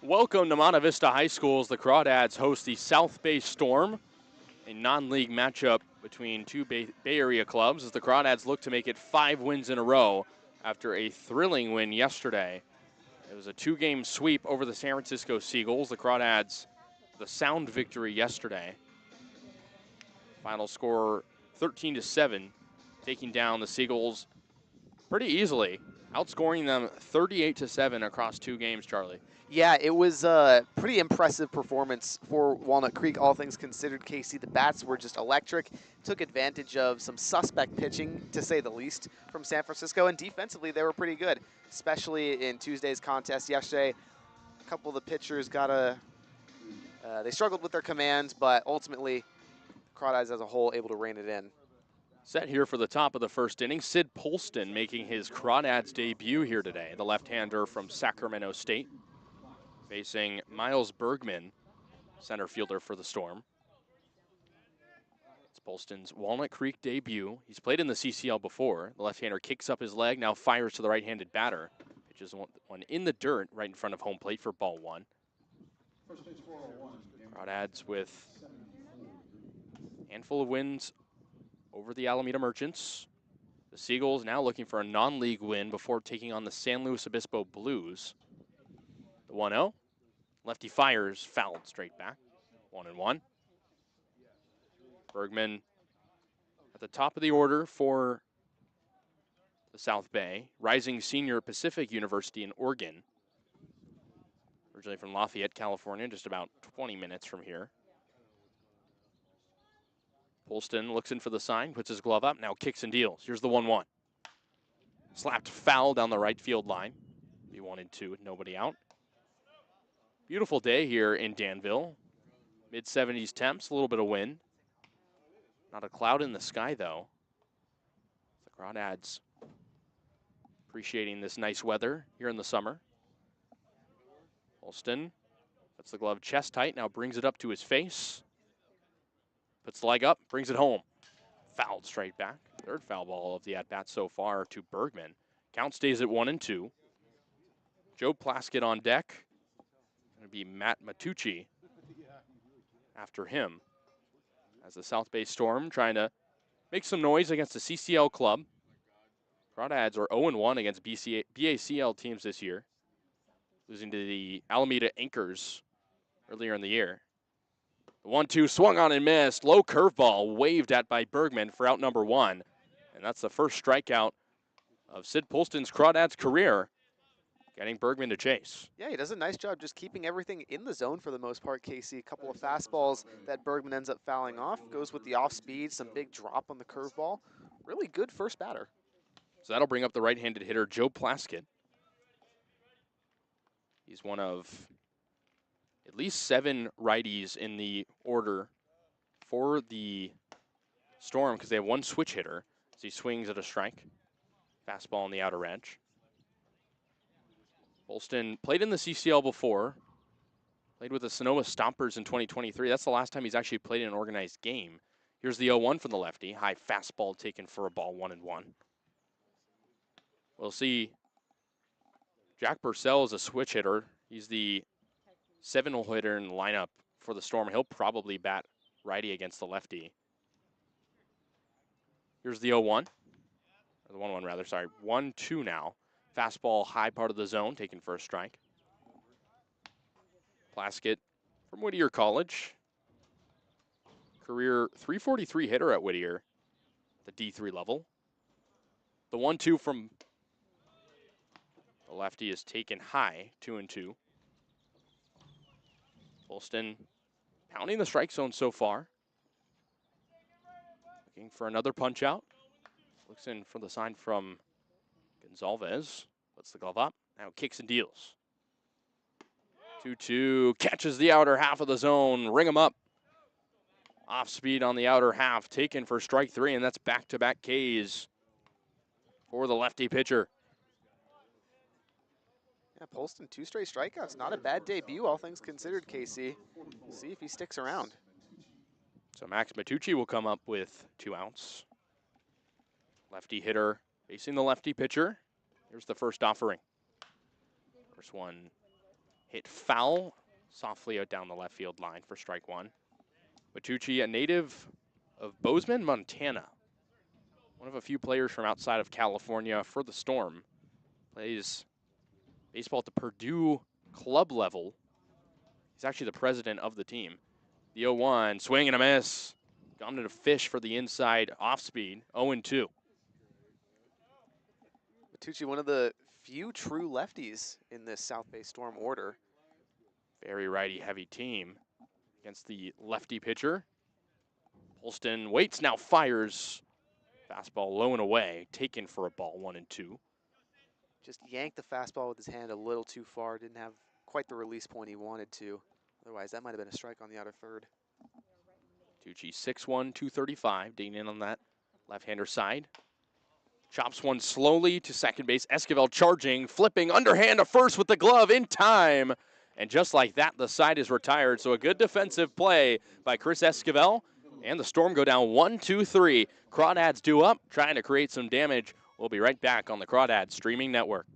Welcome to Monte Vista High School as the Crawdads host the South Bay Storm, a non-league matchup between two Bay Area clubs as the Crawdads look to make it 5 wins in a row after a thrilling win yesterday. It was a 2-game sweep over the San Francisco Seagulls. The Crawdads, the sound victory yesterday. Final score 13-7, taking down the Seagulls pretty easily, outscoring them 38-7 across 2 games, Charlie. Yeah, it was a pretty impressive performance for Walnut Creek, all things considered. Casey, the bats were just electric, took advantage of some suspect pitching, to say the least, from San Francisco, and defensively they were pretty good, especially in Tuesday's contest yesterday. A couple of the pitchers they struggled with their commands, but ultimately, Crawdads as a whole able to rein it in. Set here for the top of the first inning, Sid Polston making his Crawdads debut here today, the left-hander from Sacramento State, facing Miles Bergman, center fielder for the Storm. It's Polston's Walnut Creek debut. He's played in the CCL before. The left-hander kicks up his leg, now fires to the right-handed batter. Pitches one in the dirt right in front of home plate for ball 1. Crawdads with a handful of wins over the Alameda Merchants. The Seagulls now looking for a non-league win before taking on the San Luis Obispo Blues. The 1-0. Lefty fires, fouled straight back. 1-1. Bergman at the top of the order for the South Bay. Rising senior at Pacific University in Oregon. Originally from Lafayette, California, just about 20 minutes from here. Polston looks in for the sign, puts his glove up, now kicks and deals. Here's the 1-1. Slapped foul down the right field line. Be 1-2 with nobody out. Beautiful day here in Danville. Mid-70s temps, a little bit of wind. Not a cloud in the sky, though. The Crawdads appreciating this nice weather here in the summer. Polston puts the glove chest tight, now brings it up to his face. Puts the leg up, brings it home. Fouled straight back. Third foul ball of the at-bat so far to Bergman. Count stays at 1-2. Joe Plaskett on deck. Going to be Matt Matucci after him. As the South Bay Storm trying to make some noise against the CCL club. Crawdads are 0-1 against BACL teams this year, losing to the Alameda Anchors earlier in the year. The 1-2 swung on and missed. Low curveball waved at by Bergman for out number 1. And that's the first strikeout of Sid Polston's Crawdads career, getting Bergman to chase. Yeah, he does a nice job just keeping everything in the zone for the most part, Casey. A couple of fastballs that Bergman ends up fouling off. Goes with the off speed, some big drop on the curveball. Really good first batter. So that'll bring up the right-handed hitter, Joe Plaskett. He's one of at least 7 righties in the order for the Storm because they have 1 switch hitter. As he swings at a strike. Fastball on the outer edge. Polston played in the CCL before. Played with the Sonoma Stompers in 2023. That's the last time he's actually played in an organized game. Here's the 0-1 from the lefty. High fastball taken for a ball, 1-1. We'll see. Jack Purcell is a switch hitter. He's the 7-hole hitter in the lineup for the Storm. He'll probably bat righty against the lefty. Here's the 0-1. Or the 1-1 rather, sorry. 1-2 now. Fastball high part of the zone, taken for a strike. Plaskett from Whittier College. Career .343 hitter at Whittier, the D3 level. The 1-2 from the lefty is taken high, 2-2. Polston pounding the strike zone so far. Looking for another punch out. Looks in for the sign from Gonzalez. Puts the glove up. Now kicks and deals. 2-2. Catches the outer half of the zone. Ring him up. Off speed on the outer half. Taken for strike 3, and that's back-to-back Ks for the lefty pitcher. Yeah, Polston, 2 straight strikeouts. Not a bad debut, all things considered, KC. See if he sticks around. So Max Matucci will come up with 2 outs. Lefty hitter facing the lefty pitcher. Here's the first offering. First one hit foul softly out down the left field line for strike one. Matucci, a native of Bozeman, Montana. One of a few players from outside of California for the Storm. Plays baseball at the Purdue club level. He's actually the president of the team. The 0-1, swing and a miss. Gone to fish for the inside off speed, 0-2. Matucci, one of the few true lefties in this South Bay Storm order. Very righty-heavy team against the lefty pitcher. Holston waits, now fires. Fastball low and away, taken for a ball, 1-2. Just yanked the fastball with his hand a little too far. Didn't have quite the release point he wanted to. Otherwise, that might have been a strike on the outer third. Tucci 6'1", 235, digging in on that left-hander side. Chops one slowly to second base. Esquivel charging, flipping underhand to first with the glove in time. And just like that, the side is retired. So a good defensive play by Chris Esquivel. And the Storm go down 1-2-3. Crawdads due up, trying to create some damage. We'll be right back on the Crawdads streaming network.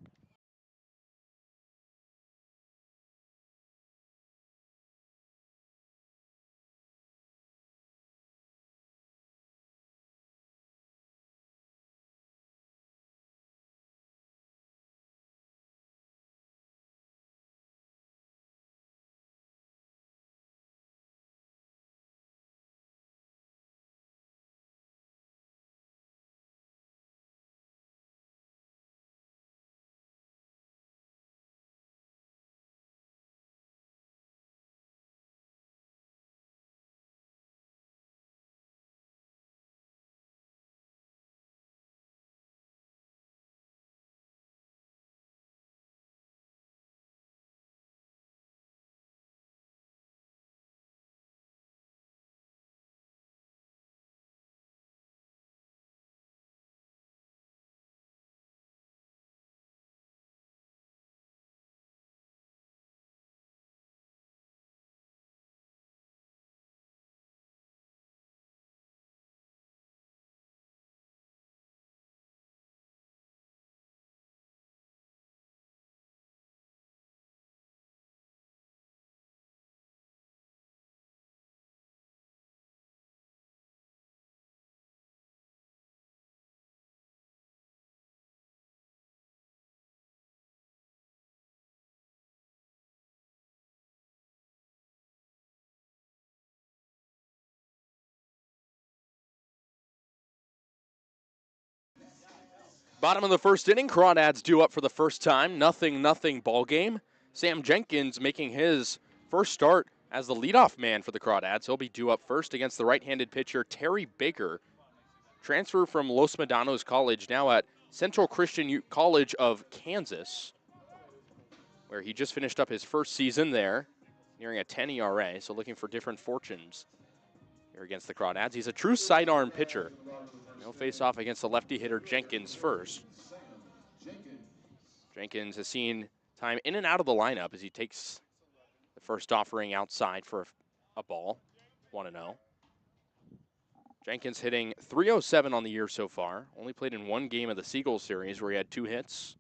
Bottom of the first inning, Crawdads due up for the first time. 0-0 ball game. Sam Jenkins making his first start as the leadoff man for the Crawdads. He'll be due up first against the right-handed pitcher Terry Baker. Transfer from Los Medanos College, now at Central Christian College of Kansas, where he just finished up his first season there, nearing a 10 ERA, so looking for different fortunes here against the Crawdads. He's a true sidearm pitcher. He'll face off against the lefty hitter Jenkins first. Jenkins has seen time in and out of the lineup as he takes the first offering outside for a ball, 1-0. Jenkins hitting .307 on the year so far. Only played in one game of the Seagulls series where he had 2 hits.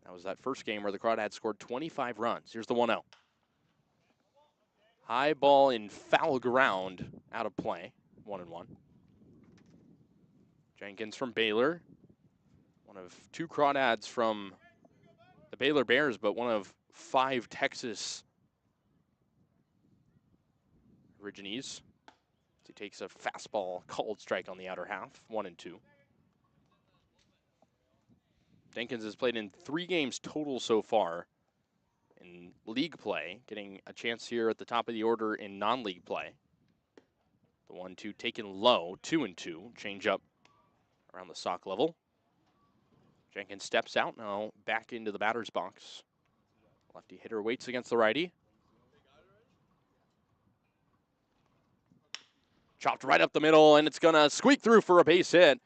That was that first game where the Crawdads scored 25 runs. Here's the 1-0. High ball in foul ground, out of play, 1-1. Jenkins from Baylor, one of 2 Crawdads from the Baylor Bears, but one of 5 Texas origines. He takes a fastball called strike on the outer half, 1-2. Jenkins has played in 3 games total so far in league play, getting a chance here at the top of the order in non-league play. The 1-2 taken low, 2-2, change up around the sock level. Jenkins steps out now, back into the batter's box. Lefty hitter waits against the righty. Chopped right up the middle, and it's gonna squeak through for a base hit.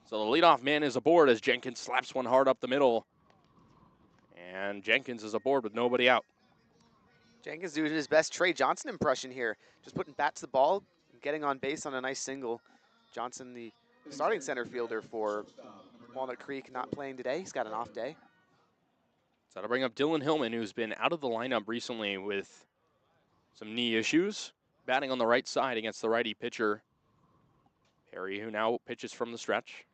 So the leadoff man is aboard as Jenkins slaps one hard up the middle. And Jenkins is aboard with nobody out. Jenkins doing his best Trey Johnson impression here. Just putting bat to the ball, getting on base on a nice single. Johnson, the starting center fielder for Walnut Creek, not playing today. He's got an off day. So that'll bring up Dylan Hillman, who's been out of the lineup recently with some knee issues, batting on the right side against the righty pitcher, Perry, who now pitches from the stretch.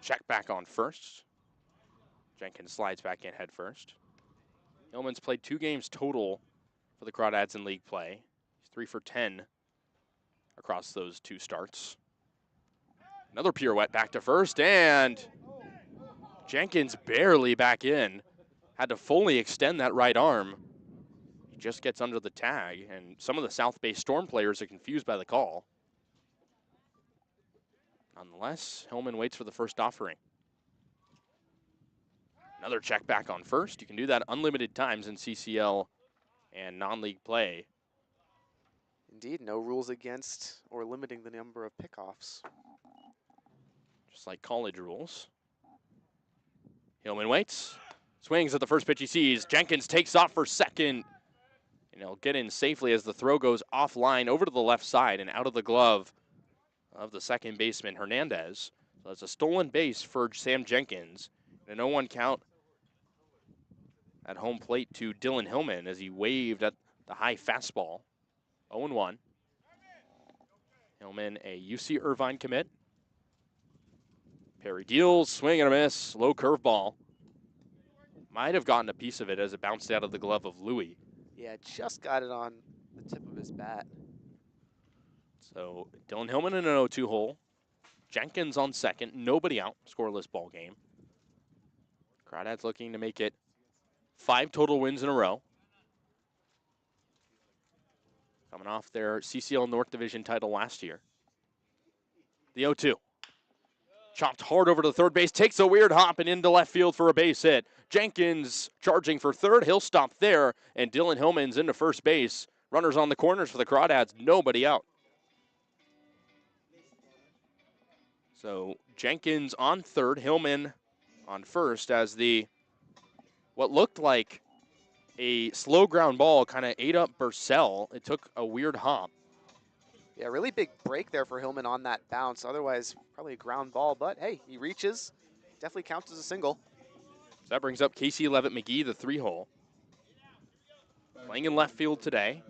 Check back on first. Jenkins slides back in head first. Hillman's played 2 games total for the Crawdads in league play. He's 3 for 10 across those 2 starts. Another pirouette back to first, and Jenkins barely back in. Had to fully extend that right arm. He just gets under the tag, and some of the South Bay Storm players are confused by the call. Nonetheless, Hillman waits for the first offering. Another check back on first. You can do that unlimited times in CCL and non-league play. Indeed, no rules against or limiting the number of pickoffs. Just like college rules. Hillman waits. Swings at the first pitch he sees. Jenkins takes off for second. And he'll get in safely as the throw goes offline over to the left side and out of the glove of the second baseman, Hernandez. So it's a stolen base for Sam Jenkins. And a 0-1 count at home plate to Dylan Hillman as he waved at the high fastball. 0-1. Hillman, a UC Irvine commit. Perry deals, swing and a miss, low curveball. Might have gotten a piece of it as it bounced out of the glove of Louis. Yeah, just got it on the tip of his bat. So Dylan Hillman in an 0-2 hole. Jenkins on second, nobody out, scoreless ball game. Crawdads looking to make it 5 total wins in a row. Coming off their CCL North Division title last year. The 0-2. Chopped hard over to the third base, takes a weird hop and into left field for a base hit. Jenkins charging for third, he'll stop there, and Dylan Hillman's into first base. Runners on the corners for the Crawdads, nobody out. So Jenkins on third, Hillman on first as what looked like a slow ground ball kind of ate up Burcell. It took a weird hop. Yeah, really big break there for Hillman on that bounce. Otherwise, probably a ground ball, but hey, he reaches. Definitely counts as a single. So that brings up Casey Levitt McGee, the 3-hole. Playing in left field today.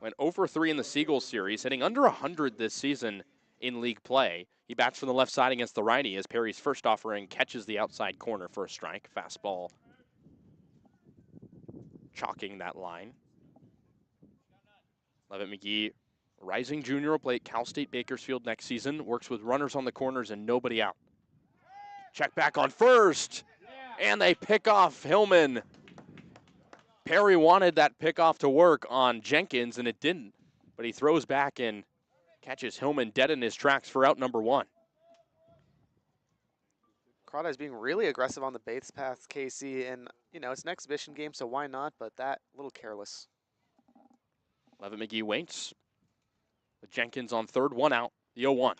Went 0 for 3 in the Seagulls series, hitting under 100 this season in league play. He bats from the left side against the righty as Perry's first offering catches the outside corner for a strike. Fastball chalking that line. Levitt McGee, rising junior, will play at Cal State Bakersfield next season. Works with runners on the corners and nobody out. Check back on first, and they pick off Hillman. Perry wanted that pickoff to work on Jenkins, and it didn't. But he throws back and catches Hillman dead in his tracks for out number 1. Crawdads being really aggressive on the base path, Casey, and it's an exhibition game, so why not? But that a little careless. Levitt McGee waits. With Jenkins on third, 1 out. The 0-1.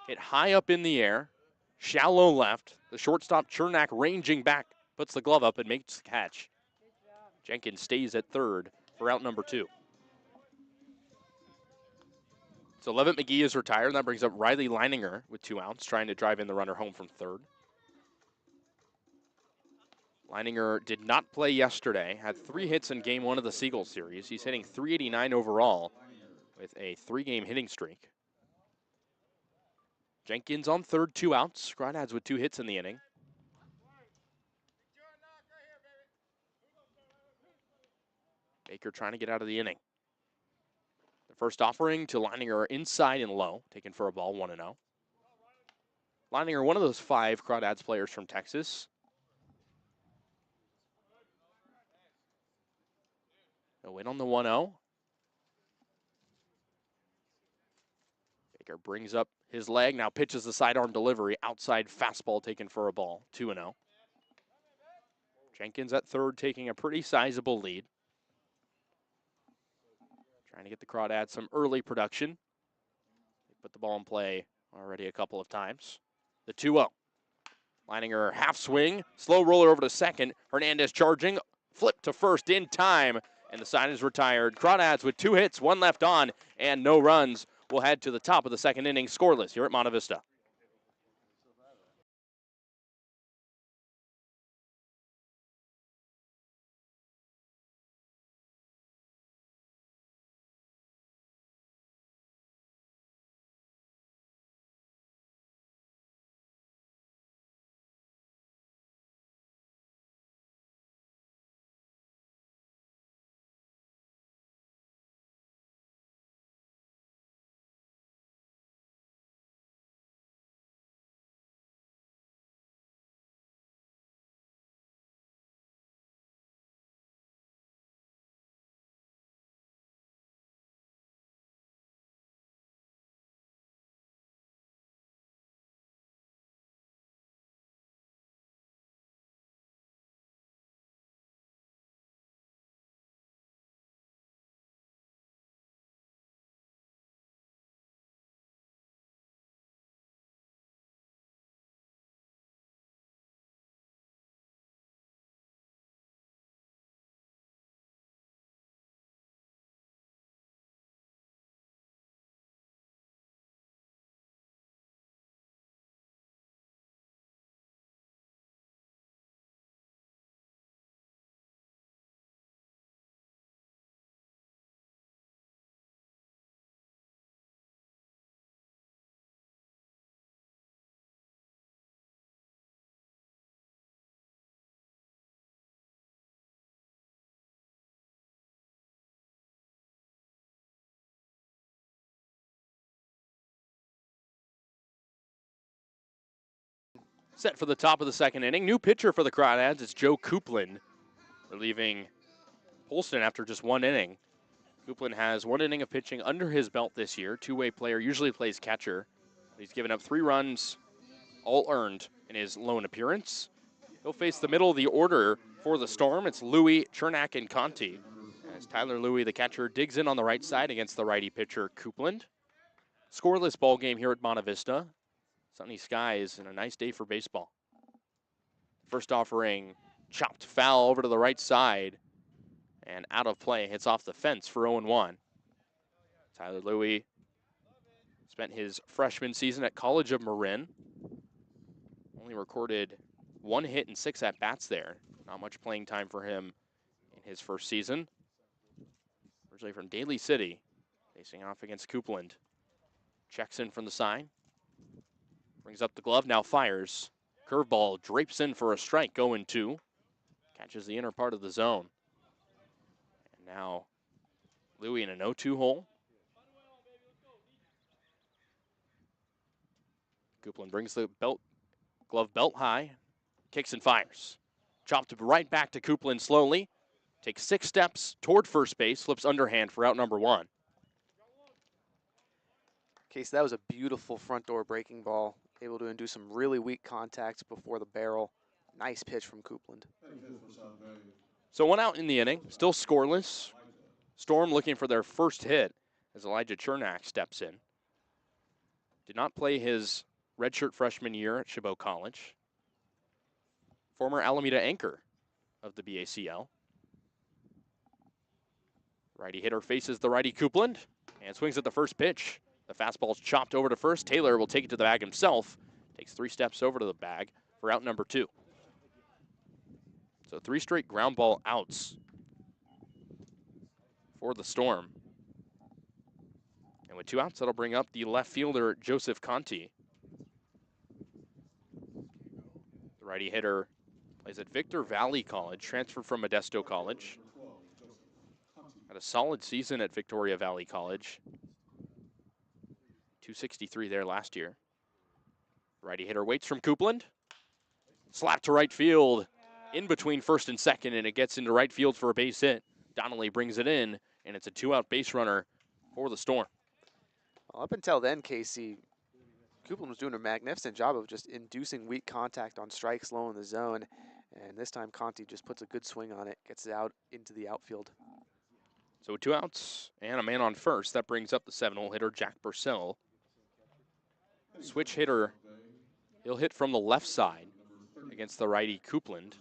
Hit high up in the air, shallow left. The shortstop Chernak ranging back, puts the glove up and makes the catch. Jenkins stays at third for out number 2. So Levitt McGee is retired, and that brings up Riley Leininger with 2 outs, trying to drive in the runner home from third. Leininger did not play yesterday, had 3 hits in game 1 of the Seagulls series. He's hitting .389 overall with a 3-game hitting streak. Jenkins on third, 2 outs. Crawdads with 2 hits in the inning. Baker trying to get out of the inning. The first offering to Leininger inside and low, taken for a ball, 1-0. Leininger, one of those 5 Crawdads players from Texas. No win on the 1-0. Baker brings up his leg, now pitches the sidearm delivery, outside fastball taken for a ball, 2-0. Jenkins at third taking a pretty sizable lead. Trying to get the Crawdads some early production. They put the ball in play already a couple of times. The 2-0. Leininger half swing, slow roller over to second. Hernandez charging, flip to first in time, and the side is retired. Crawdads with 2 hits, 1 left on, and no runs. We'll head to the top of the second inning, scoreless here at Monte Vista. Set for the top of the second inning. New pitcher for the Crawdads. It's Joe Coupland, relieving Polston after just 1 inning. Coupland has 1 inning of pitching under his belt this year. Two-way player, usually plays catcher. He's given up 3 runs, all earned in his lone appearance. He'll face the middle of the order for the Storm. It's Louie, Chernak, and Conti. As Tyler Louie, the catcher, digs in on the right side against the righty pitcher, Coupland. Scoreless ball game here at Monte Vista. Sunny skies and a nice day for baseball. First offering, chopped foul over to the right side and out of play. Hits off the fence for 0-1. Tyler Louie spent his freshman season at College of Marin. Only recorded 1 hit and 6 at-bats there. Not much playing time for him in his first season. Originally from Daly City, facing off against Coupland. Checks in from the side. Brings up the glove, now fires. Curveball drapes in for a strike, 0-2. Catches the inner part of the zone. And now Louie in an 0-2 hole. Coupland brings the glove belt high, kicks and fires. Chopped right back to Coupland slowly. Takes 6 steps toward first base, flips underhand for out number 1. Okay, so that was a beautiful front door breaking ball. Able to induce some really weak contact before the barrel. Nice pitch from Coupland. So 1 out in the inning, still scoreless. Storm looking for their first hit as Elijah Chernak steps in. Did not play his redshirt freshman year at Chabot College. Former Alameda anchor of the BACL. Righty hitter faces the righty Coupland and swings at the first pitch. The fastball's chopped over to first. Taylor will take it to the bag himself. Takes 3 steps over to the bag for out number 2. So 3 straight ground ball outs for the Storm. And with 2 outs, that'll bring up the left fielder, Joseph Conti. The righty hitter plays at Victor Valley College, transferred from Modesto College. Had a solid season at Victoria Valley College. 263 there last year. Righty hitter waits from Coupland. Slap to right field, in between first and second, and it gets into right field for a base hit. Donnelly brings it in, and it's a 2-out base runner for the Storm. Well, up until then, Casey, Coupland was doing a magnificent job of just inducing weak contact on strikes low in the zone. And this time, Conti just puts a good swing on it, gets it out into the outfield. So with 2 outs and a man on first, that brings up the 7-hole hitter, Jack Purcell. Switch hitter, he'll hit from the left side against the righty Coupland.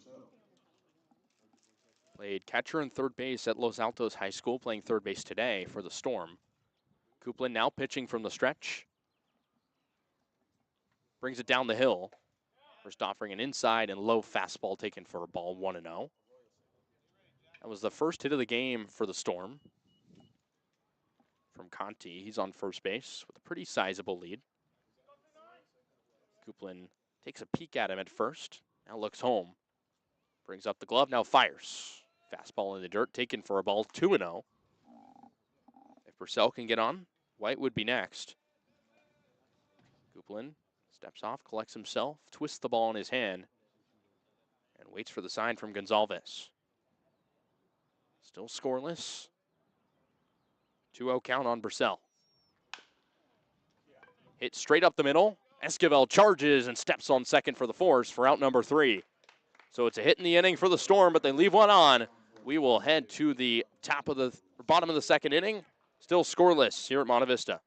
Played catcher and third base at Los Altos High School, playing third base today for the Storm. Coupland now pitching from the stretch. Brings it down the hill. First offering an inside and low fastball taken for a ball, 1-0. That was the first hit of the game for the Storm. From Conti, he's on first base with a pretty sizable lead. Coupland takes a peek at him at first, now looks home. Brings up the glove, now fires. Fastball in the dirt, taken for a ball, 2-0. If Purcell can get on, White would be next. Coupland steps off, collects himself, twists the ball in his hand, and waits for the sign from Gonzalez. Still scoreless. 2-0 count on Purcell. Hit straight up the middle. Esquivel charges and steps on second for the force for out number 3. So it's a hit in the inning for the Storm, but they leave one on. We will head to the bottom of the second inning. Still scoreless here at Monte Vista.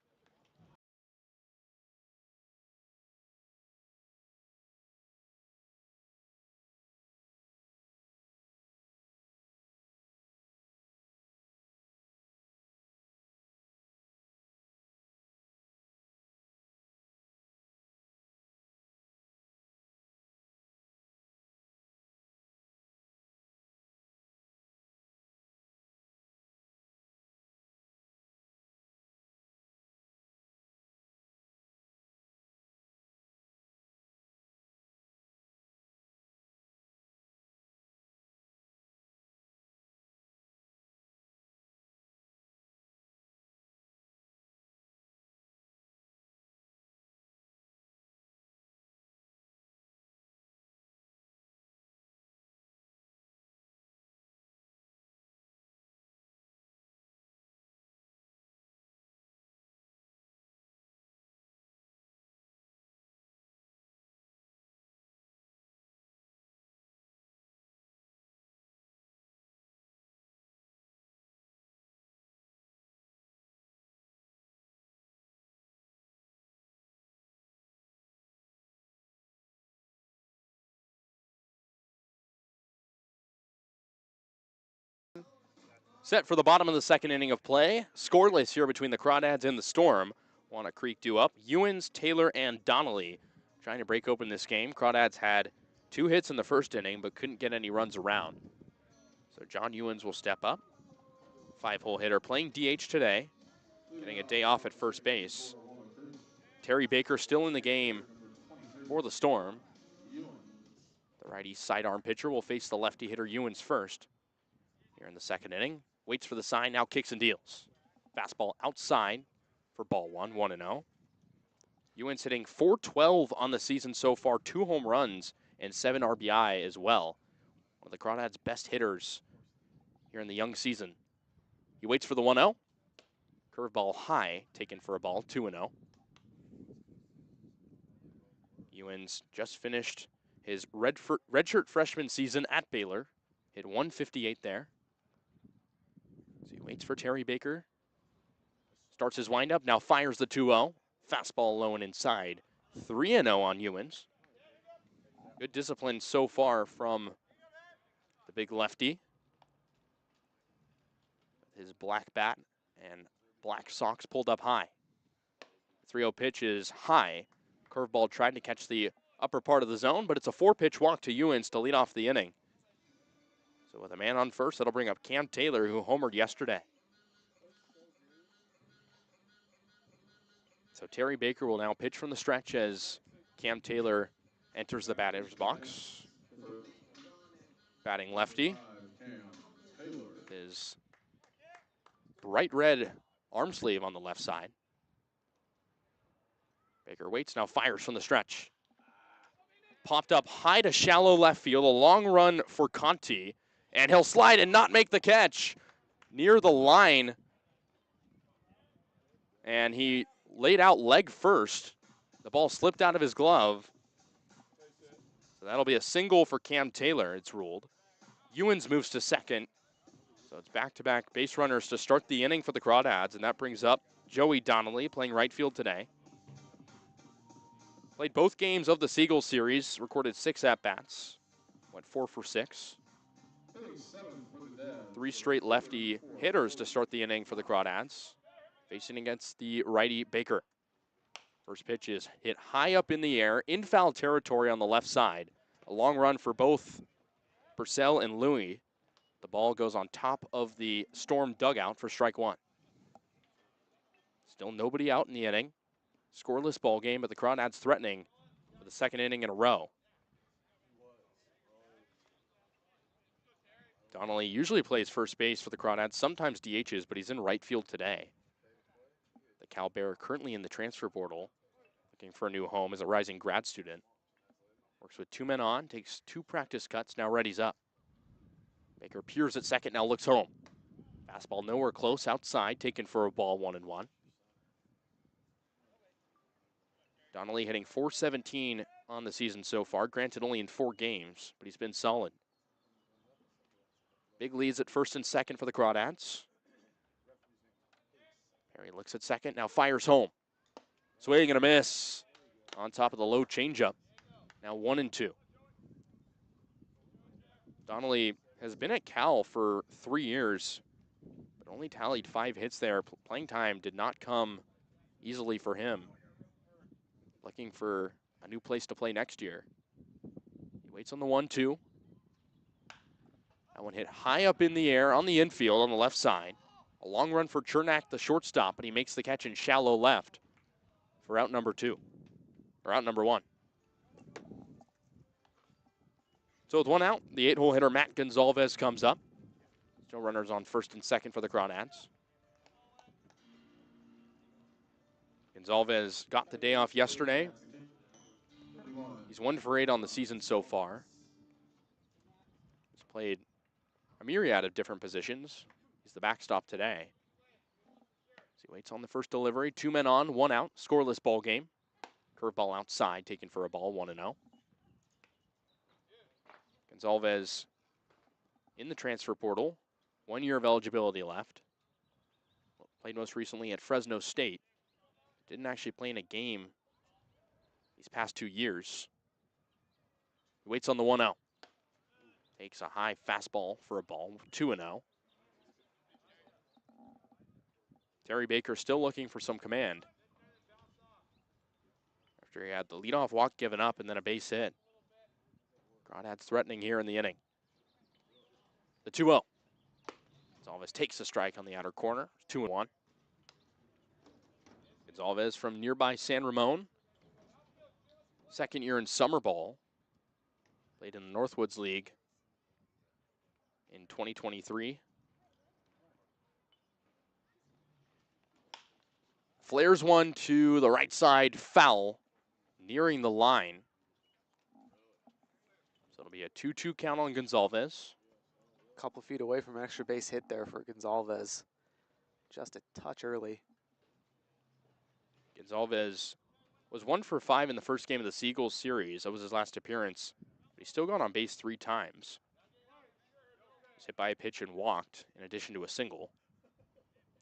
Set for the bottom of the second inning of play. Scoreless here between the Crawdads and the Storm. Walnut Creek due up. Ewens, Taylor, and Donnelly trying to break open this game. Crawdads had 2 hits in the first inning, but couldn't get any runs around. So John Ewens will step up. 5-hole hitter playing DH today, getting a day off at first base. Terry Baker still in the game for the Storm. The righty sidearm pitcher will face the lefty hitter Ewens first. Here in the second inning, waits for the sign, now kicks and deals. Fastball outside for ball 1, 1-0. Ewens hitting .412 on the season so far, 2 home runs and 7 RBI as well. One of the Crawdads' best hitters here in the young season. He waits for the 1-0. Curveball high, taken for a ball, 2-0. Ewens just finished his redshirt freshman season at Baylor. Hit .158 there. So he waits for Terry Baker. Starts his windup, now fires the 2-0. Fastball low and inside. 3-0 on Ewens. Good discipline so far from the big lefty. His black bat and black socks pulled up high. 3-0 pitch is high. Curveball tried to catch the upper part of the zone, but it's a 4-pitch walk to Ewens to lead off the inning. So with a man on first, that'll bring up Cam Taylor, who homered yesterday. So Terry Baker will now pitch from the stretch as Cam Taylor enters the batter's box. Batting lefty. His bright red arm sleeve on the left side. Baker waits, now fires from the stretch. Popped up high to shallow left field, a long run for Conti, and he'll slide and not make the catch. Near the line, and he laid out leg first. The ball slipped out of his glove. So that'll be a single for Cam Taylor, it's ruled. Ewens moves to second. So it's back-to-back base runners to start the inning for the Crawdads, and that brings up Joey Donnelly playing right field today. Played both games of the Seagulls series, recorded 6 at-bats, went 4 for 6. 3 straight lefty hitters to start the inning for the Crawdads, facing against the righty Baker. First pitch is hit high up in the air, in foul territory on the left side. A long run for both Purcell and Louie. The ball goes on top of the Storm dugout for strike 1. Still nobody out in the inning. Scoreless ball game, but the Crawdads threatening for the second inning in a row. Donnelly usually plays first base for the Crawdads, sometimes DHs, but he's in right field today. The Cal Bear currently in the transfer portal, looking for a new home as a rising grad student. Works with 2 men on, takes 2 practice cuts, now readies up. Baker peers at second, now looks home. Fastball nowhere close, outside, taken for a ball, 1-1. Donnelly hitting .417 on the season so far, granted only in 4 games, but he's been solid. Big leads at first and second for the Crawdads. Perry looks at second, now fires home. Swing and a miss on top of the low changeup. Now 1-2. Donnelly has been at Cal for 3 years, but only tallied 5 hits there. Playing time did not come easily for him. Looking for a new place to play next year. He waits on the 1-2. That one hit high up in the air on the infield on the left side. A long run for Chernak, the shortstop, but he makes the catch in shallow left for out number 2, or out number 1. So with 1 out, the 8-hole hitter Matt Gonzalez comes up. Still runners on first and second for the Crawdads. Gonzalez got the day off yesterday. He's 1 for 8 on the season so far. He's played a myriad of different positions. He's the backstop today. So he waits on the first delivery. 2 men on, 1 out. Scoreless ball game. Curveball outside, taken for a ball, 1-0. Gonzalez in the transfer portal. 1 year of eligibility left. Played most recently at Fresno State. Didn't actually play in a game these past 2 years. He waits on the 1-0. Takes a high fastball for a ball, 2-0. Terry Baker still looking for some command. After he had the leadoff walk given up and then a base hit. Crawdads threatening here in the inning. The 2-0. Gonzalez takes a strike on the outer corner. 2-1. Gonzalez from nearby San Ramon. Second year in summer ball. Played in the Northwoods League in 2023. Flares one to the right side, foul, nearing the line. So it'll be a 2-2 count on Gonzalez. A couple feet away from an extra base hit there for Gonzalez. Just a touch early. Gonzalez was 1 for 5 in the first game of the Seagulls series. That was his last appearance. But he's still gone on base 3 times. He's hit by a pitch and walked, in addition to a single.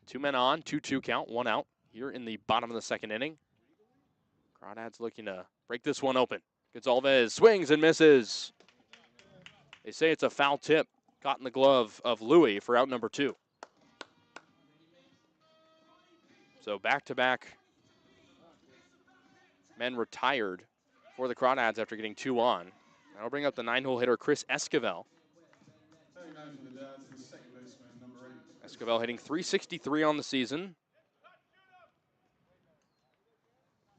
2 men on, 2-2 count, 1 out. Here in the bottom of the second inning. Crawdads looking to break this one open. Gonzalez swings and misses. They say it's a foul tip. Caught in the glove of Louis for out number 2. So back-to-back men retired for the Crawdads after getting 2 on. That'll bring up the 9-hole hitter Chris Esquivel. Esquivel hitting .363 on the season.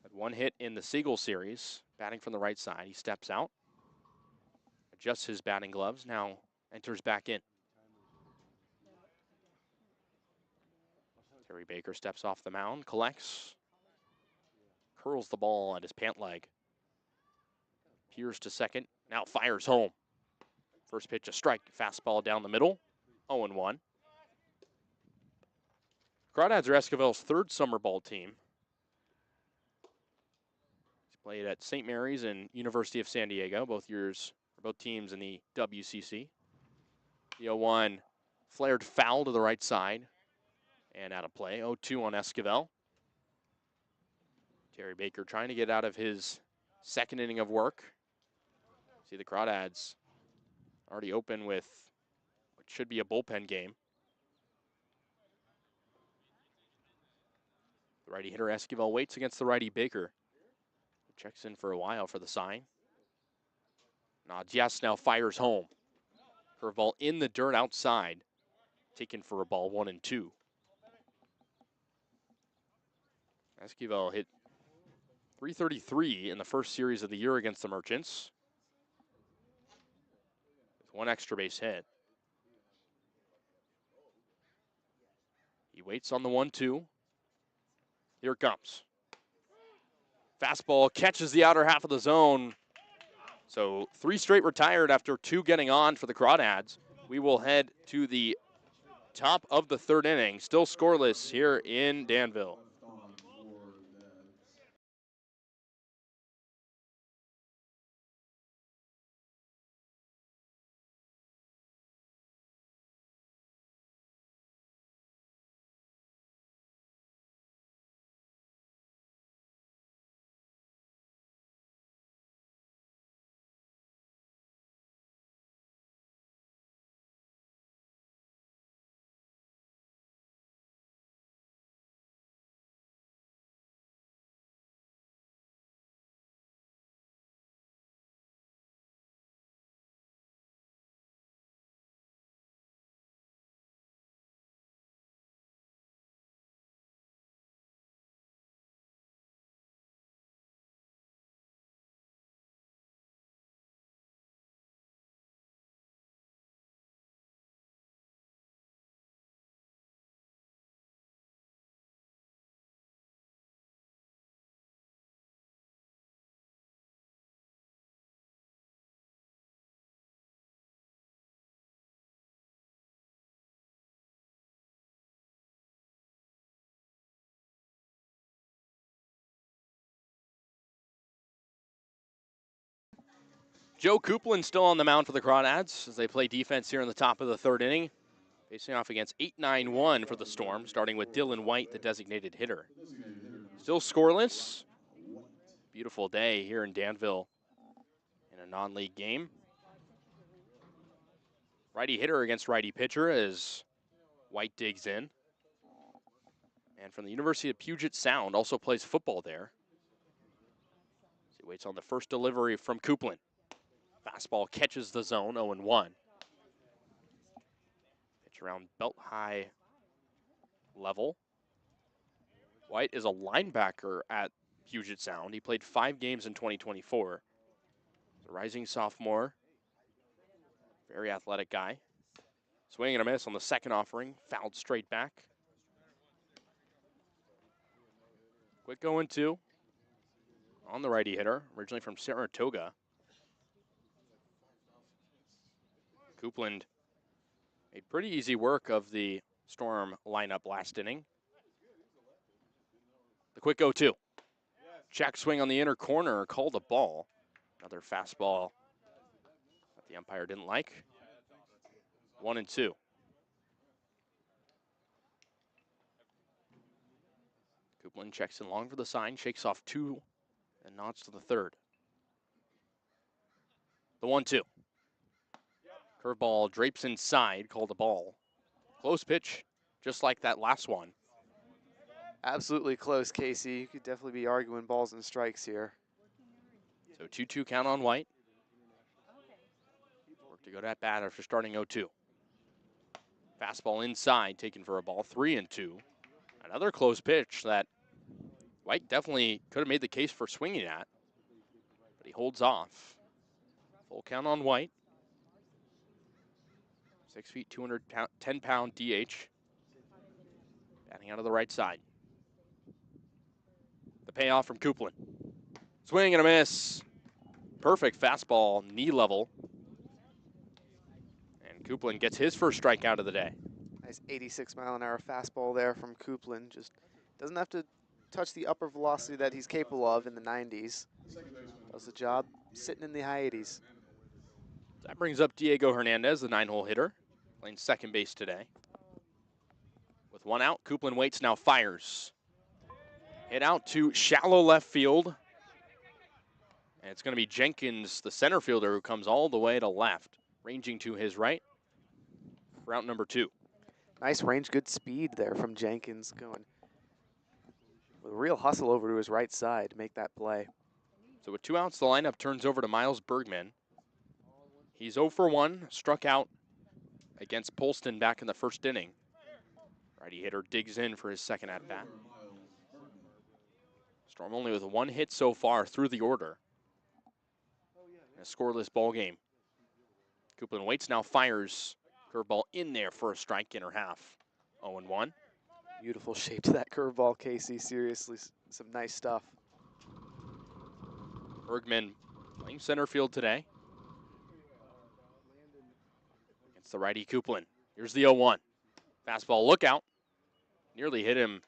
Had 1 hit in the Seagull series. Batting from the right side. He steps out. Adjusts his batting gloves. Now enters back in. Terry Baker steps off the mound. Collects. Curls the ball at his pant leg. Peers to second. Now fires home. First pitch a strike. Fastball down the middle. 0-1. Crawdads are Esquivel's 3rd summer ball team. He's played at St. Mary's and University of San Diego, both teams in the WCC. The 0-1 flared foul to the right side and out of play. 0-2 on Esquivel. Terry Baker trying to get out of his second inning of work. See the Crawdads already open with what should be a bullpen game. The righty hitter Esquivel waits against the righty Baker. Checks in for a while for the sign. Yes, now fires home. Curveball in the dirt outside. Taken for a ball 1-2. Esquivel hit .333 in the first series of the year against the Merchants. With 1 extra base hit. He waits on the 1-2. Here it comes. Fastball catches the outer half of the zone. So 3 straight retired after 2 getting on for the Crawdads. We will head to the top of the 3rd inning. Still scoreless here in Danville. Joe Coupland still on the mound for the Crawdads as they play defense here in the top of the 3rd inning. Facing off against 8-9-1 for the Storm, starting with Dylan White, the designated hitter. Still scoreless. Beautiful day here in Danville in a non-league game. Righty hitter against righty pitcher as White digs in. And from the University of Puget Sound, also plays football there. He waits on the first delivery from Coupland. Fastball catches the zone, 0-1. Pitch around belt high level. White is a linebacker at Puget Sound. He played 5 games in 2024. The rising sophomore, very athletic guy. Swing and a miss on the second offering, fouled straight back. Quick 0-2 on the righty hitter, originally from Saratoga. Coupland made pretty easy work of the Storm lineup last inning. The quick 0-2. Check swing on the inner corner, called a ball. Another fastball that the umpire didn't like. 1-2. Coupland checks in long for the sign, shakes off 2, and nods to the third. The 1-2. Curveball drapes inside, called a ball. Close pitch, just like that last one. Absolutely close, Casey. You could definitely be arguing balls and strikes here. So 2-2 count on White. Work to go to at bat after starting 0-2. Fastball inside, taken for a ball, 3-2. Another close pitch that White definitely could have made the case for swinging at, but he holds off. Full count on White. 6 feet, 210-pound DH. Batting out of the right side. The payoff from Coupland. Swing and a miss. Perfect fastball, knee level. And Coupland gets his first strikeout of the day. Nice 86-mile-an-hour fastball there from Coupland. Just doesn't have to touch the upper velocity that he's capable of in the 90s. Does the job sitting in the high 80s. That brings up Diego Hernandez, the 9-hole hitter, playing second base today. With 1 out, Coupland waits, now fires. Hit out to shallow left field. And it's going to be Jenkins, the center fielder, who comes all the way to left, ranging to his right. Route number 2. Nice range, good speed there from Jenkins, going with a real hustle over to his right side to make that play. So with 2 outs, the lineup turns over to Miles Bergman. He's 0 for 1, struck out against Polston back in the first inning. Righty hitter digs in for his second at-bat. Storm only with 1 hit so far through the order. A scoreless ball game. Coupland waits, now fires. Curveball in there for a strike, inner half. 0-1. Beautiful shape to that curveball, Casey. Seriously, some nice stuff. Bergman playing center field today against the righty Coupland. Here's the 0-1. Fastball, look out. Nearly hit him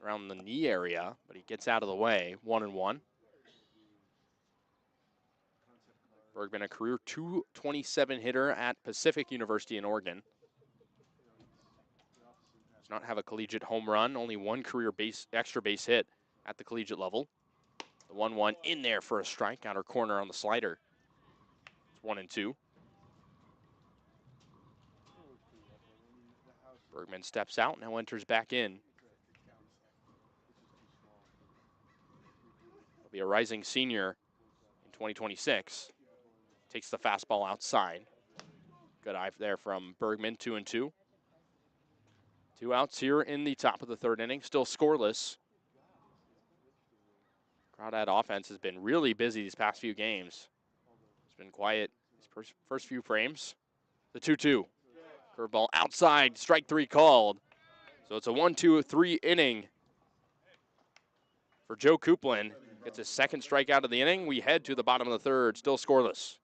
around the knee area, but he gets out of the way. 1-1. Bergman, a career .227 hitter at Pacific University in Oregon. Does not have a collegiate home run, only 1 career extra base hit at the collegiate level. The 1-1 in there for a strike, outer corner on the slider. It's 1-2. Bergman steps out, now enters back in. He'll be a rising senior in 2026. Takes the fastball outside. Good eye there from Bergman, 2-2. 2 outs here in the top of the 3rd inning, still scoreless. Crawdad offense has been really busy these past few games. It's been quiet these first few frames. The 2-2. Curveball outside, strike 3 called. So it's a 1-2-3 inning for Joe Coupland. Gets his second strikeout of the inning. We head to the bottom of the 3rd, still scoreless.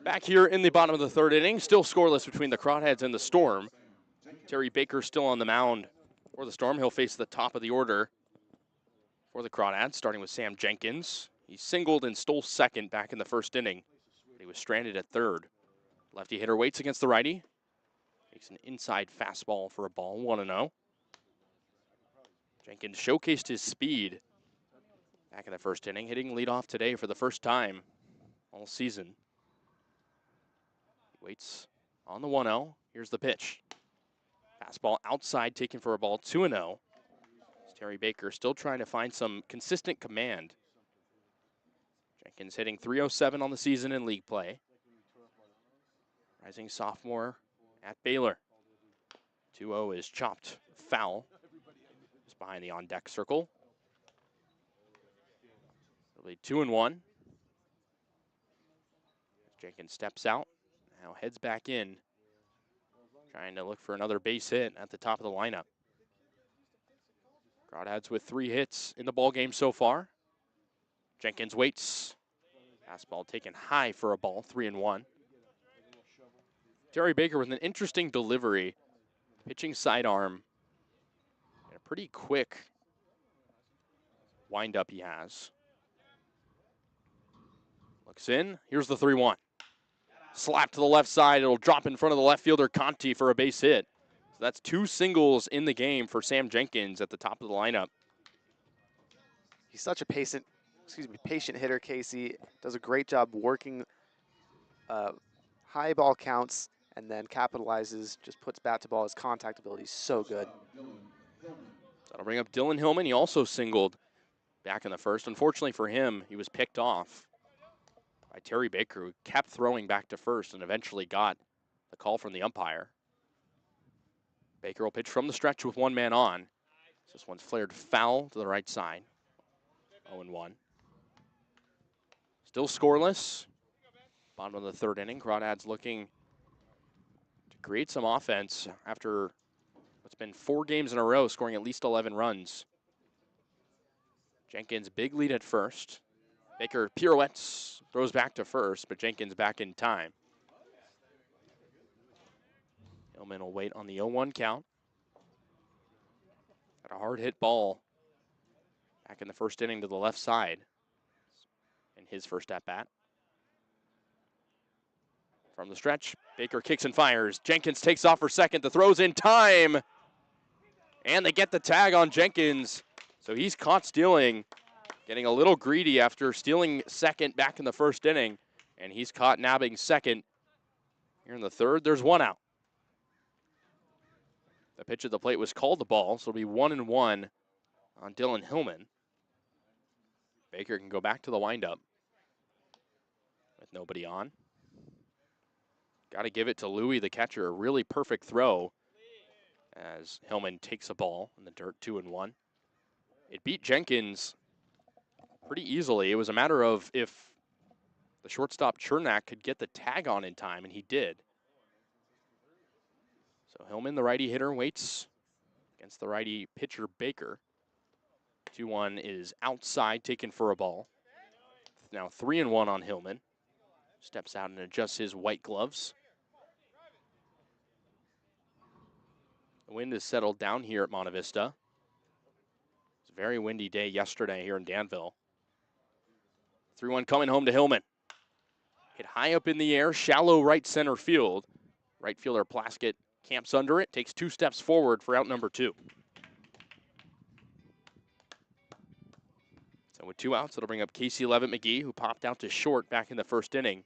Back here in the bottom of the third inning, still scoreless between the Crawdads and the Storm. Terry Baker still on the mound for the Storm. He'll face the top of the order for the Crawdads, starting with Sam Jenkins. He singled and stole second back in the first inning. He was stranded at third. Lefty hitter waits against the righty. Takes an inside fastball for a ball, 1-0. Jenkins showcased his speed back in the first inning, hitting leadoff today for the first time all season. He waits on the 1-0. Here's the pitch. Fastball outside, taken for a ball, 2-0. Terry Baker still trying to find some consistent command. Jenkins hitting .307 on the season in league play. Rising sophomore at Baylor. 2-0 is chopped foul. Just behind the on-deck circle. It'll be 2-1. Jenkins steps out, now heads back in, trying to look for another base hit at the top of the lineup. Crawdads with 3 hits in the ballgame so far. Jenkins waits. Fastball taken high for a ball, 3-1. Terry Baker with an interesting delivery, pitching sidearm, and a pretty quick windup he has. Looks in, here's the 3-1. Slap to the left side, it'll drop in front of the left fielder Conti for a base hit. So that's 2 singles in the game for Sam Jenkins at the top of the lineup. He's such a patient hitter, Kasey. Does a great job working high ball counts and then capitalizes, just puts bat to ball. His contact ability is so good. That'll bring up Dylan Hillman. He also singled back in the first. Unfortunately for him, he was picked off by Terry Baker, who kept throwing back to first and eventually got the call from the umpire. Baker will pitch from the stretch with 1 man on. This one's flared foul to the right side. 0-1. Still scoreless. Bottom of the third inning. Crawdads looking to create some offense after what's been 4 games in a row, scoring at least 11 runs. Jenkins, big lead at first. Baker pirouettes, throws back to first, but Jenkins back in time. Hillman will wait on the 0-1 count. Got a hard hit ball back in the first inning to the left side in his first at bat. From the stretch, Baker kicks and fires. Jenkins takes off for second. The throw's in time. And they get the tag on Jenkins. So he's caught stealing, getting a little greedy after stealing second back in the first inning. And he's caught nabbing second. Here in the third, there's 1 out. The pitch at the plate was called the ball, so it'll be 1-1 on Dylan Hillman. Baker can go back to the windup with nobody on. Got to give it to Louie, the catcher. A really perfect throw as Hillman takes a ball in the dirt, 2-1. It beat Jenkins pretty easily. It was a matter of if the shortstop Chernak could get the tag on in time, and he did. So Hillman, the righty hitter, waits against the righty pitcher Baker. 2-1 is outside, taken for a ball. Now 3-1 on Hillman. Steps out and adjusts his white gloves. The wind has settled down here at Monte Vista. It's a very windy day yesterday here in Danville. 3-1 coming home to Hillman. Hit high up in the air, shallow right center field. Right fielder Plaskett camps under it, takes 2 steps forward for out number 2. So with 2 outs, it'll bring up Kasey Levitt-McGee, who popped out to short back in the first inning.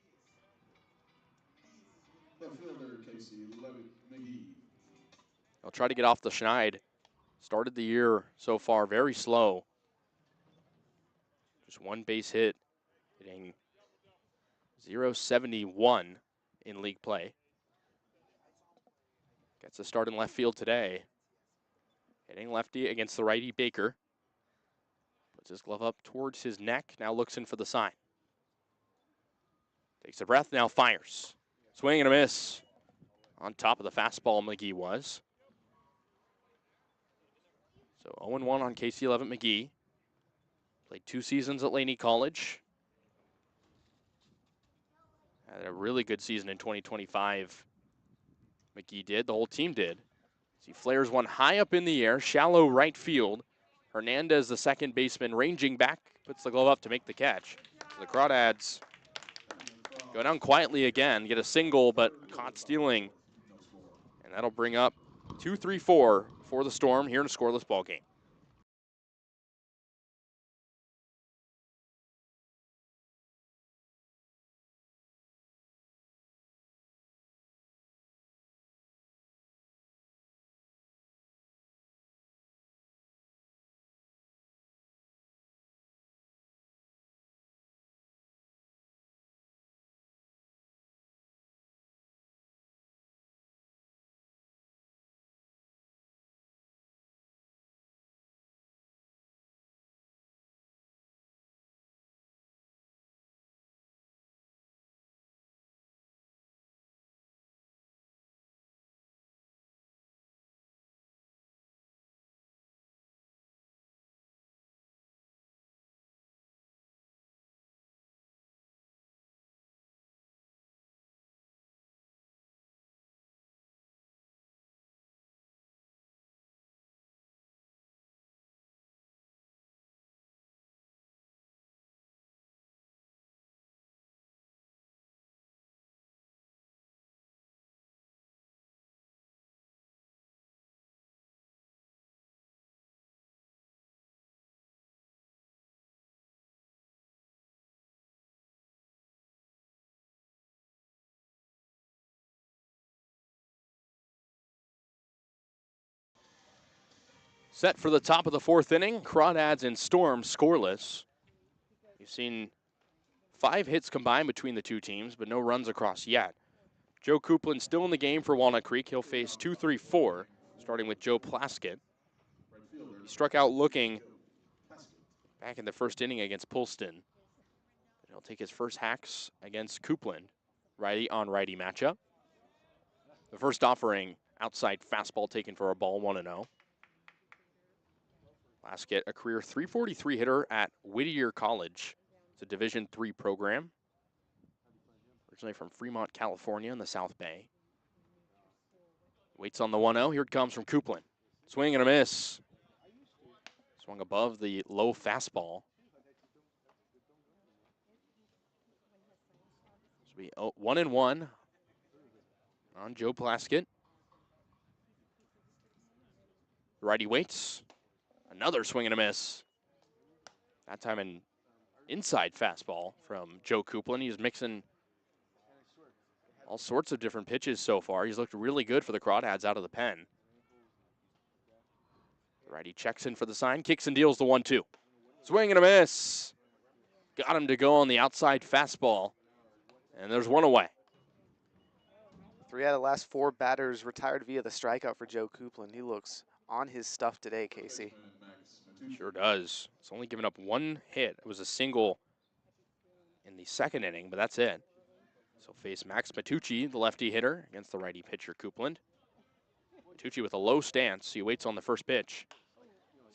I'll try to get off the schneid. Started the year so far very slow. Just 1 base hit, hitting .071 in league play. Gets a start in left field today. Hitting lefty against the righty Baker. Puts his glove up towards his neck, now looks in for the sign. Takes a breath, now fires. Swing and a miss. On top of the fastball, McGee was. So 0-1 on Kasey Levitt-McGee. Played 2 seasons at Laney College. Had a really good season in 2025. McGee did, the whole team did. He flares one high up in the air, shallow right field. Hernandez, the second baseman, ranging back, puts the glove up to make the catch. So the Crawdads go down quietly again, get a single, but caught stealing. And that'll bring up 2-3-4 for the Storm here in a scoreless ball game. Set for the top of the fourth inning. Crawdads and Storm scoreless. You've seen 5 hits combined between the two teams, but no runs across yet. Joe Coupland still in the game for Walnut Creek. He'll face 2-3-4, starting with Joe Plaskett. He struck out looking back in the first inning against Polston. He'll take his first hacks against Coupland, righty on righty matchup. The first offering, outside fastball taken for a ball, 1-0. Plaskett, a career .343 hitter at Whittier College. It's a Division III program. Originally from Fremont, California in the South Bay. Waits on the 1-0. Here it comes from Coupland. Swing and a miss. Swung above the low fastball. This will be 1-1 on Joe Plaskett. Righty waits. Another swing and a miss. That time an inside fastball from Joe Coupland. He's mixing all sorts of different pitches so far. He's looked really good for the Crawdads out of the pen. Righty checks in for the sign, kicks and deals the 1-2. Swing and a miss. Got him to go on the outside fastball. And there's one away. 3 out of the last 4 batters retired via the strikeout for Joe Coupland. He looks on his stuff today, Kasey. Sure does. It's only given up 1 hit. It was a single in the second inning, but that's it. So face Max Matucci, the lefty hitter, against the righty pitcher Coupland. Matucci with a low stance. He waits on the first pitch.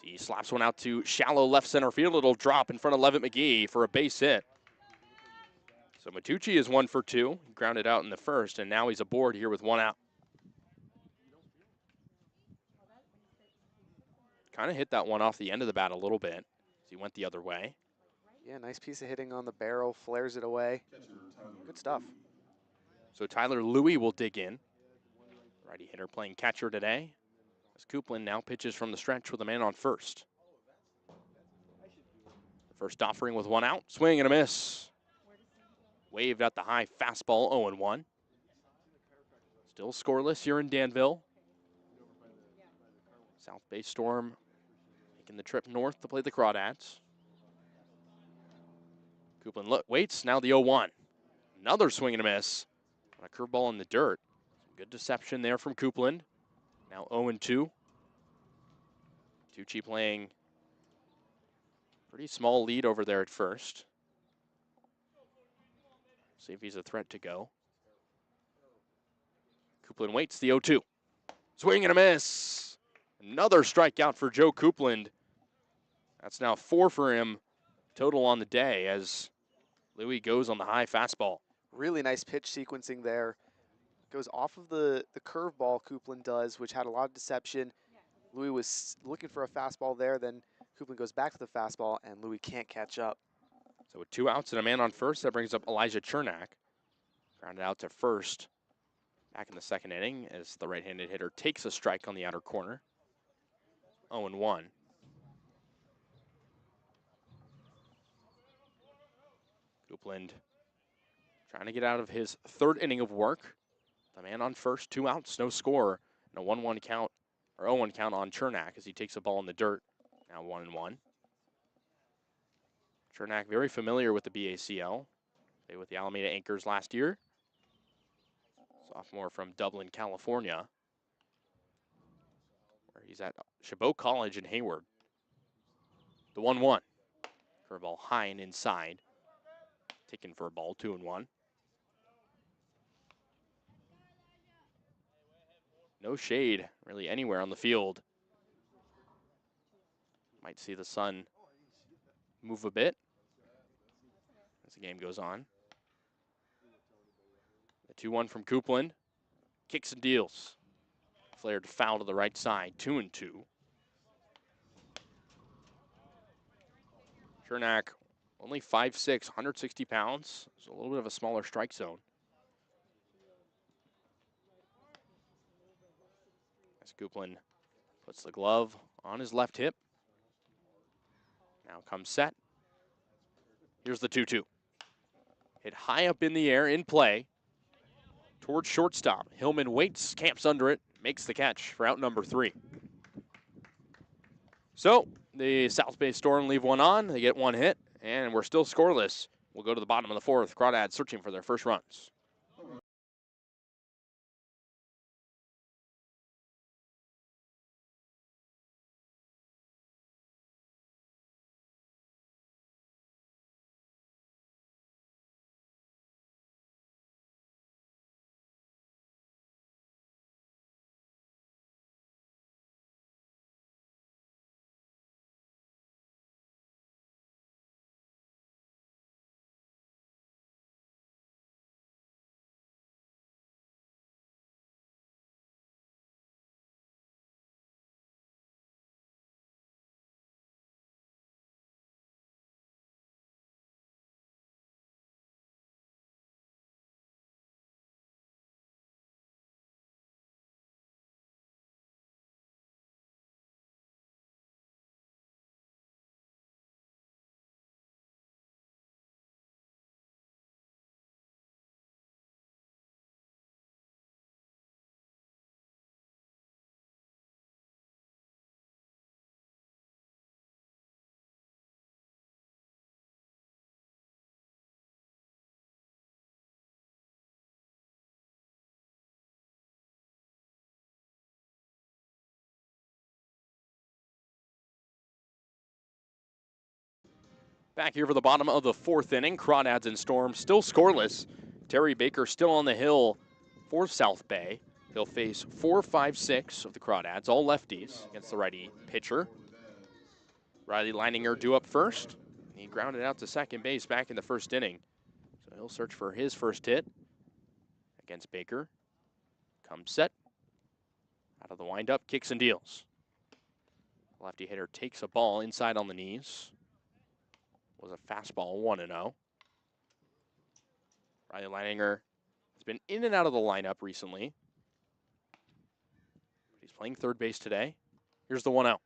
He slaps one out to shallow left center field. It'll drop in front of Levitt McGee for a base hit. So Matucci is 1 for 2. He grounded out in the first, and now he's aboard here with 1 out. Kind of hit that one off the end of the bat a little bit as he went the other way. Yeah, nice piece of hitting on the barrel, flares it away. Good stuff. So Tyler Louie will dig in. Righty hitter playing catcher today, as Coupland now pitches from the stretch with a man on first. The first offering with 1 out. Swing and a miss. Waved at the high fastball, 0-1. Still scoreless here in Danville. South Bay Storm making the trip north to play the Crawdads. Coupland waits, now the 0-1. Another swing and a miss. A curveball in the dirt. Some good deception there from Coupland. Now 0-2. Tucci playing pretty small lead over there at first. See if he's a threat to go. Coupland waits, the 0-2. Swing and a miss. Another strikeout for Joe Coupland. That's now 4 for him total on the day as Louie goes on the high fastball. Really nice pitch sequencing there. Goes off of the curveball Coupland does, which had a lot of deception. Louis was looking for a fastball there, then Coupland goes back to the fastball, and Louis can't catch up. So with 2 outs and a man on first, that brings up Elijah Chernak. Grounded out to first back in the second inning as the right-handed hitter takes a strike on the outer corner. 0-1. Coupland trying to get out of his third inning of work. The man on first, 2 outs, no score, and a 1-1 count, or 0-1 count on Chernak as he takes a ball in the dirt. Now 1-1. Chernak very familiar with the BACL. Played with the Alameda Anchors last year. Sophomore from Dublin, California, where he's at Chabot College in Hayward. The 1-1. Curveball high and inside. Taken for a ball, 2-1. No shade really anywhere on the field. Might see the sun move a bit as the game goes on. The 2-1 from Coupland. Kicks and deals. Flared foul to the right side, 2-2. Chernak, only 5'6", 160 pounds. So a little bit of a smaller strike zone. As Coupland puts the glove on his left hip. Now comes set. Here's the 2-2. Hit high up in the air, in play, towards shortstop. Hillman waits, camps under it, makes the catch for out number 3. So the South Bay Storm leave one on. They get one hit, and we're still scoreless. We'll go to the bottom of the 4th. Crawdads searching for their first runs. Back here for the bottom of the 4th inning. Crawdads and Storm still scoreless. Terry Baker still on the hill for South Bay. He'll face 4, 5, 6 of the Crawdads, all lefties, against the righty pitcher. Riley Leininger due up first. He grounded out to second base back in the 1st inning. So he'll search for his first hit against Baker. Comes set. Out of the windup, kicks and deals. Lefty hitter takes a ball inside on the knees. Was a fastball, 1-0. Riley Leininger has been in and out of the lineup recently. He's playing third base today. Here's the 1-0.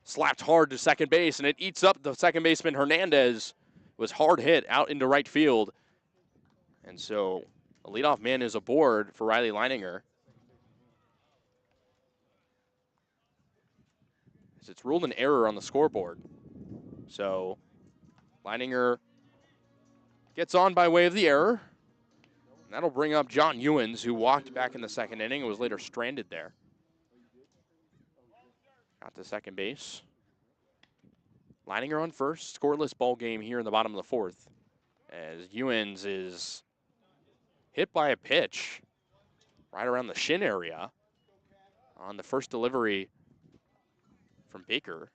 Slapped hard to second base, and it eats up the second baseman Hernandez. Was hard hit out into right field. And so the leadoff man is aboard for Riley Leininger. As it's ruled an error on the scoreboard. So Leininger gets on by way of the error. And that'll bring up John Ewens, who walked back in the 2nd inning and was later stranded there. Got to second base. Leininger on first. Scoreless ball game here in the bottom of the 4th. As Ewens is hit by a pitch right around the shin area on the first delivery from Baker.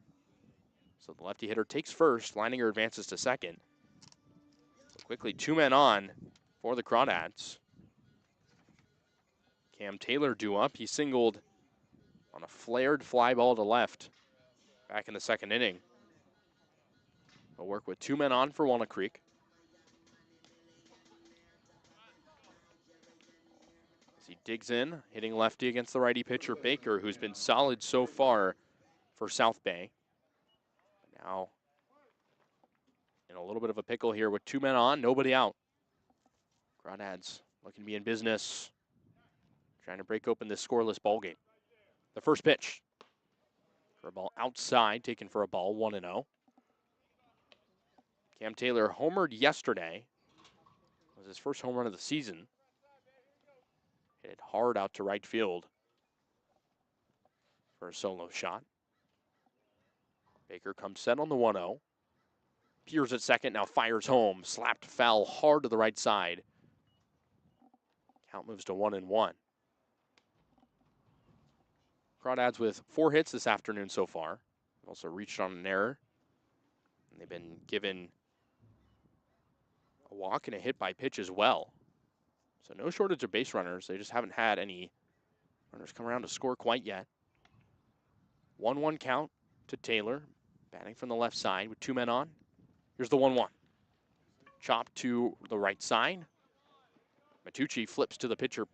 So the lefty hitter takes first. Leininger advances to second. So quickly, 2 men on. for the Crawdads. Cam Taylor due up. He singled on a flared fly ball to left back in the second inning. He'll work with 2 men on for Walnut Creek. As he digs in, hitting lefty against the righty pitcher Baker, who's been solid so far for South Bay. Now in a little bit of a pickle here with 2 men on, nobody out. Crawdads looking to be in business, trying to break open this scoreless ball game. The first pitch for a ball outside, taken for a ball, 1-0. Cam Taylor homered yesterday. It was his first home run of the season. Hit it hard out to right field for a solo shot. Baker comes set on the 1-0. Peers at second, now fires home. Slapped foul hard to the right side. Count moves to 1-1. Crawdads with 4 hits this afternoon so far. Also reached on an error. And they've been given a walk and a hit by pitch as well. So no shortage of base runners. They just haven't had any runners come around to score quite yet. 1-1 count to Taylor. Batting from the left side with 2 men on. Here's the 1-1. Chop to the right side. Matucci flips to the pitcher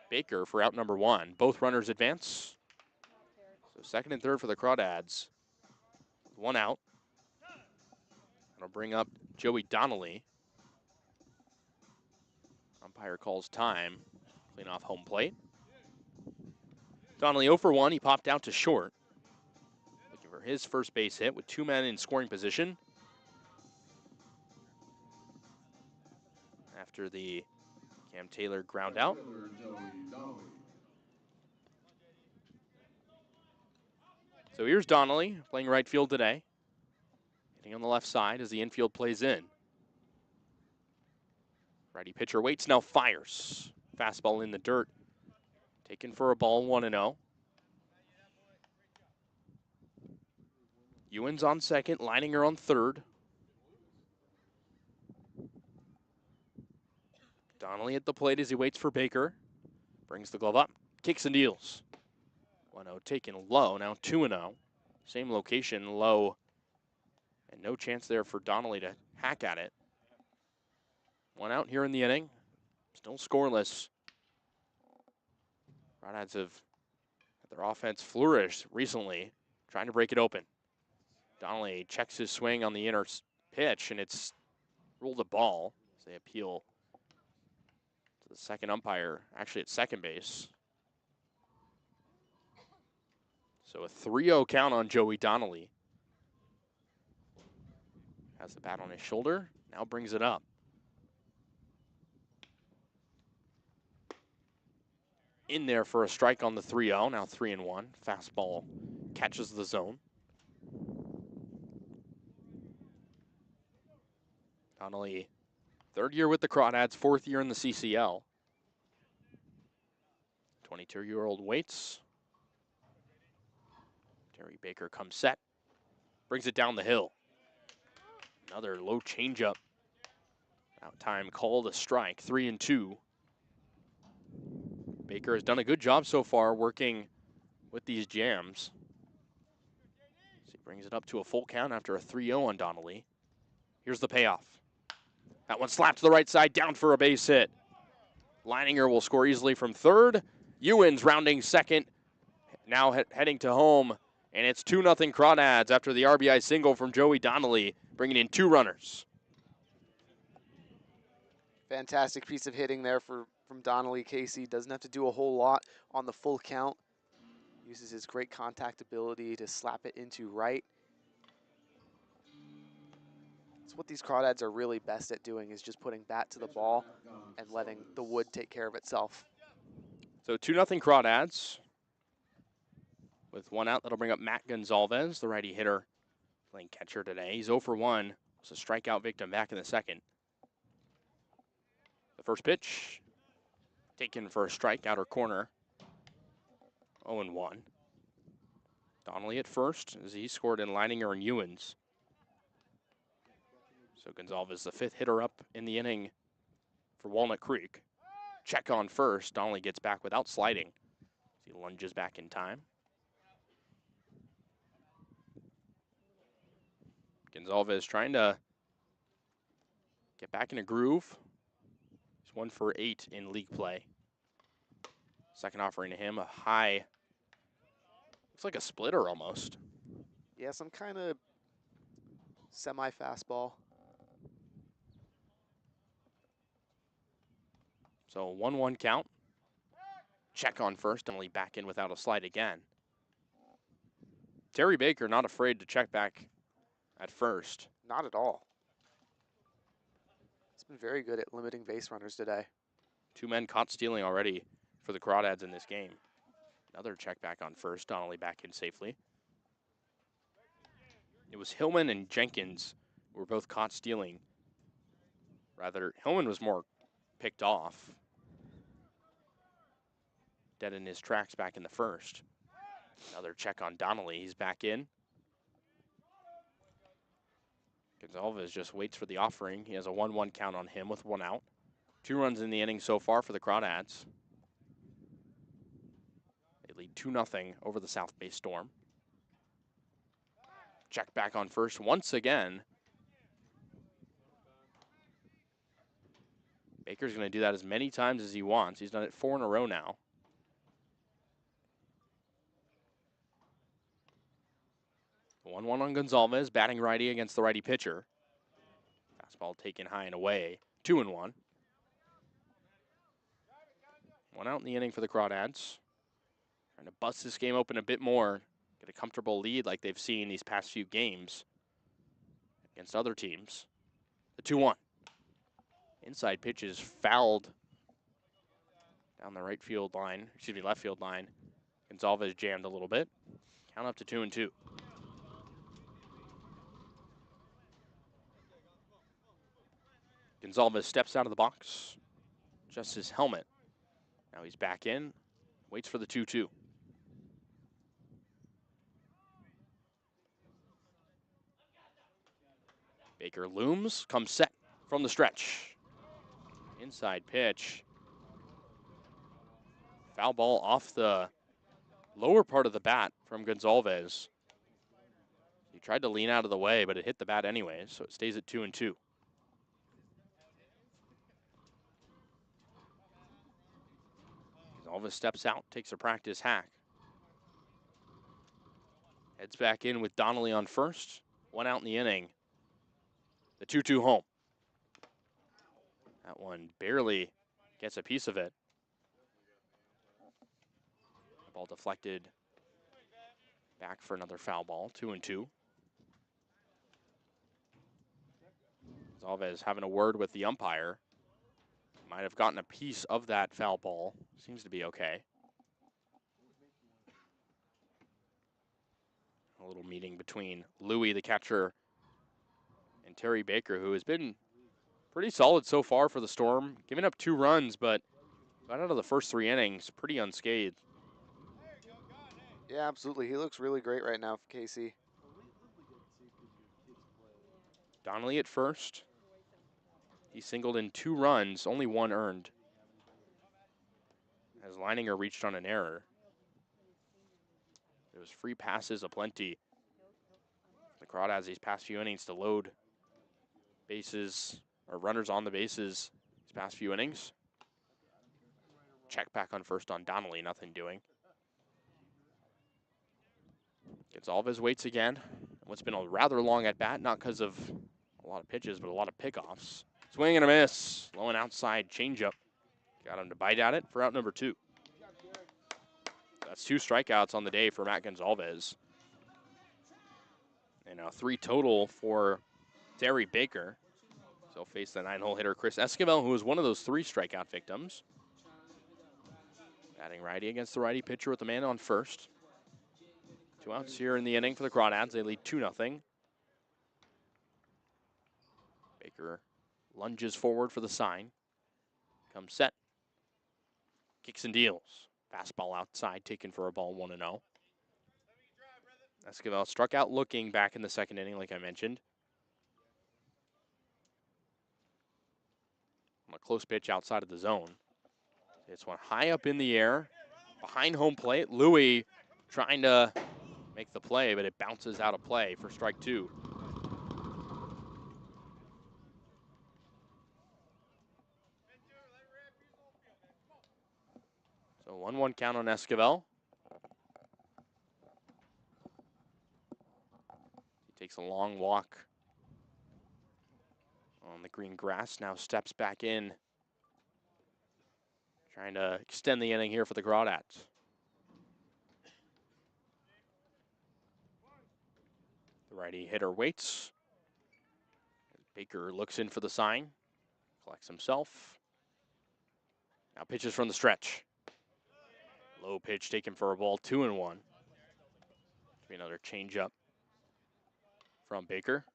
Baker for out number 1. Both runners advance. So second and third for the Crawdads. 1 out. That'll bring up Joey Donnelly. Umpire calls time. Clean off home plate. Donnelly 0 for 1. He popped out to short. Looking for his first base hit with 2 men in scoring position. After the Cam Taylor ground out. So here's Donnelly playing right field today. Hitting on the left side as the infield plays in. Righty pitcher waits, now fires. Fastball in the dirt. Taken for a ball, 1-0. Ewan's on second, Leininger on third. Donnelly at the plate as he waits for Baker. Brings the glove up, kicks and deals. 1-0 taken low, now 2-0. Same location, low. And no chance there for Donnelly to hack at it. 1 out here in the inning. Still scoreless. Crawdads have had their offense flourish recently, trying to break it open. Donnelly checks his swing on the inner pitch, and it's ruled a ball as they appeal to the second umpire, actually at second base. So a 3-0 count on Joey Donnelly. Has the bat on his shoulder, now brings it up. In there for a strike on the 3-0, now 3-1. Fastball catches the zone. Donnelly, 3rd year with the Crawdads, 4th year in the CCL. 22-year-old waits. Terry Baker comes set, brings it down the hill. Another low changeup. Out time called a strike, 3-2. Baker has done a good job so far working with these jams. So he brings it up to a full count after a 3-0 on Donnelly. Here's the payoff. That one slapped to the right side, down for a base hit. Leininger will score easily from third. Ewan's rounding second, now heading to home. And it's 2-0 Crawdads after the RBI single from Joey Donnelly, bringing in 2 runners. Fantastic piece of hitting there from Donnelly. Kasey doesn't have to do a whole lot on the full count. Uses his great contact ability to slap it into right. It's what these Crawdads are really best at doing, is just putting bat to the ball and letting the wood take care of itself. So 2-0 Crawdads. With 1 out, that'll bring up Matt Gonzalez, the righty hitter, playing catcher today. He's 0 for 1. Was a strikeout victim back in the second. The first pitch, taken for a strike, outer corner. 0-1. Donnelly at first, as he scored in Leininger and Ewans. So Gonzalez, the 5th hitter up in the inning for Walnut Creek. Check on first. Donnelly gets back without sliding. He lunges back in time. Gonzalez trying to get back in a groove. He's 1 for 8 in league play. Second offering to him, a high, looks like a splitter almost. Yeah, some kind of semi-fastball. So 1-1 count. Check on first, Donnelly back in without a slide again. Terry Baker not afraid to check back at first. Not at all. He's been very good at limiting base runners today. 2 men caught stealing already for the Crawdads in this game. Another check back on first, Donnelly back in safely. It was Hillman and Jenkins who were both caught stealing. Rather, Hillman was more picked off. Dead in his tracks back in the first. Another check on Donnelly, he's back in. Gonzalez just waits for the offering. He has a 1-1 count on him with 1 out. 2 runs in the inning so far for the Crawdads. They lead 2-0 over the South Bay Storm. Check back on first once again. Baker's going to do that as many times as he wants. He's done it 4 in a row now. The 1-1 on Gonzalez, batting righty against the righty pitcher. Fastball taken high and away. 2-1. 1 out in the inning for the Crawdads. Trying to bust this game open a bit more. Get a comfortable lead like they've seen these past few games against other teams. The 2-1. Inside pitch is fouled down the left field line. Gonzalez jammed a little bit. Count up to 2-2. Gonzalez steps out of the box. Just his helmet. Now he's back in. Waits for the 2-2. Baker looms, comes set from the stretch. Inside pitch. Foul ball off the lower part of the bat from Gonzalez. He tried to lean out of the way, but it hit the bat anyway, so it stays at 2-2. Gonzalez steps out, takes a practice hack. Heads back in with Donnelly on first. 1 out in the inning. The 2-2 home. That one barely gets a piece of it. Ball deflected back for another foul ball. 2-2. Gonzalez having a word with the umpire. Might have gotten a piece of that foul ball. Seems to be okay. A little meeting between Louie, the catcher, and Terry Baker, who has been pretty solid so far for the Storm. Giving up 2 runs, but got out of the first 3 innings pretty unscathed. Yeah, absolutely. He looks really great right now for Kasey. Donnelly at first. He singled in 2 runs, only 1 earned. As Leininger reached on an error. There was free passes aplenty. The Crawdads these past few innings to load bases, or runners on the bases these past few innings. Check back on first on Donnelly, nothing doing. Gonzalez waits again. What's been a rather long at bat, not because of a lot of pitches, but a lot of pickoffs. Swing and a miss. Low and outside changeup. Got him to bite at it for out number 2. That's 2 strikeouts on the day for Matt Gonzalez. And 3 total for Terry Baker. So he'll face the 9-hole hitter Chris Esquivel, who was one of those 3 strikeout victims. Batting righty against the righty pitcher with the man on first. 2 outs here in the inning for the Crawdads. They lead 2-0. Baker lunges forward for the sign. Comes set. Kicks and deals. Fastball outside, taken for a ball, 1-0. Esquivel struck out looking back in the second inning, like I mentioned. on a close pitch outside of the zone. It's one high up in the air, behind home plate. Louis trying to make the play, but it bounces out of play for strike two. So 1-1 count on Esquivel. He takes a long walk on the green grass, now steps back in, trying to extend the inning here for the Crawdads. The righty hitter waits. Baker looks in for the sign, collects himself. Now pitches from the stretch. Low pitch taken for a ball, 2-1. Another changeup from Baker.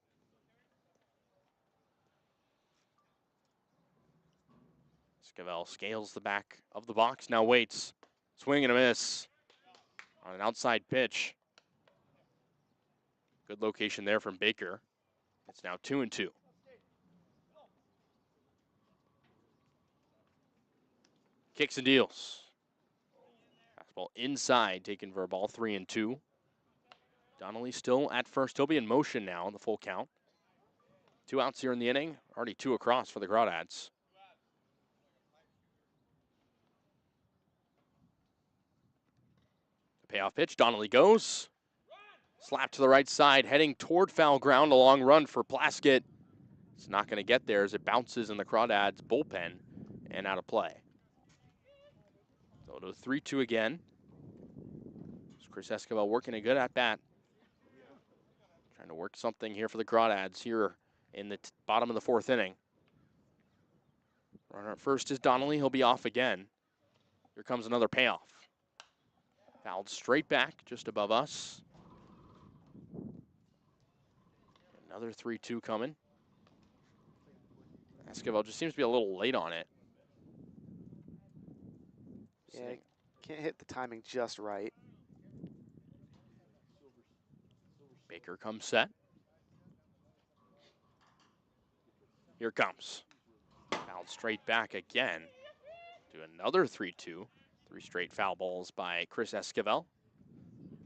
Esquivel scales the back of the box, now waits. Swing and a miss on an outside pitch. Good location there from Baker. It's now 2-2. Kicks and deals. Fastball inside, taken for a ball, 3-2. Donnelly still at first. He'll be in motion now in the full count. 2 outs here in the inning. Already 2 across for the Crawdads. The payoff pitch. Donnelly goes. Slap to the right side, heading toward foul ground. A long run for Plaskett. It's not going to get there as it bounces in the Crawdads bullpen and out of play. So to 3-2 again. Chris Esquivel working a good at bat. Trying to work something here for the Crawdads here in the bottom of the 4th inning. Runner at first is Donnelly. He'll be off again. Here comes another payoff. Fouled straight back just above us. Another 3-2 coming. Esquivel just seems to be a little late on it. Yeah, can't hit the timing just right. Baker comes set. Here comes. Fouled straight back again. To another 3-2. 3 straight foul balls by Chris Esquivel.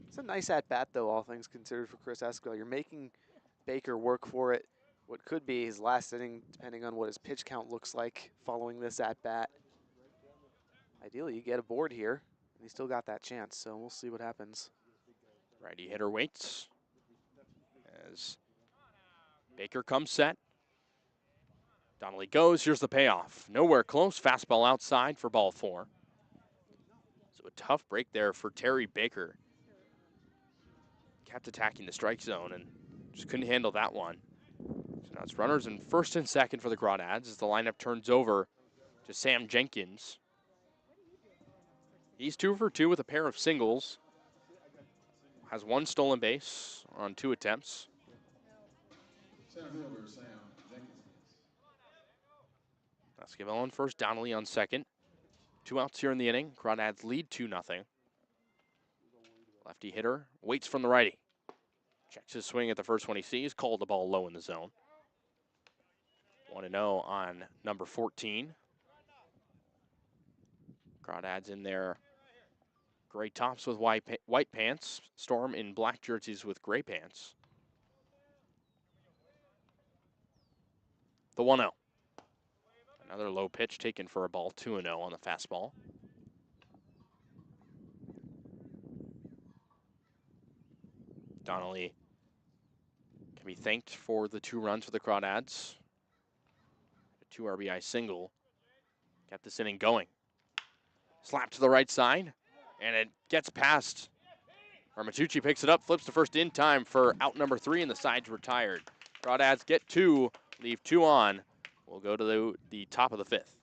It's a nice at-bat, though, all things considered, for Chris Esquivel. You're making Baker work for it. What could be his last inning, depending on what his pitch count looks like following this at-bat. Ideally, you get a board here, and he still got that chance, so we'll see what happens. Righty hitter waits as Baker comes set. Donnelly goes. Here's the payoff. Nowhere close. Fastball outside for ball 4. So a tough break there for Terry Baker. Kept attacking the strike zone and just couldn't handle that one. So now it's runners in first and second for the Crawdads as the lineup turns over to Sam Jenkins. He's 2 for 2 with a pair of singles. Has 1 stolen base on 2 attempts. Esquivel on first, Donnelly on second. 2 outs here in the inning. Crawdads lead 2-0. Lefty hitter waits from the righty. Checks his swing at the first one he sees. Called the ball low in the zone. 1-0 on number 14. Crawdads in their gray tops with white pants. Storm in black jerseys with gray pants. The 1-0. Another low pitch taken for a ball, 2-0 on the fastball. Donnelly can be thanked for the 2 runs for the Crawdads. A 2 RBI single. Kept this inning going. Slap to the right side, and it gets past. Matucci picks it up, flips to first in time for out number 3, and the side's retired. Crawdads get 2, leave 2 on. We'll go to the top of the 5th.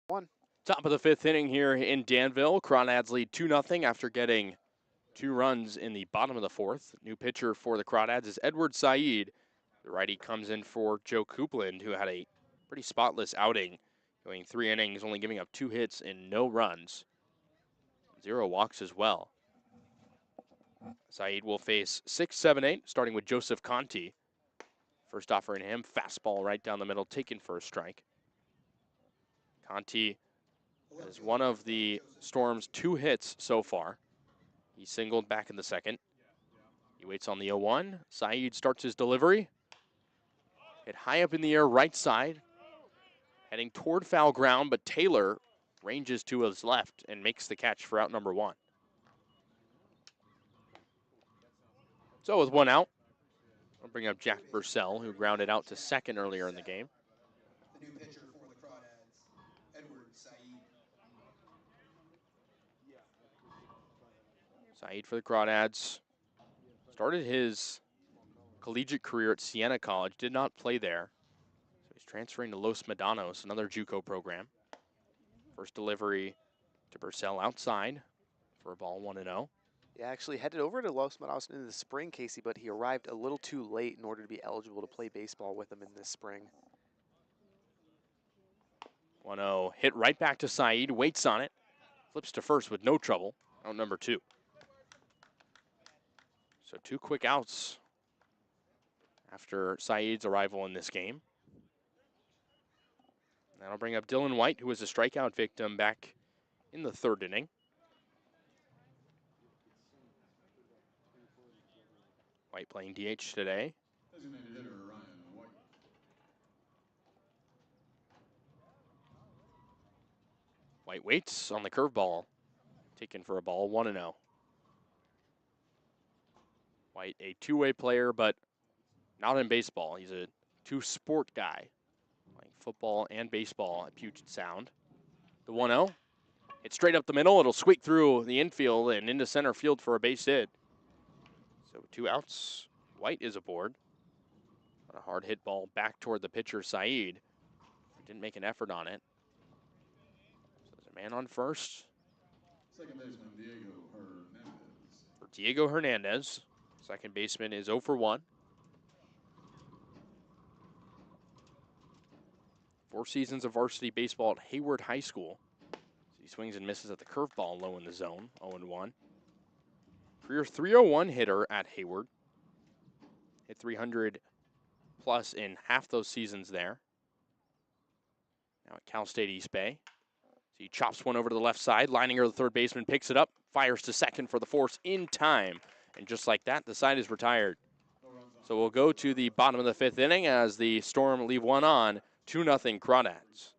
1. Top of the 5th inning here in Danville. Crawdads lead 2-0 after getting 2 runs in the bottom of the 4th. New pitcher for the Crawdads is Edward Saeed. The righty comes in for Joe Coupland, who had a pretty spotless outing, going 3 innings, only giving up 2 hits and no runs. 0 walks as well. Saeed will face 6, 7, 8, starting with Joseph Conti. First offering him, fastball right down the middle, taken for a strike. Conti is one of the Storm's 2 hits so far. He singled back in the 2nd. He waits on the 0-1. Saeed starts his delivery. Hit high up in the air, right side. Heading toward foul ground, but Taylor ranges to his left and makes the catch for out number 1. So with 1 out, I'll bring up Jack Bursell, who grounded out to 2nd earlier in the game. The new pitcher for the Crawdads, Edward Saeed. Saeed for the Crawdads started his collegiate career at Siena College, did not play there. So he's transferring to Los Medanos, another JUCO program. First delivery to Bursell outside for a ball 1-0. Yeah, actually headed over to Los Medanos in the spring, Casey, but he arrived a little too late in order to be eligible to play baseball with them in this spring. 1-0, hit right back to Saeed, waits on it, flips to first with no trouble, out number 2. So 2 quick outs after Saeed's arrival in this game. That'll bring up Dylan White, who was a strikeout victim back in the 3rd inning. White playing DH today. Designated hitter Ryan White. White waits on the curveball, taken for a ball 1-0. White, a 2-way player, but not in baseball. He's a 2-sport guy, playing football and baseball at Puget Sound. The 1-0, hit straight up the middle. It'll squeak through the infield and into center field for a base hit. So 2 outs. White is aboard. A hard hit ball back toward the pitcher, Saeed. Didn't make an effort on it. So there's a man on first. Second baseman Diego Hernandez. For Diego Hernandez. Second baseman is 0 for 1. 4 seasons of varsity baseball at Hayward High School. So he swings and misses at the curveball low in the zone, 0-1. Career 301 hitter at Hayward. Hit 300 plus in half those seasons there. Now at Cal State East Bay. So he chops one over to the left side. Lininger, the third baseman, picks it up, fires to second for the force in time. And just like that, the side is retired. So we'll go to the bottom of the 5th inning as the Storm leave 1 on, 2-0 Crawdads.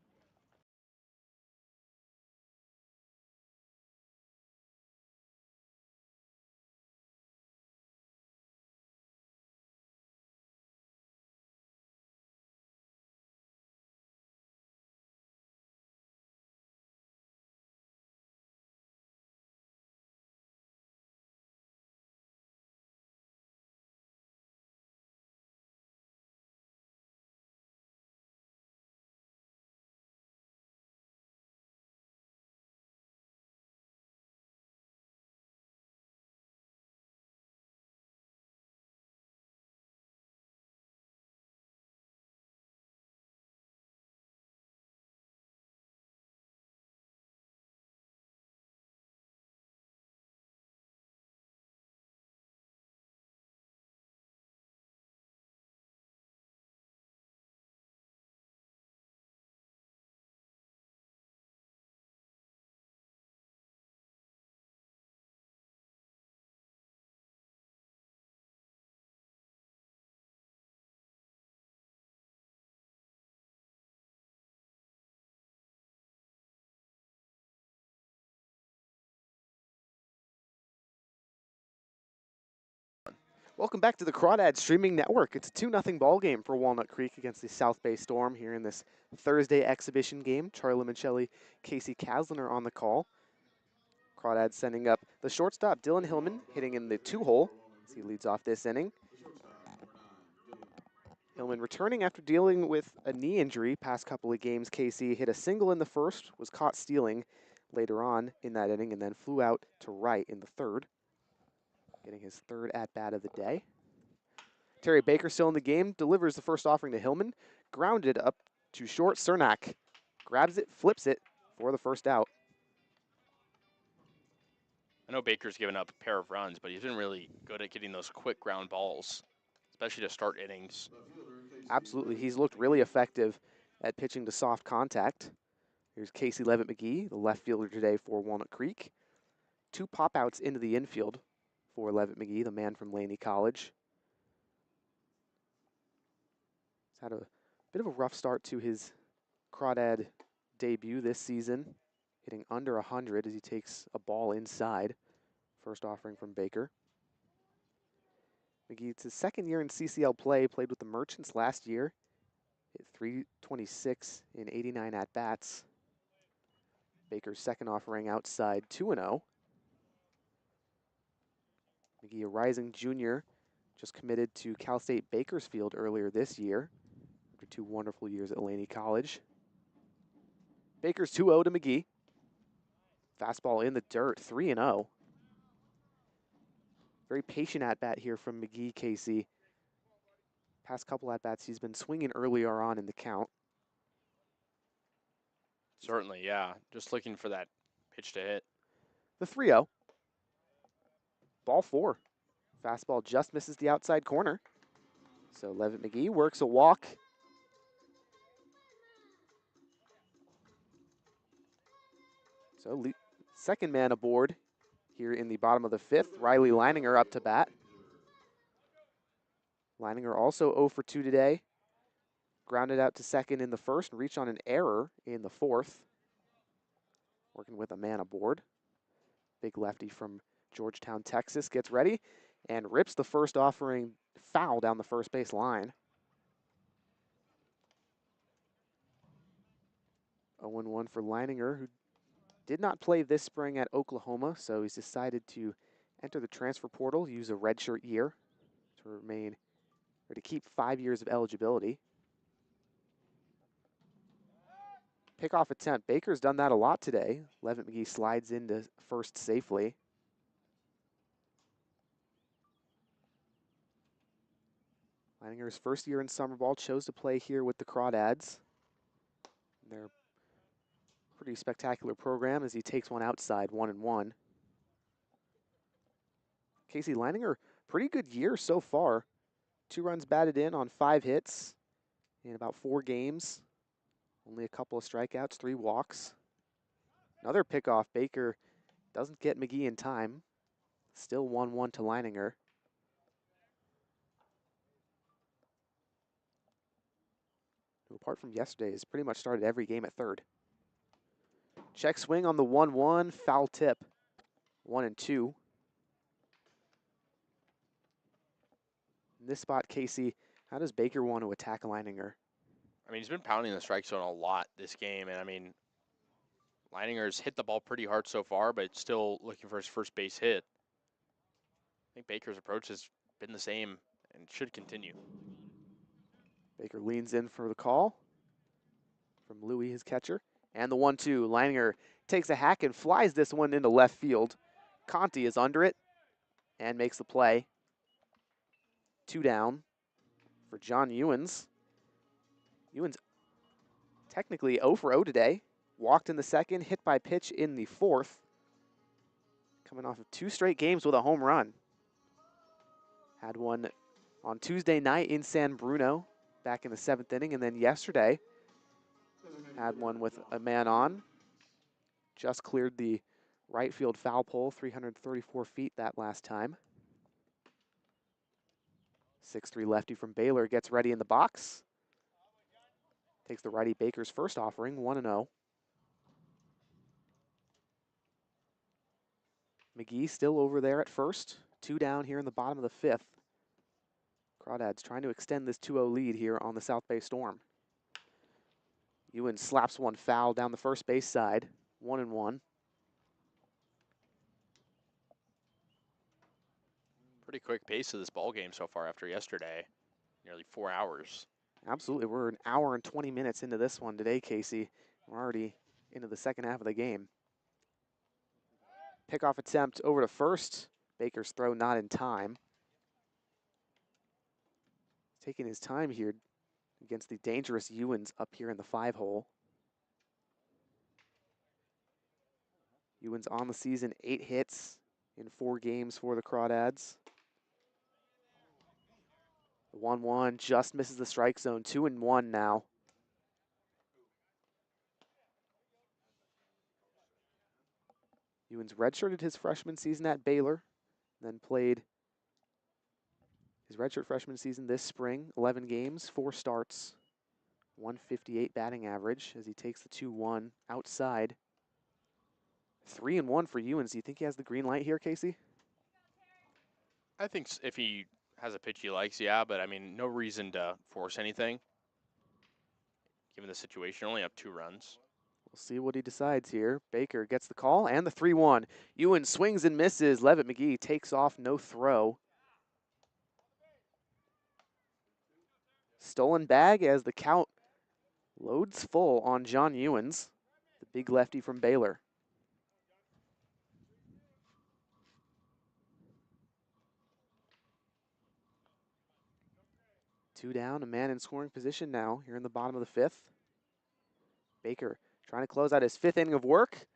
Welcome back to the Crawdads Streaming Network. It's a 2-0 ball game for Walnut Creek against the South Bay Storm here in this Thursday exhibition game. Charlie Limoncelli, Kasey Kazliner on the call. Crawdads sending up the shortstop, Dylan Hillman, hitting in the 2-hole as he leads off this inning. Hillman returning after dealing with a knee injury past couple of games. Kasey hit a single in the first, was caught stealing later on in that inning, and then flew out to right in the third, getting his third at-bat of the day. Terry Baker still in the game, delivers the first offering to Hillman, grounded up to short. Cernak grabs it, flips it for the first out. I know Baker's given up a pair of runs, but he's been really good at getting those quick ground balls, especially to start innings. Absolutely, he's looked really effective at pitching to soft contact. Here's Casey Levitt-McGee, the left fielder today for Walnut Creek. 2 pop-outs into the infield for Levitt-McGee, the man from Laney College. He's had a bit of a rough start to his Crawdad debut this season, hitting under 100 as he takes a ball inside. First offering from Baker. McGee, it's his second year in CCL play, played with the Merchants last year. Hit .326 in 89 at-bats. Baker's second offering outside, 2-0. McGee, a rising junior, just committed to Cal State Bakersfield earlier this year after 2 wonderful years at Laney College. Baker's 2-0 to McGee. Fastball in the dirt, 3-0. Very patient at-bat here from McGee, Kasey. Past couple at-bats, he's been swinging earlier on in the count. Certainly, yeah. Just looking for that pitch to hit. The 3-0. Ball 4. Fastball just misses the outside corner. So Levitt-McGee works a walk. So second man aboard here in the bottom of the 5th. Riley Leininger up to bat. Leininger also 0 for 2 today. Grounded out to second in the first and reached on an error in the 4th. Working with a man aboard. Big lefty from Georgetown, Texas gets ready and rips the first offering foul down the first base line. 0-1 for Leininger, who did not play this spring at Oklahoma, so he's decided to enter the transfer portal, use a redshirt year to remain, or to keep 5 years of eligibility. Pickoff attempt. Baker's done that a lot today. Levitt-McGee slides into first safely. Leininger's first year in summer ball, chose to play here with the Crawdads. They're a pretty spectacular program as he takes one outside, 1-1. Kasey, Leininger, pretty good year so far. 2 runs batted in on 5 hits in about 4 games. Only a couple of strikeouts, 3 walks. Another pickoff. Baker doesn't get McGee in time. Still 1-1 to Leininger. Who, apart from yesterday, has pretty much started every game at third. Check swing on the 1-1, foul tip. 1-2. In this spot, Kasey, how does Baker want to attack Leininger? I mean, he's been pounding the strike zone a lot this game, and I mean, Leininger's hit the ball pretty hard so far, but still looking for his first base hit. I think Baker's approach has been the same and should continue. Baker leans in for the call from Louis, his catcher. And the 1-2. Leininger takes a hack and flies this one into left field. Conti is under it and makes the play. 2 down for John Ewens. Ewens technically 0 for 0 today. Walked in the second, hit by pitch in the 4th. Coming off of 2 straight games with a home run. Had one on Tuesday night in San Bruno back in the 7th inning, and then yesterday had one with a man on. Just cleared the right field foul pole, 334 feet that last time. 6'3" lefty from Baylor gets ready in the box. Takes the righty Baker's first offering, 1-0. McGee still over there at first. 2 down here in the bottom of the 5th. Crawdads trying to extend this 2-0 lead here on the South Bay Storm. Ewan slaps one foul down the first base side, 1-1. Pretty quick pace of this ball game so far after yesterday. nearly 4 hours. Absolutely. We're an hour and 20 minutes into this one today, Kasey. We're already into the second half of the game. Pickoff attempt over to first. Baker's throw not in time. Taking his time here against the dangerous Ewans up here in the 5-hole. Ewans on the season, 8 hits in 4 games for the Crawdads. The 1-1 just misses the strike zone, 2-1 now. Ewans redshirted his freshman season at Baylor, then played his redshirt freshman season this spring, 11 games, 4 starts, 158 batting average as he takes the 2-1 outside. 3-1 for Ewans. Do you think he has the green light here, Kasey? I think if he has a pitch he likes, yeah, but I mean, no reason to force anything. Given the situation, only up 2 runs. We'll see what he decides here. Baker gets the call and the 3-1. Ewans swings and misses. Levitt McGee takes off, no throw. Stolen bag as the count loads full on John Ewans, the big lefty from Baylor. Two down, a man in scoring position now here in the bottom of the 5th. Baker trying to close out his 5th inning of work.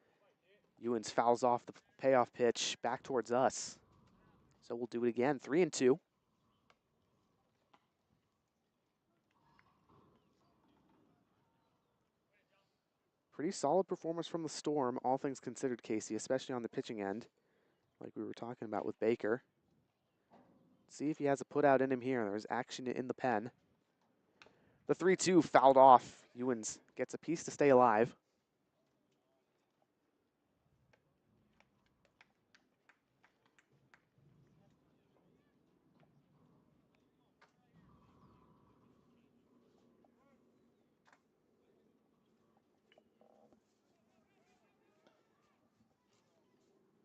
Ewans fouls off the payoff pitch back towards us. So we'll do it again, 3-2. Pretty solid performance from the Storm, all things considered, Kasey, especially on the pitching end, like we were talking about with Baker. See if he has a put out in him here. There's action in the pen. The 3-2 fouled off. Ewans gets a piece to stay alive.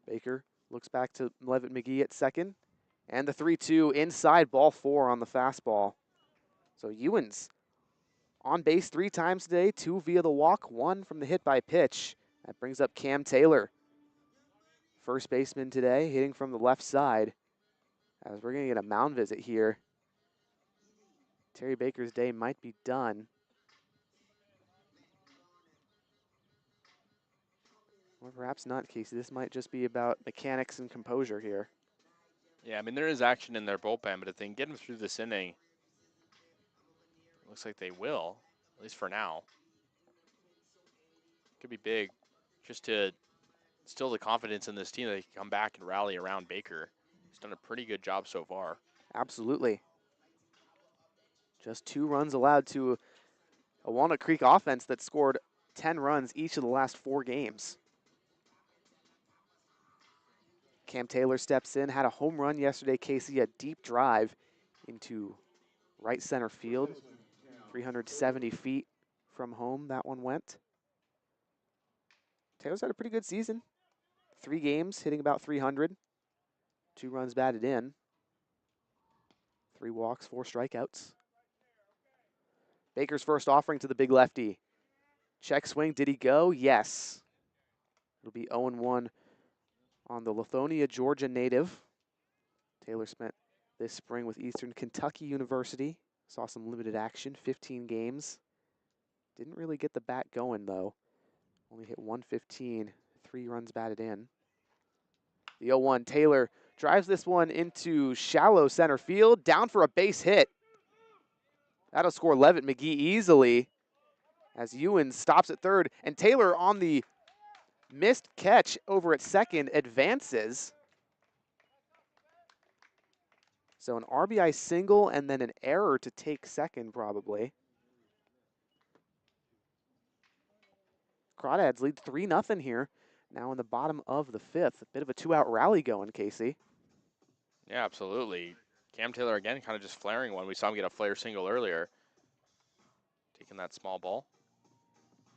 Baker looks back to Levitt McGee at second. And the 3-2 inside, ball 4 on the fastball. So Ewans on base 3 times today, 2 via the walk, 1 from the hit by pitch. That brings up Cam Taylor. First baseman today, hitting from the left side. As we're going to get a mound visit here. Terry Baker's day might be done. Or perhaps not, Kasey. This might just be about mechanics and composure here. Yeah, I mean, there is action in their bullpen, but if they can get them through this inning, looks like they will, at least for now. Could be big just to instill the confidence in this team that they can come back and rally around Baker. He's done a pretty good job so far. Absolutely. Just 2 runs allowed to a Walnut Creek offense that scored 10 runs each of the last 4 games. Cam Taylor steps in, had a home run yesterday, Kasey, a deep drive into right center field. 370 feet from home, that one went. Taylor's had a pretty good season. 3 games, hitting about 300. 2 runs batted in. 3 walks, 4 strikeouts. Baker's first offering to the big lefty. Check swing, did he go? Yes. It'll be 0-1 on the Lithonia, Georgia native. Taylor spent this spring with Eastern Kentucky University. Saw some limited action, 15 games. Didn't really get the bat going, though. Only hit 115, 3 runs batted in. The 0-1, Taylor drives this one into shallow center field, down for a base hit. That'll score Levitt McGee easily as Ewans stops at third, and Taylor on the missed catch over at second advances. So an RBI single and then an error to take second probably. Crawdads lead 3-0 here. Now in the bottom of the 5th. A bit of a 2-out rally going, Kasey. Yeah, absolutely. Cam Taylor again kind of just flaring one. We saw him get a flare single earlier. Taking that small ball.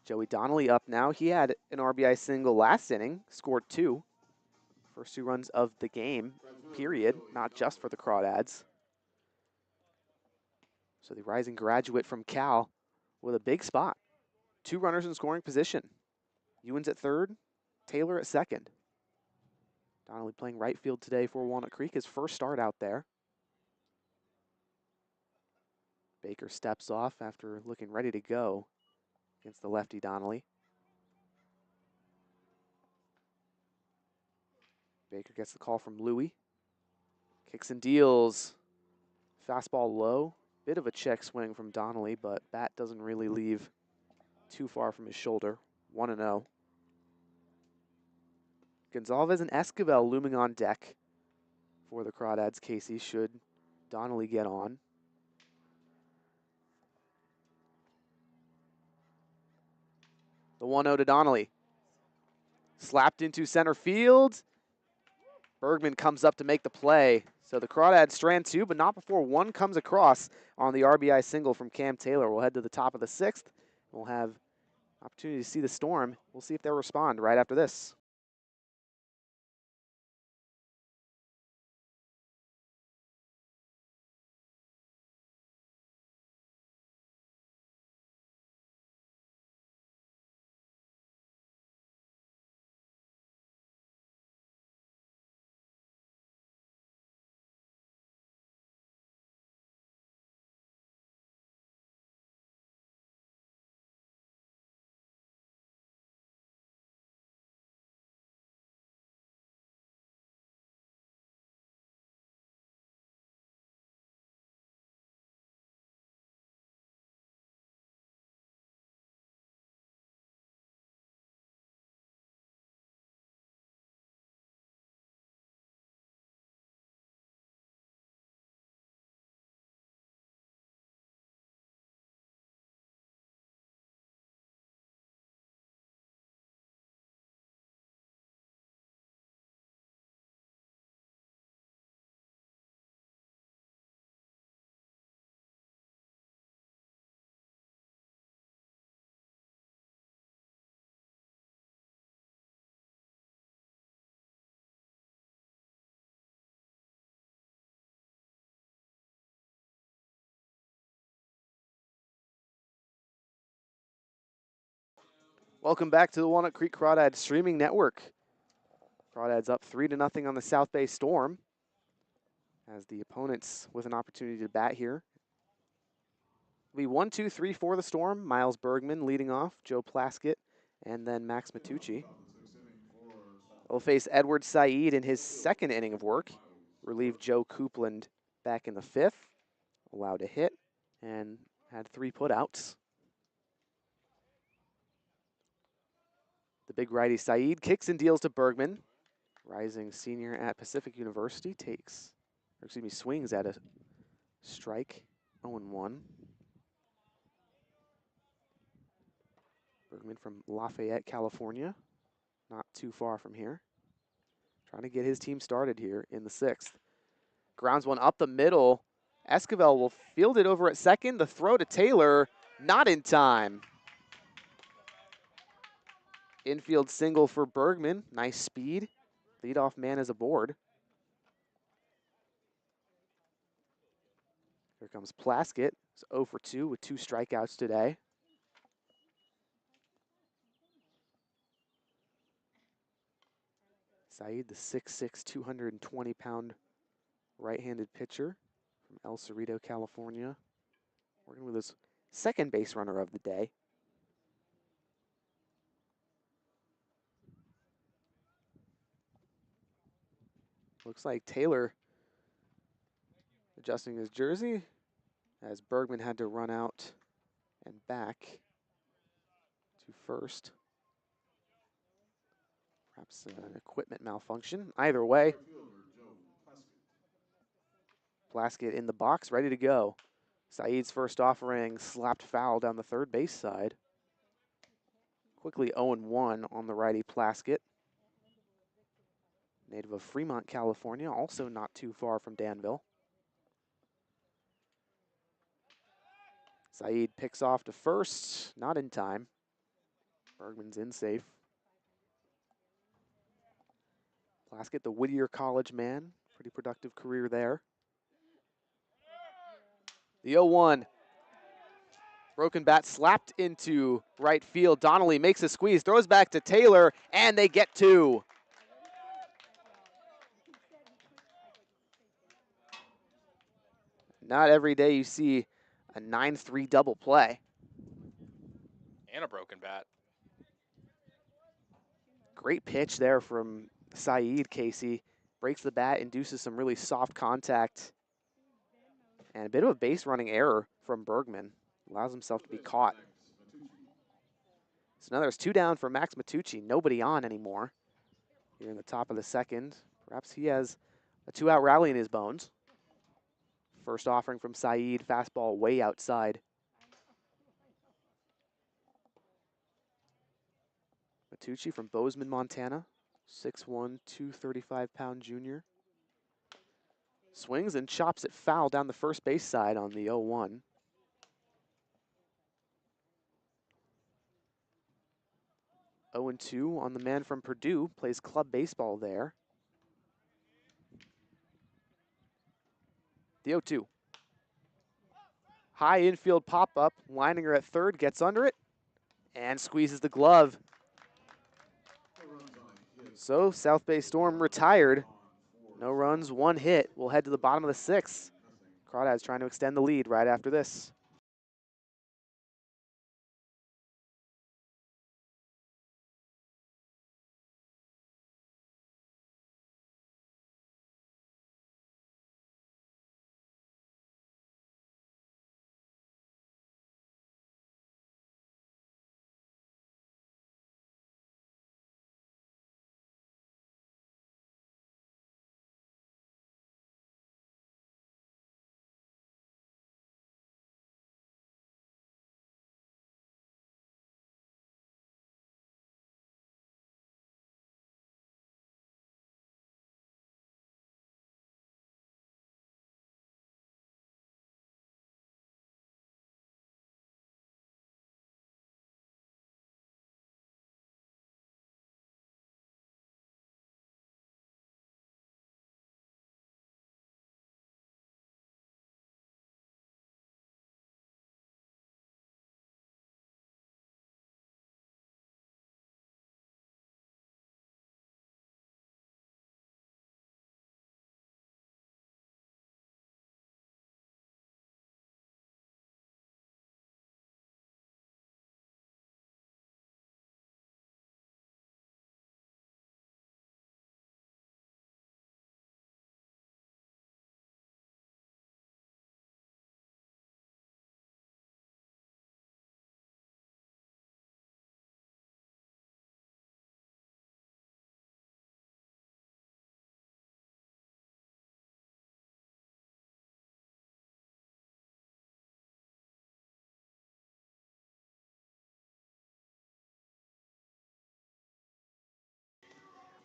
Joey Donnelly up now. He had an RBI single last inning, scored 2. First 2 runs of the game, period, not just for the Crawdads. So the rising graduate from Cal with a big spot. 2 runners in scoring position. Ewens at third, Taylor at second. Donnelly playing right field today for Walnut Creek, his first start out there. Baker steps off after looking ready to go against the lefty Donnelly. Baker gets the call from Louie. Kicks and deals. Fastball low. Bit of a check swing from Donnelly, but bat doesn't really leave too far from his shoulder. 1-0. Gonzalez and Esquivel looming on deck for the Crawdads. Kasey, should Donnelly get on. The 1-0 to Donnelly. Slapped into center field. Bergman comes up to make the play. So the Crawdads strand 2, but not before 1 comes across on the RBI single from Cam Taylor. We'll head to the top of the 6th. We'll have opportunity to see the Storm. We'll see if they'll respond right after this. Welcome back to the Walnut Creek Crawdads streaming network. Crawdads up 3-0 on the South Bay Storm, as the opponents with an opportunity to bat here. It'll be 1, 2, 3 for the Storm. Miles Bergman leading off, Joe Plaskett, and then Max Matucci. They'll face Edward Saeed in his 2nd inning of work. Relieved Joe Coupland back in the 5th. Allowed a hit and had 3 putouts. The big righty Saeed kicks and deals to Bergman. Rising senior at Pacific University swings at a strike. 0-1. Bergman from Lafayette, California. Not too far from here. Trying to get his team started here in the 6th. Grounds one up the middle. Esquivel will field it over at second. The throw to Taylor, not in time. Infield single for Bergman. Nice speed. Leadoff man is aboard. Here comes Plaskett. He's 0 for 2 with 2 strikeouts today. Saeed, the 6'6", 220-pound right-handed pitcher from El Cerrito, California, working with his 2nd base runner of the day. Looks like Taylor adjusting his jersey as Bergman had to run out and back to first. Perhaps an equipment malfunction. Either way, Plaskett in the box, ready to go. Saeed's first offering slapped foul down the 3rd base side. Quickly 0-1 on the righty Plaskett. Native of Fremont, California, also not too far from Danville. Saeed picks off to first, not in time. Bergman's in safe. Plaskett, the Whittier College man, pretty productive career there. The 0-1. Broken bat slapped into right field. Donnelly makes a squeeze, throws back to Taylor, and they get 2. Not every day you see a 9-3 double play. And a broken bat. Great pitch there from Saeed. Kasey breaks the bat, induces some really soft contact, and a bit of a base running error from Bergman. Allows himself to be caught. So now there's 2 down for Max Matucci. Nobody on anymore here in the top of the second. Perhaps he has a 2-out rally in his bones. First offering from Saeed, fastball way outside. Matucci from Bozeman, Montana. 6'1", 235-pound junior. Swings and chops it foul down the first base side on the 0-1. Oh and 2 on the man from Purdue, plays club baseball there. The 0-2. High infield pop-up, Leininger at third, gets under it, and squeezes the glove. So South Bay Storm retired. No runs, 1 hit. We'll head to the bottom of the 6th. Crawdads trying to extend the lead right after this.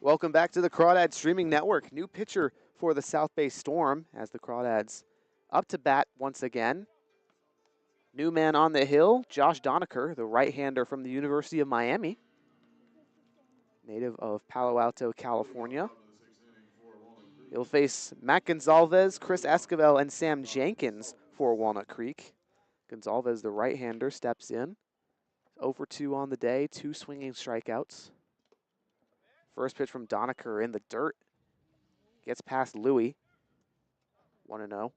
Welcome back to the Crawdads Streaming Network. New pitcher for the South Bay Storm as the Crawdads up to bat once again. New man on the hill, Josh Donaker, the right-hander from the University of Miami, native of Palo Alto, California. He'll face Matt Gonzalez, Chris Esquivel, and Sam Jenkins for Walnut Creek. Gonzalez, the right-hander, steps in. 0 for 2 on the day, 2 swinging strikeouts. First pitch from Donaker in the dirt. Gets past Louie. 1-0.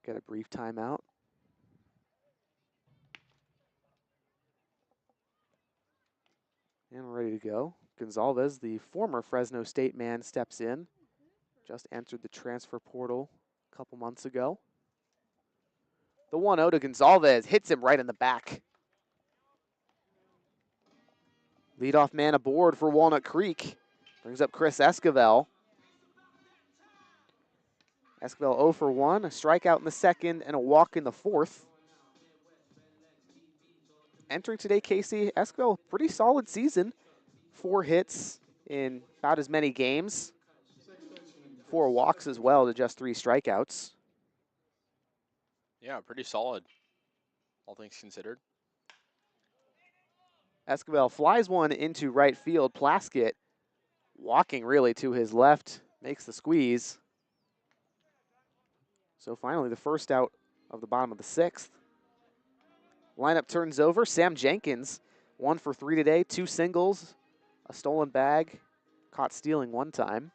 Get a brief timeout. And we're ready to go. Gonzalez, the former Fresno State man, steps in. Just entered the transfer portal a couple months ago. The 1-0 to Gonzalez, hits him right in the back. Leadoff man aboard for Walnut Creek. Brings up Chris Esquivel. Esquivel 0 for 1, a strikeout in the second, and a walk in the fourth. Entering today, Kasey, Esquivel, pretty solid season. 4 hits in about as many games. 4 walks as well to just 3 strikeouts. Yeah, pretty solid, all things considered. Esquivel flies one into right field. Plaskett walking really to his left, makes the squeeze. So finally the first out of the bottom of the 6th. Lineup turns over. Sam Jenkins, 1 for 3 today, 2 singles, a stolen bag, caught stealing one time.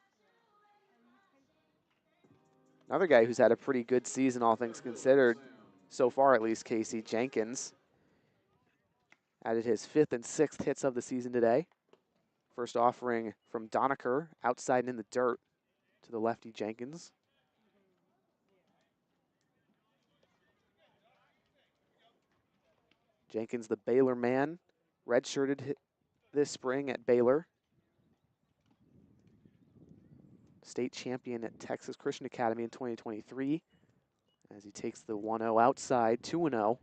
Another guy who's had a pretty good season, all things considered, so far at least, Kasey Jenkins. Added his 5th and 6th hits of the season today. First offering from Donaker, outside and in the dirt to the lefty Jenkins. Jenkins, the Baylor man, redshirted this spring at Baylor. State champion at Texas Christian Academy in 2023 as he takes the 1-0 outside, 2-0.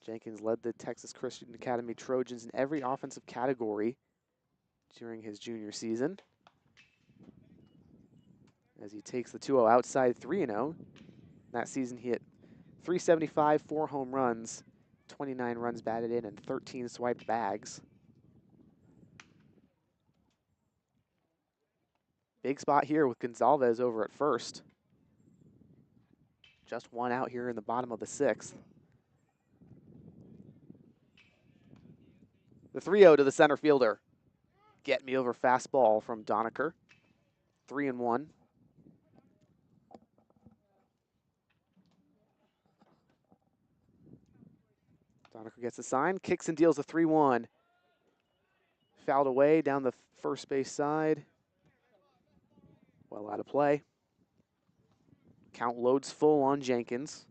Jenkins led the Texas Christian Academy Trojans in every offensive category during his junior season. As he takes the 2-0 outside, 3-0. That season he hit .375, 4 home runs, 29 runs batted in, and 13 swiped bags. Big spot here with Gonzalez over at first. Just 1 out here in the bottom of the 6th. The 3-0 to the center fielder. Get me over fastball from Donaker. 3-1. Donaker gets a sign, kicks and deals a 3-1. Fouled away down the first base side. Well out of play. Count loads full on Jenkins.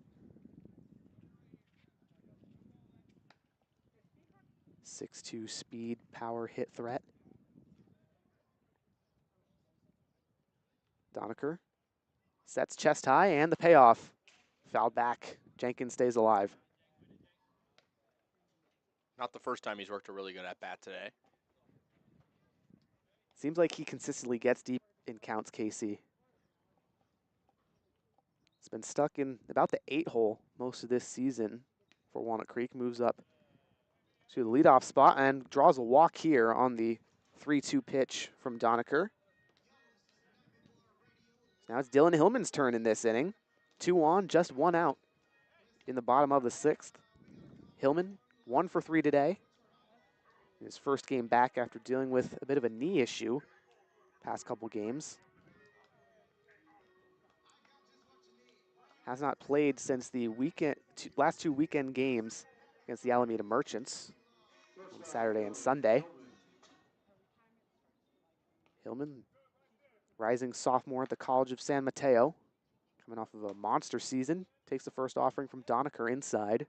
6'2" speed, power, hit threat. Donaker sets chest high and the payoff. Fouled back. Jenkins stays alive. Not the first time he's worked a really good at-bat today. Seems like he consistently gets deep in counts, Kasey. It's been stuck in about the 8 hole most of this season for Walnut Creek. Moves up to the leadoff spot and draws a walk here on the 3-2 pitch from Donaker. Now it's Dylan Hillman's turn in this inning. 2 on, just 1 out in the bottom of the 6th. Hillman, 1 for 3 today. His first game back after dealing with a bit of a knee issue past couple games. Has not played since the last 2 weekend games against the Alameda Merchants on Saturday and Sunday. Hillman, rising sophomore at the College of San Mateo, coming off of a monster season, takes the first offering from Donaker inside.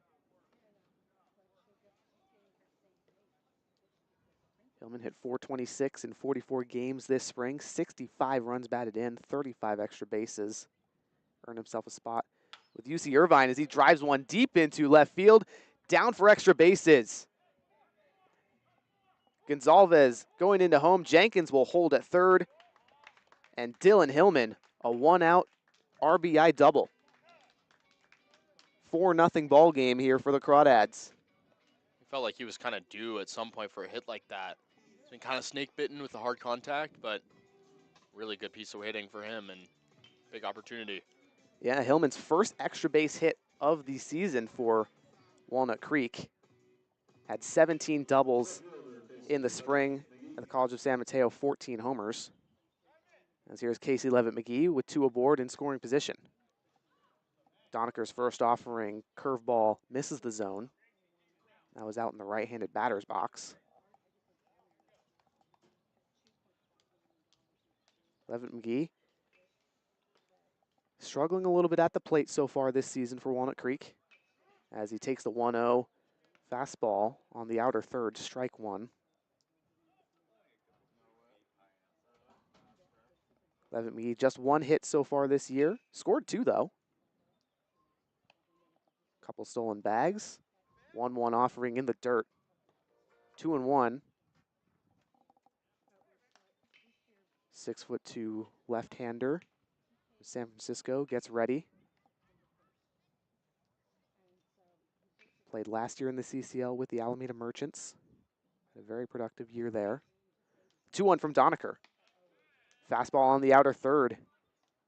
Hillman hit .426 in 44 games this spring, 65 runs batted in, 35 extra bases. Earned himself a spot with UC Irvine as he drives one deep into left field, down for extra bases. Gonzalez going into home. Jenkins will hold at third. And Dylan Hillman, a 1-out RBI double. 4-0 ball game here for the Crawdads. It felt like he was kind of due at some point for a hit like that. He's been kind of snake bitten with the hard contact, but really good piece of hitting for him and big opportunity. Yeah, Hillman's first extra base hit of the season for Walnut Creek. Had 17 doubles in the spring at the College of San Mateo, 14 homers. As here's Casey Levitt-McGee with 2 aboard in scoring position. Donaker's first offering, curveball, misses the zone. That was out in the right-handed batter's box. Levitt-McGee struggling a little bit at the plate so far this season for Walnut Creek as he takes the 1-0 fastball on the outer third, strike 1. Levitt-McGee just 1 hit so far this year. Scored 2 though. Couple stolen bags. 1-1 offering in the dirt. 2-1. 6'2" left-hander. San Francisco gets ready. Played last year in the CCL with the Alameda Merchants. A very productive year there. 2-1 from Donaker. Fastball on the outer third.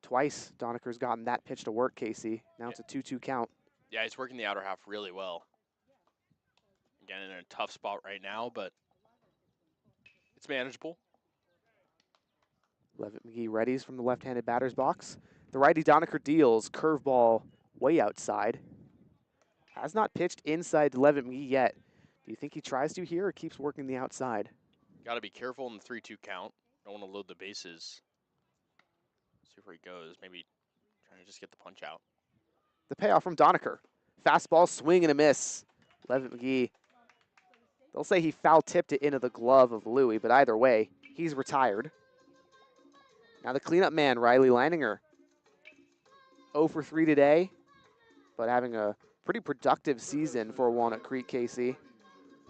Twice Donaker's gotten that pitch to work, Kasey. Now it's a 2-2 count. Yeah, he's working the outer half really well. Again, in a tough spot right now, but it's manageable. Levitt McGee readies from the left-handed batter's box. The righty Donaker deals. Curveball way outside. Has not pitched inside to Levitt McGee yet. Do you think he tries to here or keeps working the outside? Got to be careful in the 3-2 count. Don't want to load the bases. See where he goes. Maybe trying to just get the punch out. The payoff from Donaker. Fastball, swing and a miss. Levitt McGee. They'll say he foul-tipped it into the glove of Louie, but either way, he's retired. Now the cleanup man, Riley Leininger. 0 for 3 today, but having a pretty productive season for Walnut Creek, Kasey.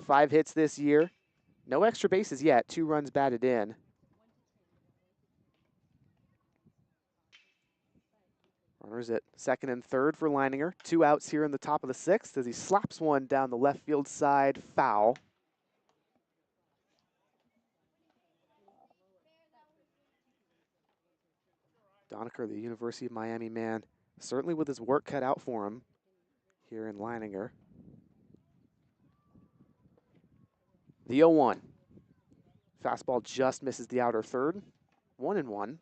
5 hits this year. No extra bases yet. 2 runs batted in. Runners at second and third for Leininger. 2 outs here in the top of the 6th as he slaps one down the left field side, foul. Donaker, the University of Miami man, certainly with his work cut out for him here in Leininger. The 0-1. Fastball just misses the outer third. 1-1.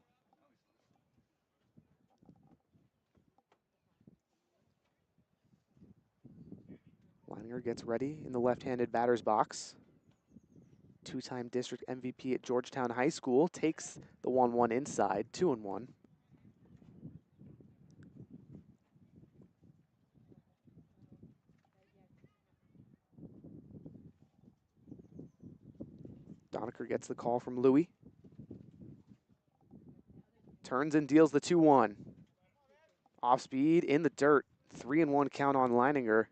Leininger gets ready in the left-handed batter's box. 2-time district MVP at Georgetown High School. Takes the 1-1 inside. 2-1. Donaker gets the call from Louie. Turns and deals the 2-1. Off speed in the dirt. 3-1 count on Leininger.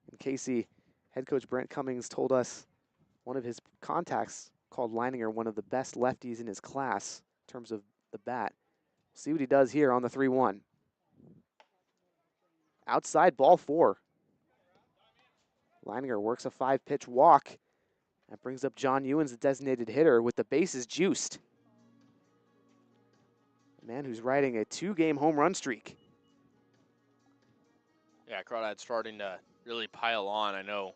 And Kasey, head coach Brent Cummings told us one of his contacts called Leininger one of the best lefties in his class in terms of the bat. See what he does here on the 3-1. Outside, ball 4. Leininger works a 5-pitch walk. That brings up John Ewens, the designated hitter, with the bases juiced. A man who's riding a 2-game home run streak. Yeah, Crawdads starting to really pile on. I know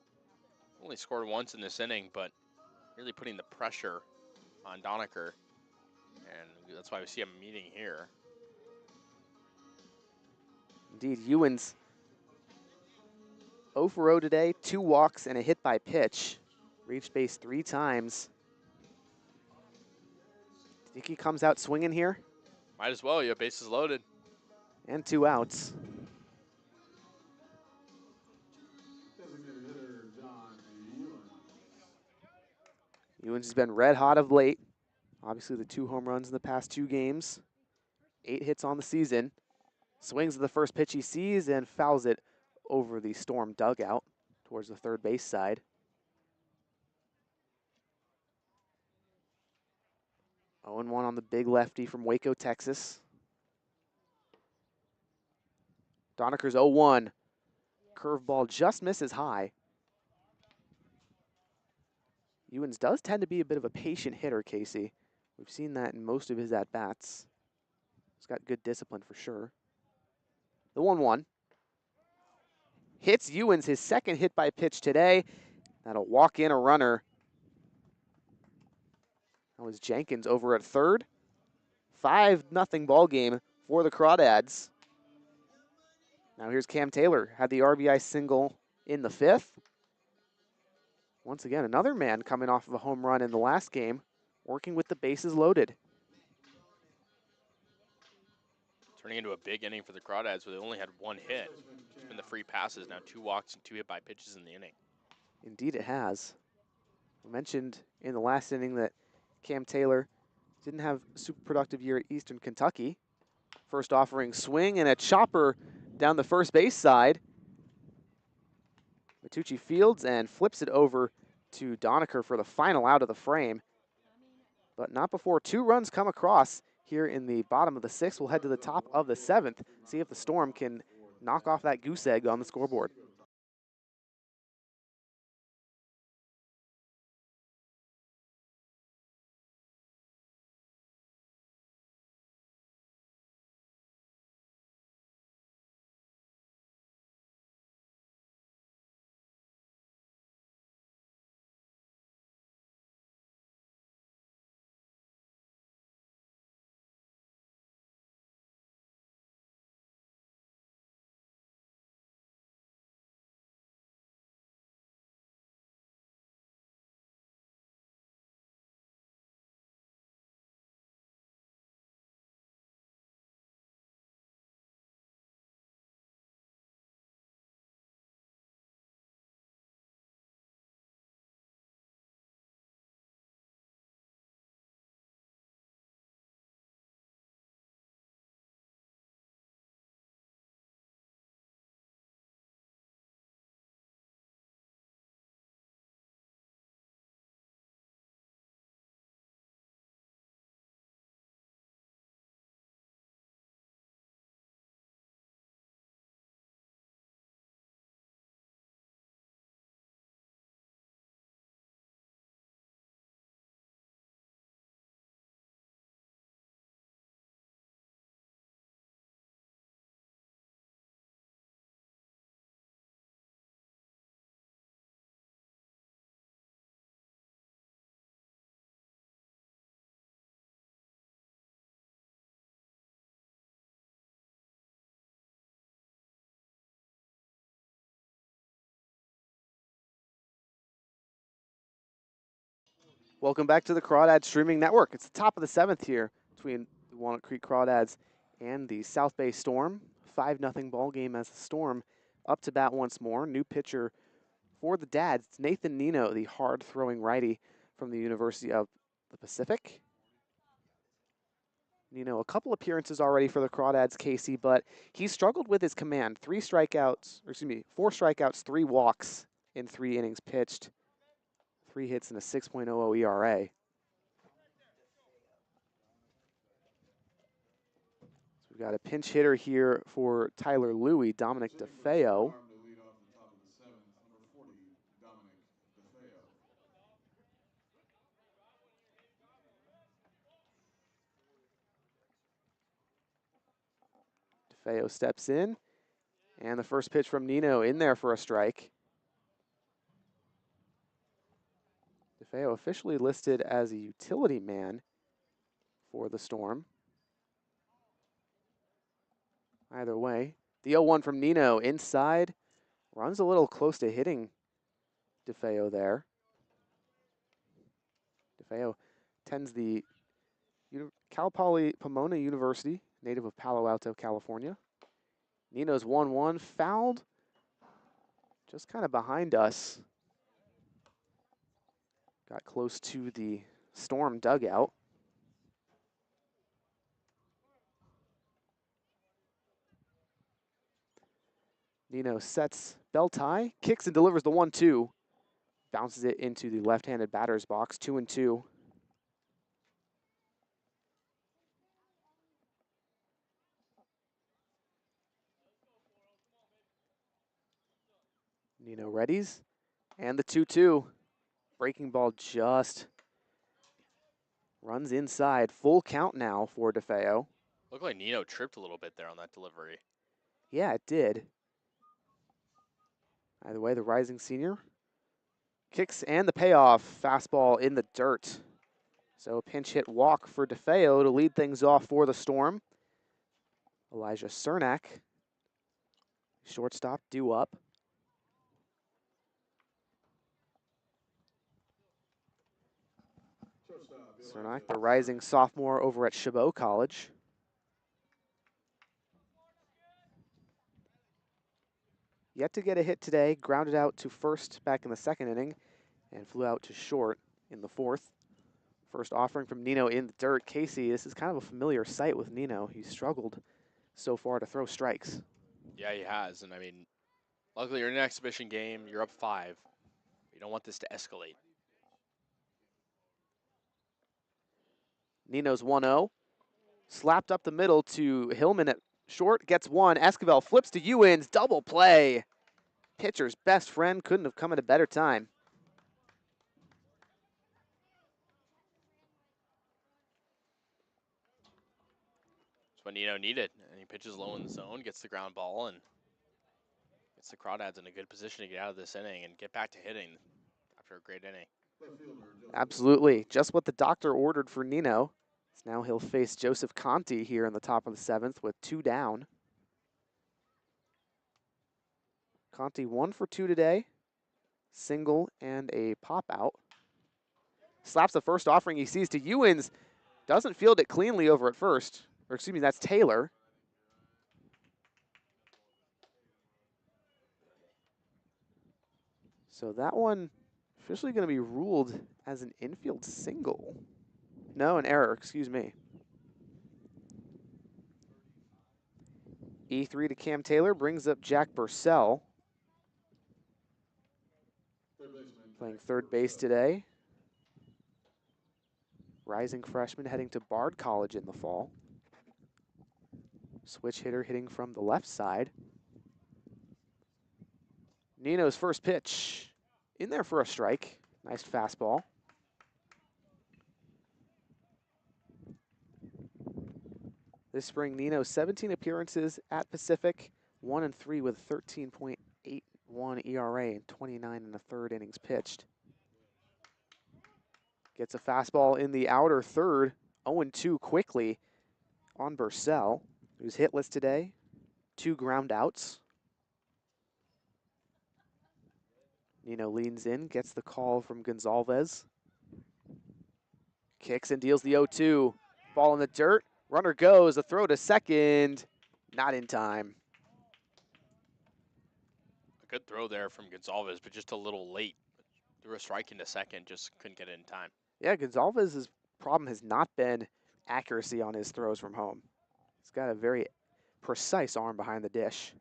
only scored once in this inning, but really putting the pressure on Donaker. And that's why we see him meeting here. Indeed, Ewens 0 for 0 today, 2 walks and a hit by pitch. Reached base 3 times. Think he comes out swinging here? Might as well, you have bases loaded. And 2 outs. Ewens has been red hot of late. Obviously the 2 home runs in the past 2 games. 8 hits on the season. Swings at the first pitch he sees and fouls it over the Storm dugout towards the third base side. 0-1 on the big lefty from Waco, Texas. Donaker's 0-1. Curveball just misses high. Ewens does tend to be a bit of a patient hitter, Kasey. We've seen that in most of his at-bats. He's got good discipline for sure. The 1-1. Hits Ewens, his second hit by pitch today. That'll walk in a runner. That was Jenkins over at third. 5-0 ball game for the Crawdads. Now here's Cam Taylor, had the RBI single in the 5th. Once again, another man coming off of a home run in the last game, working with the bases loaded. Turning into a big inning for the Crawdads, where they only had 1 hit. It's been the free passes, now 2 walks and 2 hit by pitches in the inning. Indeed it has. I mentioned in the last inning that Cam Taylor didn't have a super productive year at Eastern Kentucky. First offering swing and a chopper down the first base side. Matucci fields and flips it over to Donaker for the final out of the frame. But not before 2 runs come across here in the bottom of the 6th. We'll head to the top of the 7th, see if the Storm can knock off that goose egg on the scoreboard. Welcome back to the Crawdads Streaming Network. It's the top of the 7th here between the Walnut Creek Crawdads and the South Bay Storm. 5-0 ball game as the Storm up to bat once more. New pitcher for the Dads, it's Nathan Nino, the hard-throwing righty from the University of the Pacific. Nino, a couple appearances already for the Crawdads, Kasey, but he struggled with his command. 4 strikeouts, 3 walks in 3 innings pitched. 3 hits and a 6.00 ERA. We've got a pinch hitter here for Tyler Louie, Dominic DeFeo. DeFeo steps in, and the first pitch from Nino in there for a strike. DeFeo officially listed as a utility man for the Storm. Either way, the 0-1 from Nino inside. Runs a little close to hitting DeFeo there. DeFeo attends the Cal Poly Pomona University, native of Palo Alto, California. Nino's 1-1, fouled just kind of behind us. Got close to the Storm dugout. Nino sets belt tie, kicks and delivers the 1-2. Bounces it into the left-handed batter's box, 2-2. Nino readies, and the 2-2. Breaking ball just runs inside. Full count now for DeFeo. Looked like Nino tripped a little bit there on that delivery. Yeah, it did. Either way, the rising senior kicks and the payoff. Fastball in the dirt. So a pinch hit walk for DeFeo to lead things off for the Storm. Elijah Cernak, shortstop, due up. Cernak, the rising sophomore over at Chabot College. Yet to get a hit today, grounded out to first back in the 2nd inning and flew out to short in the 4th. First offering from Nino in the dirt. Kasey, this is kind of a familiar sight with Nino. He's struggled so far to throw strikes. Yeah, he has. And I mean, luckily you're in an exhibition game. You're up 5. You don't want this to escalate. Nino's 1-0. Slapped up the middle to Hillman at short. Gets one. Esquivel flips to Ewins. Double play. Pitcher's best friend couldn't have come at a better time. That's what Nino needed. And he pitches low in the zone, gets the ground ball, and gets the Crawdads in a good position to get out of this inning and get back to hitting after a great inning. Absolutely. Just what the doctor ordered for Nino. So now he'll face Joseph Conti here in the top of the 7th with 2 down. Conti 1 for 2 today. Single and a pop out. Slaps the first offering he sees to Ewins. Doesn't field it cleanly over at first. Or excuse me, that's Taylor. So that one officially going to be ruled as an infield single. No, an error, excuse me. E3 to Cam Taylor brings up Jack Bursell. Playing third base today. Rising freshman heading to Bard College in the fall. Switch hitter hitting from the left side. Nino's first pitch in there for a strike. Nice fastball. This spring, Nino 17 appearances at Pacific, 1-3 with 13.81 ERA and 29 1/3 innings pitched. Gets a fastball in the outer third, 0-2 quickly on Bursell, who's hitless today. 2 ground outs. Nino leans in, gets the call from Gonzalez. Kicks and deals the 0-2. Ball in the dirt. Runner goes. A throw to second. Not in time. A good throw there from Gonzalez, but just a little late. Threw a strike into second, just couldn't get it in time. Yeah, Gonzalez's problem has not been accuracy on his throws from home. He's got a very precise arm behind the dish.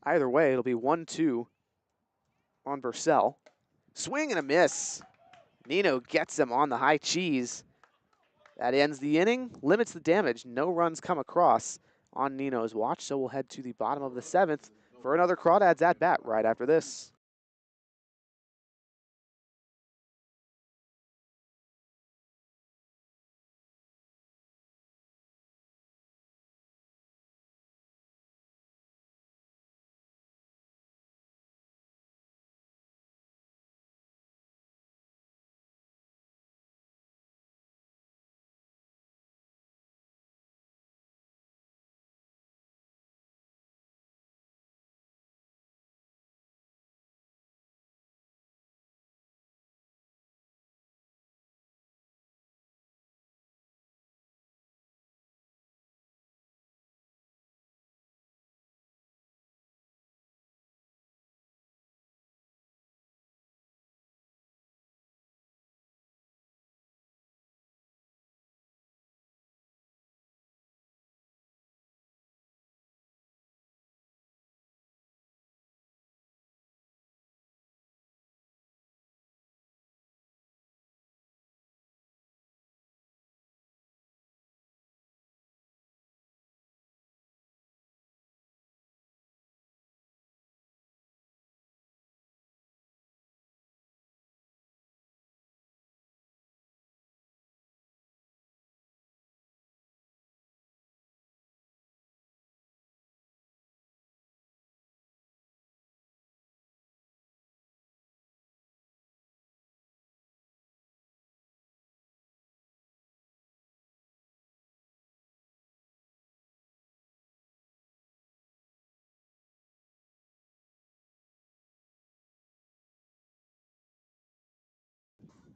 Either way, it'll be 1-2 on Bursell. Swing and a miss. Nino gets him on the high cheese. That ends the inning, limits the damage. No runs come across on Nino's watch, so we'll head to the bottom of the 7th for another Crawdads at bat right after this.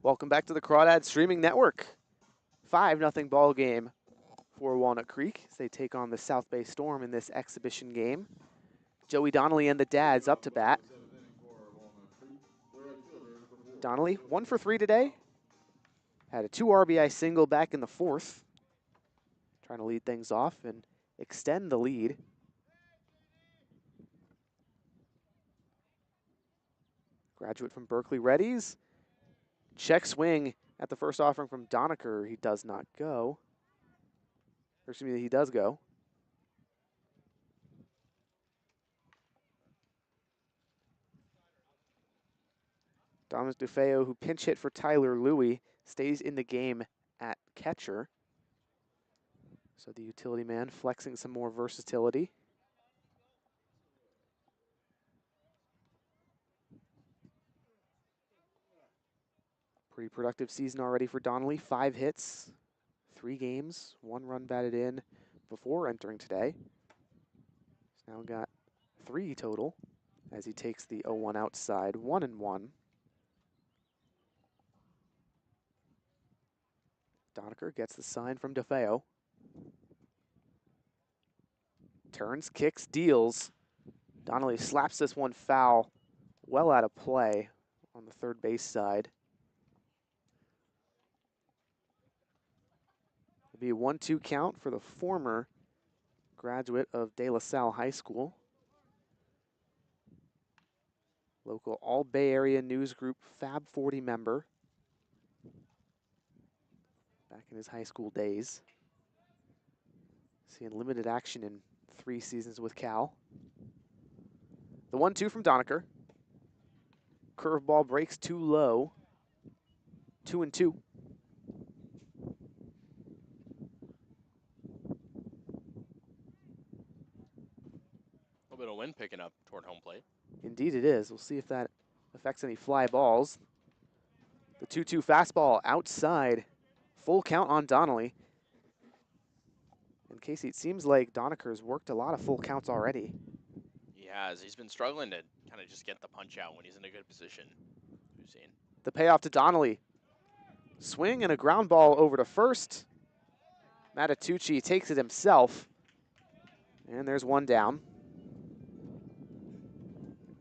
Welcome back to the Crawdads Streaming Network. 5-0 ball game for Walnut Creek as they take on the South Bay Storm in this exhibition game. Joey Donnelly and the Dads up to bat. Donnelly, 1 for 3 today. Had a 2 RBI single back in the 4th. Trying to lead things off and extend the lead. Graduate from Berkeley Reddies. Check swing at the first offering from Doniker. He does not go. Or excuse me, he does go. Thomas DeFeo, who pinch hit for Tyler Louie, stays in the game at catcher. So the utility man flexing some more versatility. Pretty productive season already for Donnelly. 5 hits, 3 games, 1 run batted in before entering today. He's now got 3 total as he takes the 0-1 outside, 1-1. Doniker gets the sign from DeFeo. Turns, kicks, deals. Donnelly slaps this one foul, well out of play on the third base side. It'll be a 1-2 count for the former graduate of De La Salle High School. Local All Bay Area News Group Fab 40 member back in his high school days. Seeing limited action in 3 seasons with Cal. The 1-2 from Doniker. Curveball breaks too low. 2-2. A little bit of wind picking up toward home plate. Indeed it is. We'll see if that affects any fly balls. The 2-2 fastball outside. Full count on Donnelly. And Casey, it seems like Doniker's worked a lot of full counts already. He has. He's been struggling to kind of just get the punch out when he's in a good position. We've seen. The payoff to Donnelly. Swing and a ground ball over to first. Matitucci takes it himself. And there's one down.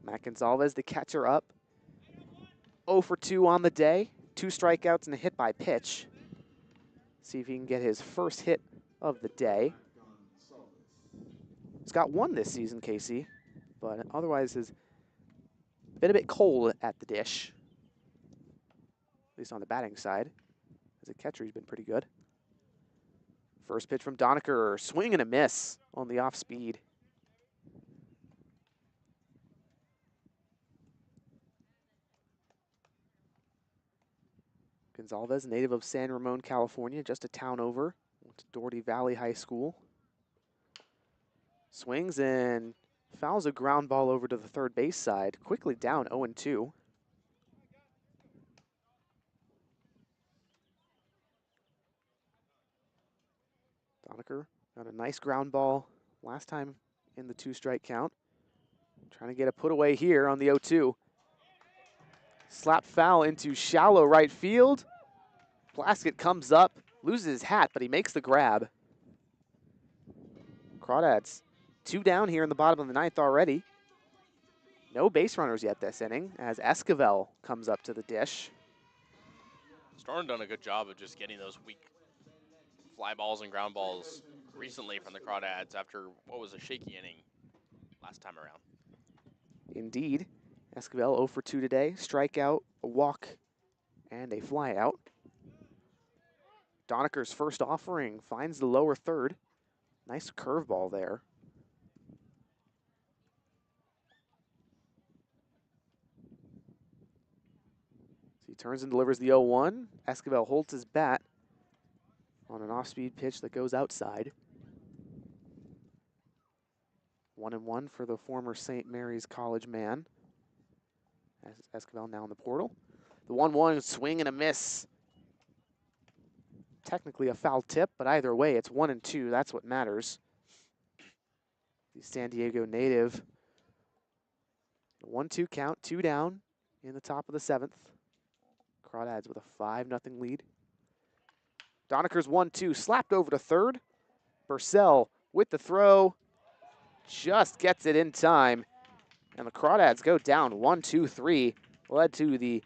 Matt Gonzalez, the catcher, up. 0 for 2 on the day. 2 strikeouts and a hit by pitch. See if he can get his first hit of the day. He's got 1 this season, Kasey, but otherwise has been a bit cold at the dish, at least on the batting side. As a catcher, he's been pretty good. First pitch from Donaker, swing and a miss on the off speed. Gonzalez, native of San Ramon, California, just a town over. Went to Doherty Valley High School. Swings and fouls a ground ball over to the third base side. Quickly down 0-2. Donaker got a nice ground ball last time in the 2-strike count. Trying to get a put away here on the 0-2. Slap foul into shallow right field. Plaskett comes up, loses his hat, but he makes the grab. Crawdads 2 down here in the bottom of the 9th already. No base runners yet this inning as Esquivel comes up to the dish. Storm done a good job of just getting those weak fly balls and ground balls recently from the Crawdads after what was a shaky inning last time around. Indeed. Esquivel 0 for 2 today. Strikeout, a walk, and a fly out. Donaker's first offering finds the lower third. Nice curveball there. So he turns and delivers the 0-1. Esquivel holds his bat on an off-speed pitch that goes outside. 1-1 for the former St. Mary's College man. Esquivel now in the portal. The 1-1 swing and a miss. Technically a foul tip, but either way, it's 1-2. That's what matters. The San Diego native. 1-2 count, 2 down in the top of the 7th. Crawdads with a 5-0 lead. Donaker's 1-2, slapped over to third. Burcell with the throw. Just gets it in time. And the Crawdads go down 1-2-3. Led to the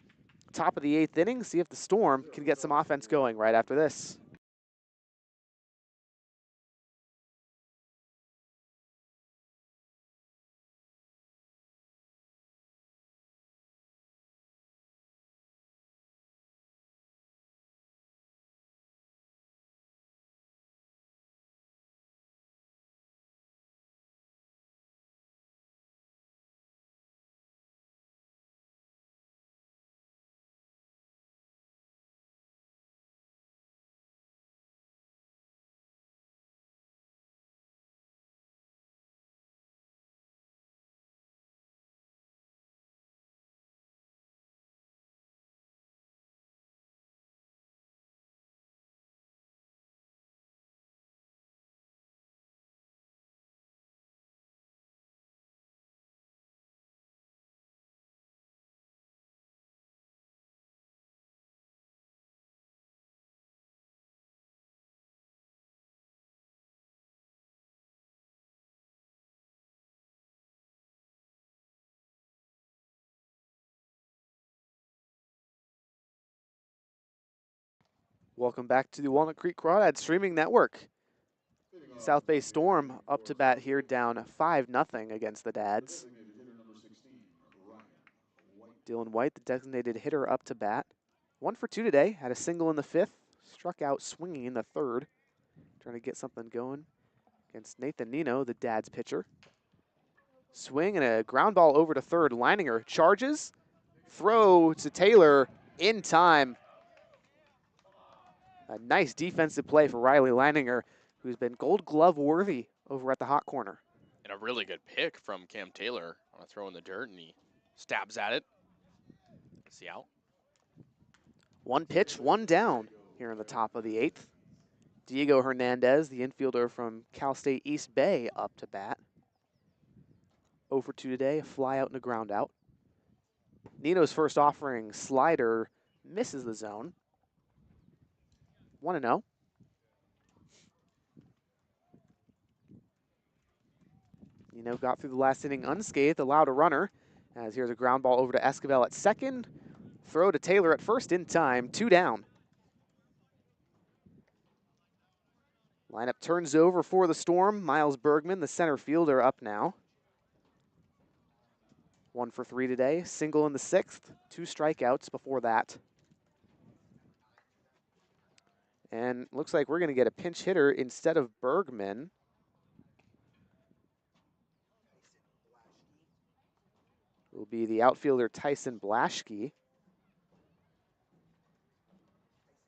top of the 8th inning. See if the Storm can get some offense going right after this. Welcome back to the Walnut Creek Crawdads streaming network. South Bay Storm up to bat here, down 5-0 against the Dads. Dylan White, the designated hitter, up to bat. 1 for 2 today, had a single in the 5th, struck out swinging in the 3rd. Trying to get something going against Nathan Nino, the Dads pitcher. Swing and a ground ball over to third. Leininger charges, throw to Taylor in time. A nice defensive play for Riley Leininger, who's been Gold Glove worthy over at the hot corner. And a really good pick from Cam Taylor on a throw in the dirt, and he stabs at it. That's the out. 1 pitch, 1 down here in the top of the 8th. Diego Hernandez, the infielder from Cal State East Bay, up to bat. 0 for 2 today, a fly out and a ground out. Nino's first offering, slider, misses the zone. 1-0. Got through the last inning unscathed, allowed a runner. As here's a ground ball over to Esquivel at second. Throw to Taylor at first in time, 2 down. Lineup turns over for the Storm. Miles Bergman, the center fielder, up now. 1 for 3 today, single in the 6th, 2 strikeouts before that. And looks like we're going to get a pinch hitter instead of Bergman. Will be the outfielder Tyson Blaschke,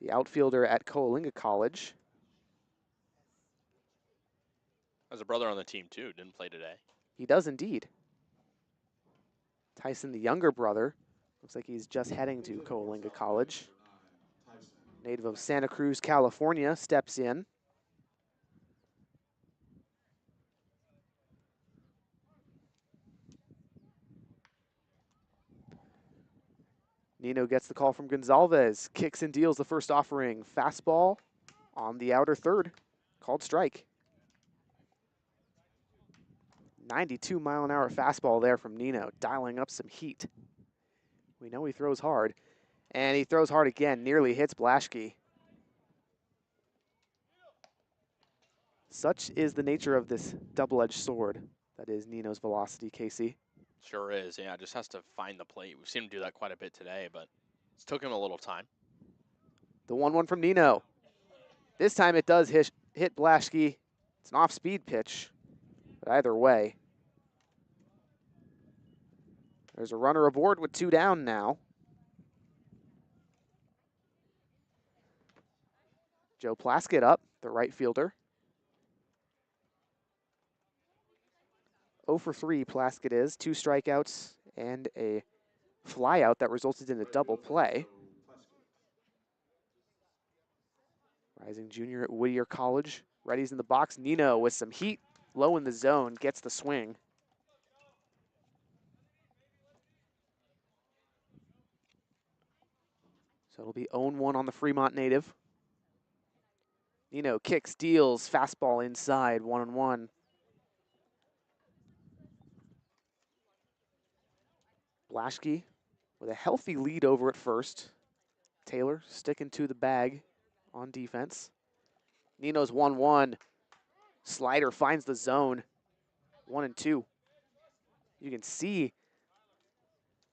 the outfielder at Coalinga College. Has a brother on the team too, didn't play today. He does indeed. Tyson, the younger brother, looks like he's just heading to Coalinga College. Native of Santa Cruz, California, steps in. Nino gets the call from Gonzalez, kicks and deals the first offering. Fastball on the outer third, called strike. 92-mile-an-hour fastball there from Nino, dialing up some heat. We know he throws hard, and he throws hard again, nearly hits Blaschke. Such is the nature of this double-edged sword that is Nino's velocity, Kasey. Sure is, yeah, just has to find the plate. We've seen him do that quite a bit today, but it's took him a little time. The 1-1 from Nino. This time it does hit Blaschke. It's an off-speed pitch, but either way. There's a runner aboard with 2 down now. Joe Plaskett up, the right fielder. 0 for 3 Plaskett is, 2 strikeouts and a flyout that resulted in a double play. Rising junior at Whittier College. Ready's in the box. Nino with some heat, low in the zone, gets the swing. So it'll be 0-1 on the Fremont native. Nino kicks, deals, fastball inside, 1-1. Blaschke with a healthy lead over at first. Taylor sticking to the bag on defense. Nino's 1-1. Slider finds the zone. 1-2. You can see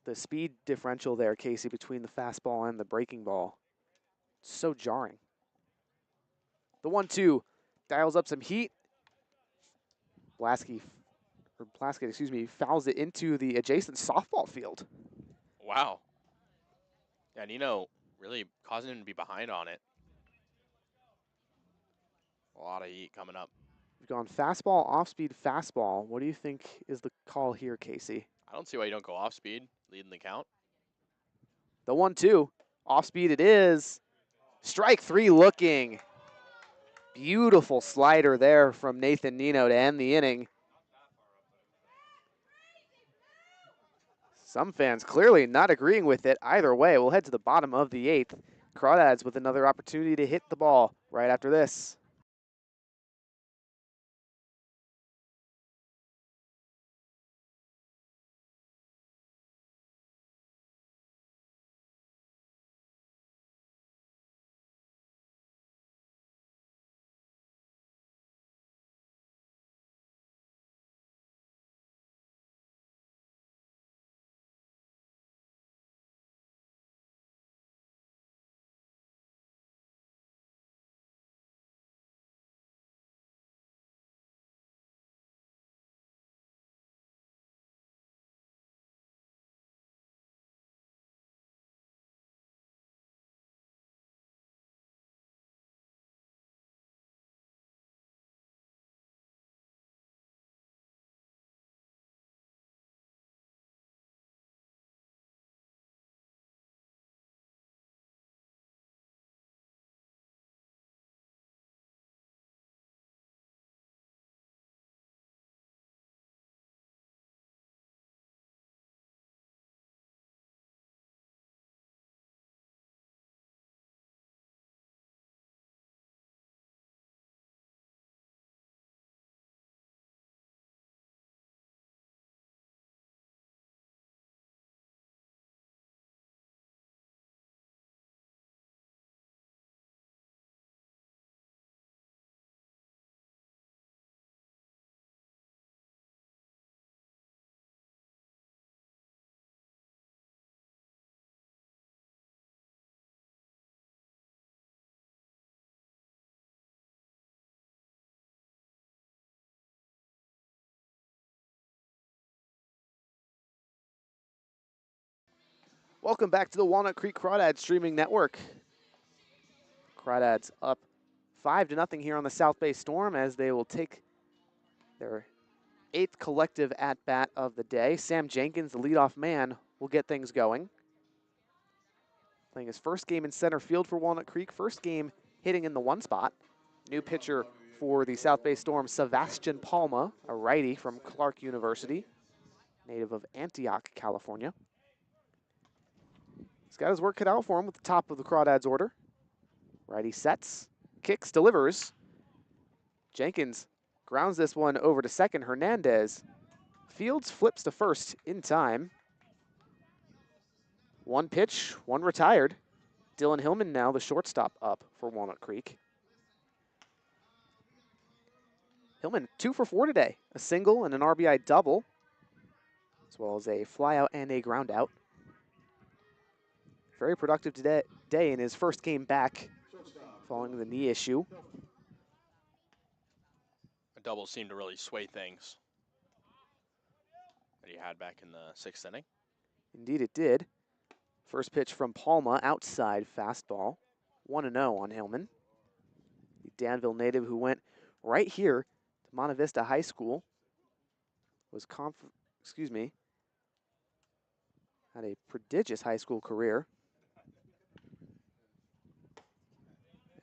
the speed differential there, Kasey, between the fastball and the breaking ball. So jarring. The 1-2 dials up some heat. Plaskett, fouls it into the adjacent softball field. Wow. Yeah, Nino really causing him to be behind on it. A lot of heat coming up. We've gone fastball, off-speed fastball. What do you think is the call here, Kasey? I don't see why you don't go off speed, leading the count. The 1-2, off-speed it is. Strike 3 looking. Beautiful slider there from Nathan Nino to end the inning. Some fans clearly not agreeing with it either way. We'll head to the bottom of the 8th. Crawdads with another opportunity to hit the ball right after this. Welcome back to the Walnut Creek Crawdads streaming network. Crawdads up 5-0 here on the South Bay Storm as they will take their 8th collective at-bat of the day. Sam Jenkins, the leadoff man, will get things going. Playing his first game in center field for Walnut Creek, first game hitting in the 1 spot. New pitcher for the South Bay Storm, Sebastian Palma, a righty from Clark University, native of Antioch, California. He's got his work cut out for him with the top of the Crawdads order. Righty sets, kicks, delivers. Jenkins grounds this one over to second. Hernandez fields, flips to first in time. 1 pitch, 1 retired. Dylan Hillman now the shortstop up for Walnut Creek. Hillman 2 for 4 today. A single and an RBI double, as well as a flyout and a ground out. Very productive day in his first game back following the knee issue. A double seemed to really sway things that he had back in the 6th inning. Indeed it did. First pitch from Palma, outside fastball. 1-0 on Hillman. The Danville native who went right here to Monte Vista High School. Had a prodigious high school career.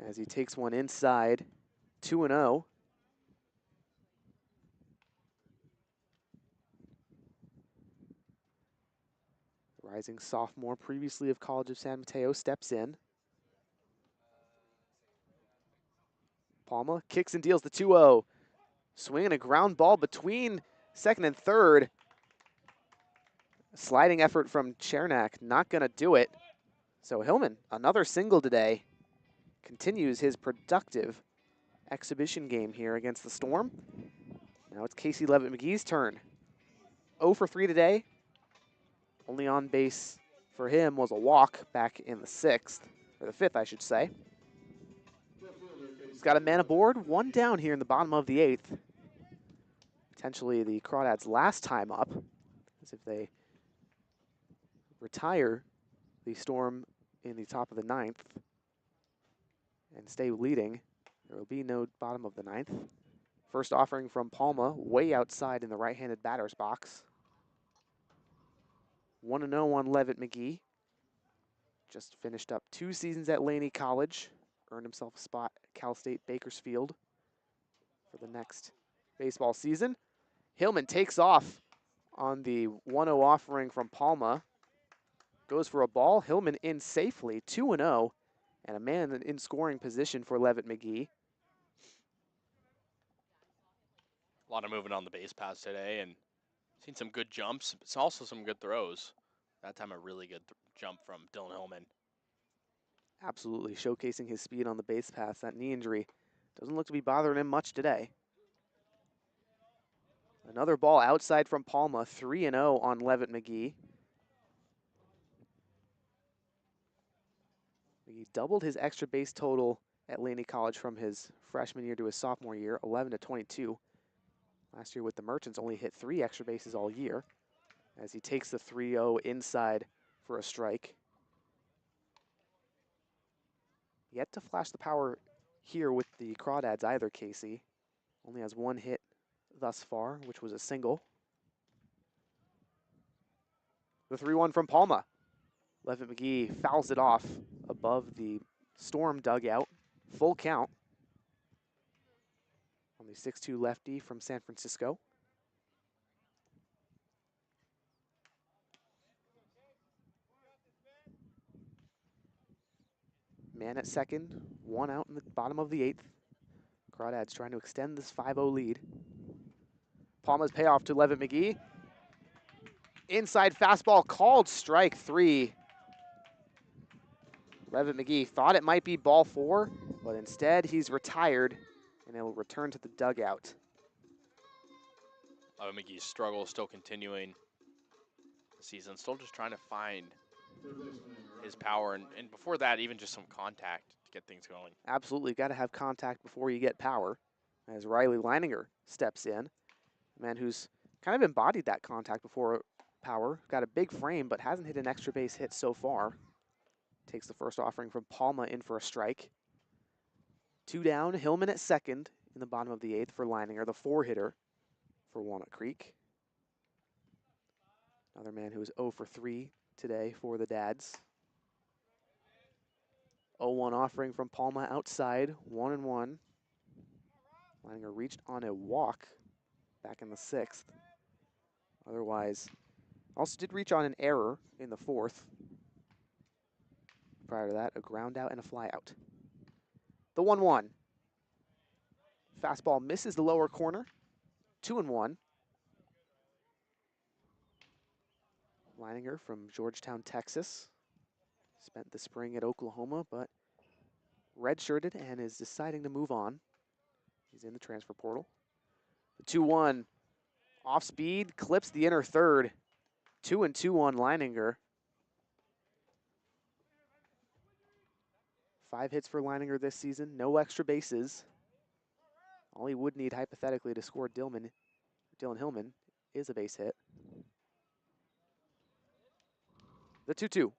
As he takes one inside, 2-0. Rising sophomore, previously of College of San Mateo, steps in. Palma kicks and deals the 2-0. Swinging a ground ball between second and third. Sliding effort from Chernak, not gonna do it. So Hillman, another single today, continues his productive exhibition game here against the Storm. Now it's Casey Levitt-McGee's turn. 0 for 3 today. Only on base for him was a walk back in the 6th, or the 5th, I should say. He's got a man aboard, 1 down here in the bottom of the 8th. Potentially the Crawdads' last time up, as if they retire the Storm in the top of the 9th and stay leading, there will be no bottom of the 9th. First offering from Palma, way outside in the right-handed batter's box. 1-0 on Levitt-McGee. Just finished up 2 seasons at Laney College. Earned himself a spot at Cal State Bakersfield for the next baseball season. Hillman takes off on the 1-0 offering from Palma. Goes for a ball. Hillman in safely, 2-0. And a man in scoring position for Levitt-McGee. A lot of movement on the base paths today, and seen some good jumps. It's also some good throws. That time a really good jump from Dylan Hillman. Absolutely showcasing his speed on the base paths. That knee injury doesn't look to be bothering him much today. Another ball outside from Palma, 3-0 on Levitt-McGee. He doubled his extra base total at Laney College from his freshman year to his sophomore year, 11 to 22. Last year with the Merchants only hit 3 extra bases all year as he takes the 3-0 inside for a strike. Yet to flash the power here with the Crawdads either, Casey. Only has 1 hit thus far, which was a single. The 3-1 from Palma. Levitt-McGee fouls it off above the Storm dugout. Full count on the 6'2 lefty from San Francisco. Man at second, 1 out in the bottom of the 8th. Crawdads trying to extend this 5-0 lead. Palma's payoff to Levitt-McGee. Inside fastball called strike 3. Levitt-McGee thought it might be ball 4, but instead he's retired and he'll return to the dugout. Levitt-McGee's struggle is still continuing the season. Still just trying to find his power, and before that, even just some contact to get things going. Absolutely, got to have contact before you get power. As Riley Leininger steps in, a man who's kind of embodied that contact before power. Got a big frame, but hasn't hit an extra base hit so far. Takes the first offering from Palma in for a strike. 2 down, Hillman at second in the bottom of the 8th for Leininger, the 4-hitter for Walnut Creek. Another man who is 0 for 3 today for the Dads. 0-1 offering from Palma outside, 1-1. Leininger reached on a walk back in the 6th. Otherwise, also did reach on an error in the 4th. Prior to that, a ground out and a fly out. The 1-1. Fastball misses the lower corner. 2-1. Leininger from Georgetown, Texas. Spent the spring at Oklahoma, but redshirted and is deciding to move on. He's in the transfer portal. The 2-1. Off speed, clips the inner third. 2-2 on Leininger. 5 hits for Leininger this season, no extra bases. All he would need hypothetically to score Dylan Hillman is a base hit. The 2-2.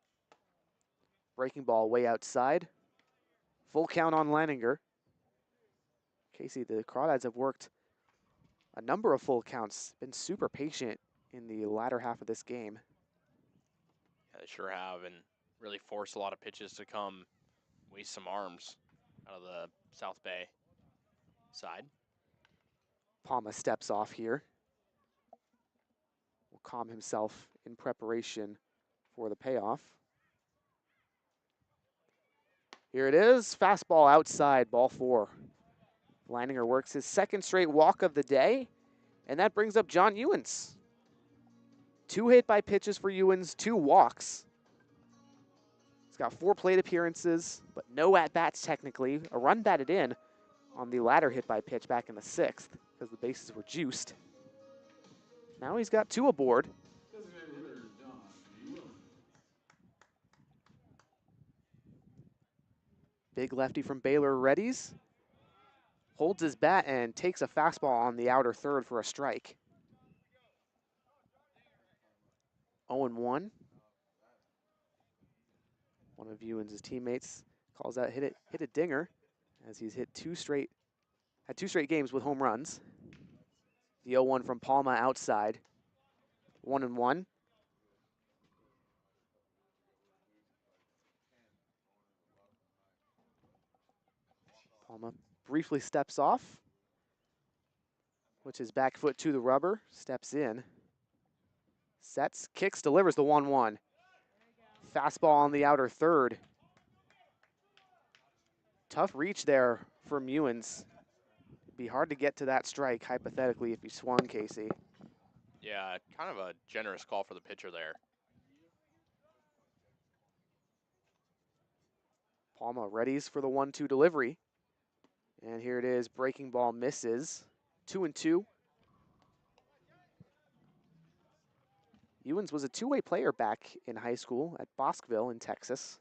Breaking ball way outside. Full count on Leininger. Kasey, the Crawdads have worked a number of full counts, been super patient in the latter half of this game. Yeah, they sure have, and really forced a lot of pitches to come, waste some arms out of the South Bay side. Palma steps off here. Will calm himself in preparation for the payoff. Here it is, fastball outside, ball 4. Leininger works his 2nd straight walk of the day, and that brings up John Ewens. 2 hit by pitches for Ewens, 2 walks. He's got 4 plate appearances, but no at-bats technically. A run batted in on the latter hit by pitch back in the 6th because the bases were juiced. Now he's got 2 aboard. Big lefty from Baylor readies. Holds his bat and takes a fastball on the outer third for a strike. 0-1. One of Ewens' teammates calls out hit a dinger as he's had 2 straight games with home runs. The 0-1 from Palma outside. 1-1. Palma briefly steps off, puts his back foot to the rubber, steps in, sets, kicks, delivers the 1-1. Fastball on the outer third. Tough reach there from Ewens. It'd be hard to get to that strike, hypothetically, if he swung, Kasey. Yeah, kind of a generous call for the pitcher there. Palma readies for the 1-2 delivery. And here it is, breaking ball misses. 2-2. Ewens was a 2-way player back in high school at Bosqueville in Texas.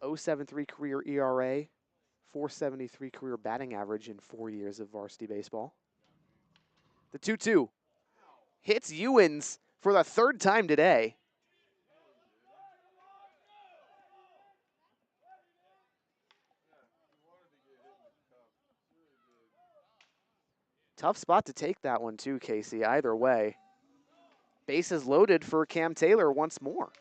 0.73 career ERA, 4.73 career batting average in 4 years of varsity baseball. The 2-2 hits Ewens for the 3rd time today. Tough spot to take that one too, Kasey, either way. Bases loaded for Cam Taylor once more.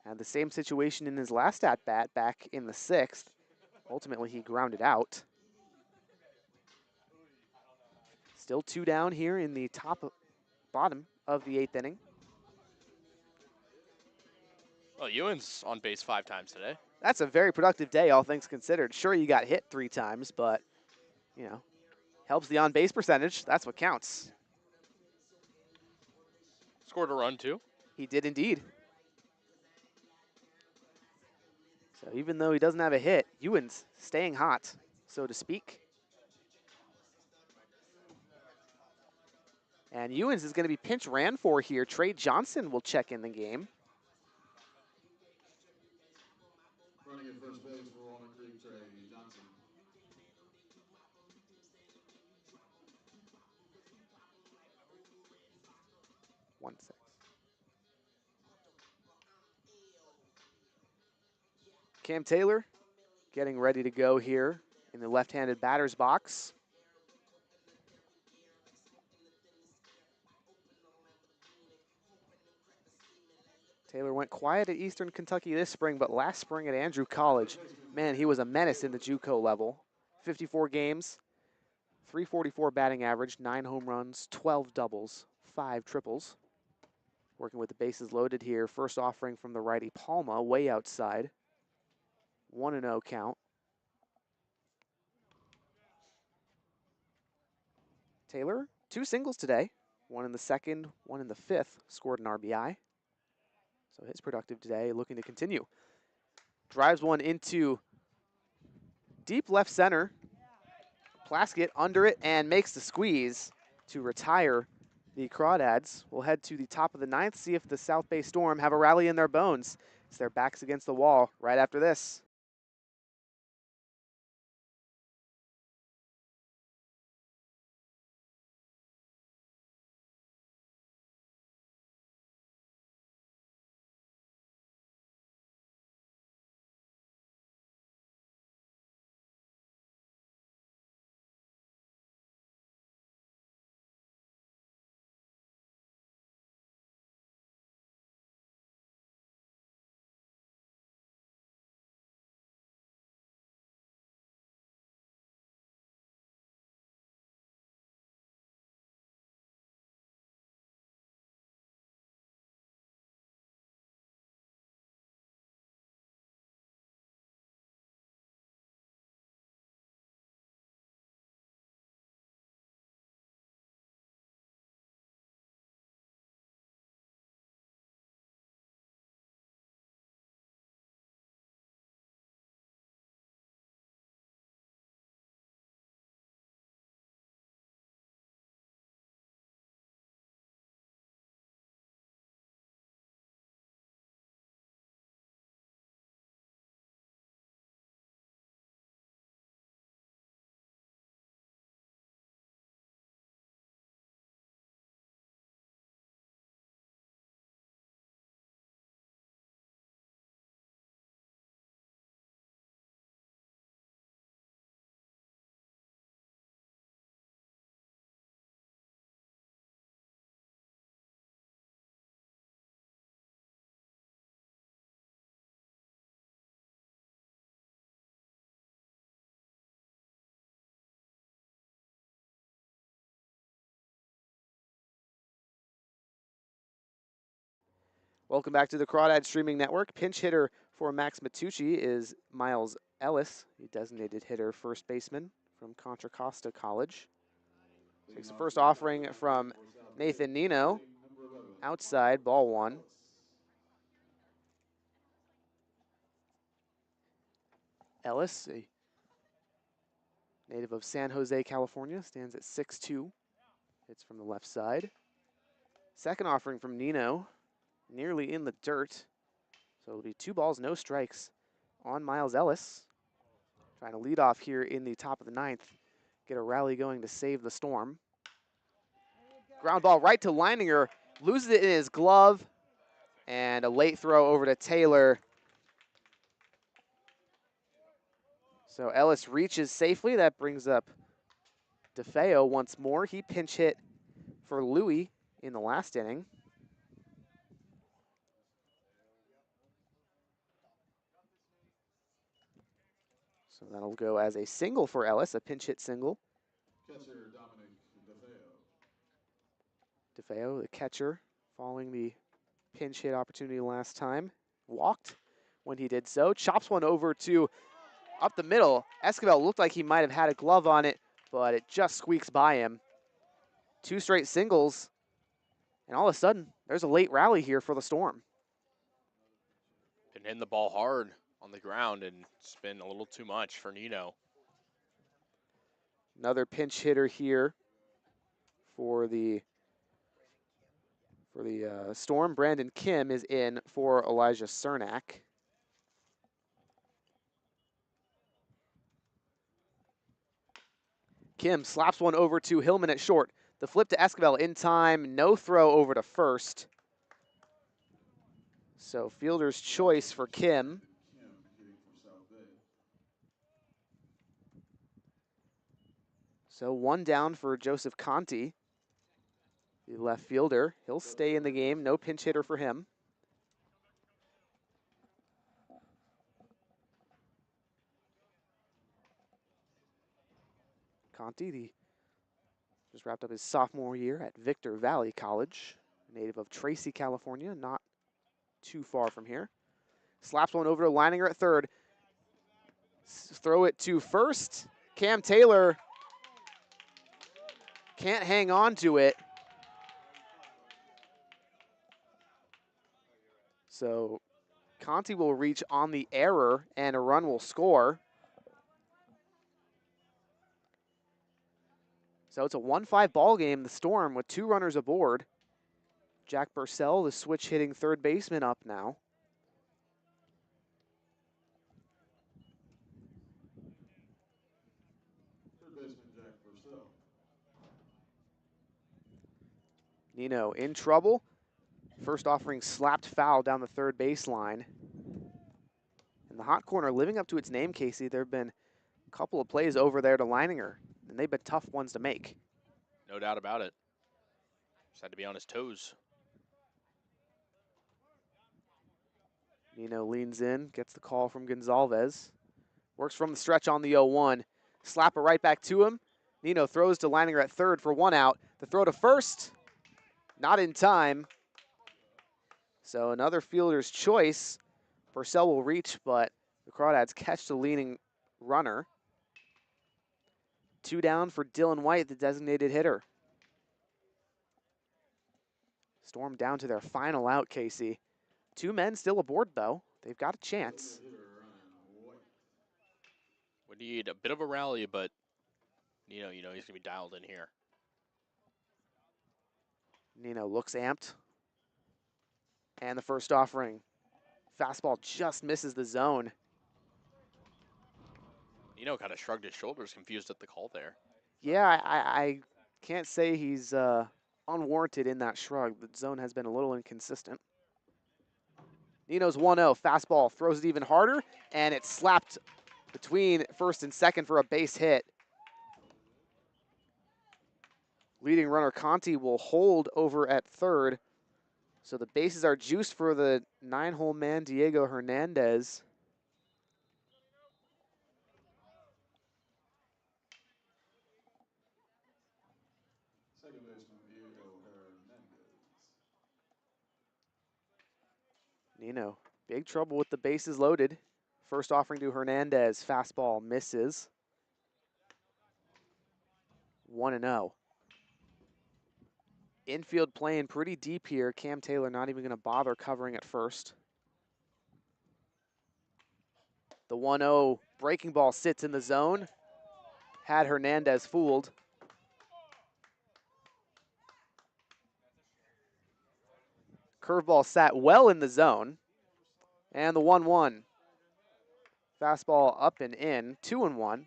Had the same situation in his last at-bat back in the 6th. Ultimately, he grounded out. Still 2 down here in the bottom of the 8th inning. Well, Ewan's on base 5 times today. That's a very productive day, all things considered. Sure, you got hit 3 times, but, you know, helps the on-base percentage. That's what counts. Scored a run, too. He did indeed. So even though he doesn't have a hit, Ewan's staying hot, so to speak. And Ewens is going to be pinch ran for here. Trey Johnson will check in the game. Running at first base for Walnut Creek, Trey Johnson. sec. Cam Taylor getting ready to go here in the left-handed batter's box. Taylor went quiet at Eastern Kentucky this spring, but last spring at Andrew College, man, he was a menace in the JUCO level. 54 games, 344 batting average, 9 home runs, 12 doubles, 5 triples. Working with the bases loaded here. First offering from the righty Palma, way outside. 1-0 count. Taylor, 2 singles today. 1 in the second, 1 in the fifth. Scored an RBI. So his productive today, looking to continue. Drives one into deep left center. Plaskett under it and makes the squeeze to retire the Crawdads. We'll head to the top of the ninth, see if the South Bay Storm have a rally in their bones. It's their backs against the wall right after this. Welcome back to the Crawdad Streaming Network. Pinch hitter for Max Matucci is Miles Ellis, the designated hitter first baseman from Contra Costa College. Takes the first offering from Nathan Nino. Outside, ball 1. Ellis, a native of San Jose, California, stands at 6'2". Hits from the left side. Second offering from Nino, nearly in the dirt. So it'll be 2 balls, no strikes on Miles Ellis. Trying to lead off here in the top of the ninth. Get a rally going to save the Storm. Ground ball right to Leininger. Loses it in his glove. And a late throw over to Taylor. So Ellis reaches safely. That brings up DeFeo once more. He pinch hit for Louis in the last inning. So that'll go as a single for Ellis, a pinch hit single. Catcher Dominic DeFeo. DeFeo, the catcher, following the pinch hit opportunity last time. Walked when he did so. Chops one over to up the middle. Escobar looked like he might have had a glove on it, but it just squeaks by him. 2 straight singles. And all of a sudden, there's a late rally here for the Storm. Been hitting the ball hard on the ground, and it's been a little too much for Nino. Another pinch hitter here for the Storm. Brandon Kim is in for Elijah Cernak. Kim slaps one over to Hillman at short. The flip to Esquivel in time, no throw over to first. So fielder's choice for Kim. Kim hitting for South Bay. So 1 down for Joseph Conti, the left fielder. He'll stay in the game, no pinch hitter for him. Conti, just wrapped up his sophomore year at Victor Valley College, native of Tracy, California, not too far from here. Slaps one over to Leininger at third. Throw it to first. Cam Taylor can't hang on to it. So Conti will reach on the error and a run will score. So it's a 1-5 ball game. The Storm with 2 runners aboard. Jack Purcell, the switch hitting third baseman, up now. Third baseman Jack Purcell. Nino in trouble. First offering slapped foul down the third baseline. And the hot corner living up to its name, Casey. There have been a couple of plays over there to Leininger, and they've been tough ones to make. No doubt about it. Just had to be on his toes. Nino leans in, gets the call from Gonzalez. Works from the stretch on the 0-1. Slapper right back to him. Nino throws to Leininger at third for 1 out. The throw to first, not in time. So another fielder's choice. Purcell will reach, but the Crawdads catch the leaning runner. 2 down for Dylan White, the designated hitter. Storm down to their final out, Casey. 2 men still aboard, though. They've got a chance. Would need a bit of a rally, but you know he's going to be dialed in here. Nino looks amped. And the first offering. Fastball just misses the zone. Nino kind of shrugged his shoulders, confused at the call there. Yeah, I can't say he's unwarranted in that shrug. The zone has been a little inconsistent. Nino's 1-0. Fastball throws it even harder, and it's slapped between first and second for a base hit. Leading runner Conti will hold over at third. So the bases are juiced for the 9-hole man, Diego Hernandez. Second baseman Diego Hernandez. Nino, big trouble with the bases loaded. First offering to Hernandez, fastball misses. 1-0. Infield playing pretty deep here. Cam Taylor not even going to bother covering at first. The 1-0 breaking ball sits in the zone. Had Hernandez fooled. Curveball sat well in the zone. And the 1-1. Fastball up and in, 2-1.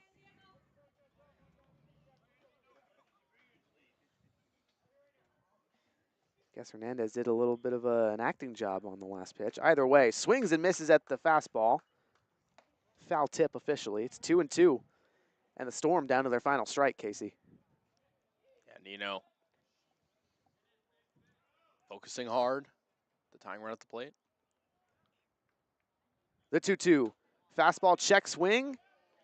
Guess Hernandez did a little bit of an acting job on the last pitch. Either way, swings and misses at the fastball. Foul tip officially. It's 2-2. And the Storm down to their final strike, Casey. Yeah, Nino focusing hard. The tying run at the plate. The 2-2. Fastball check swing.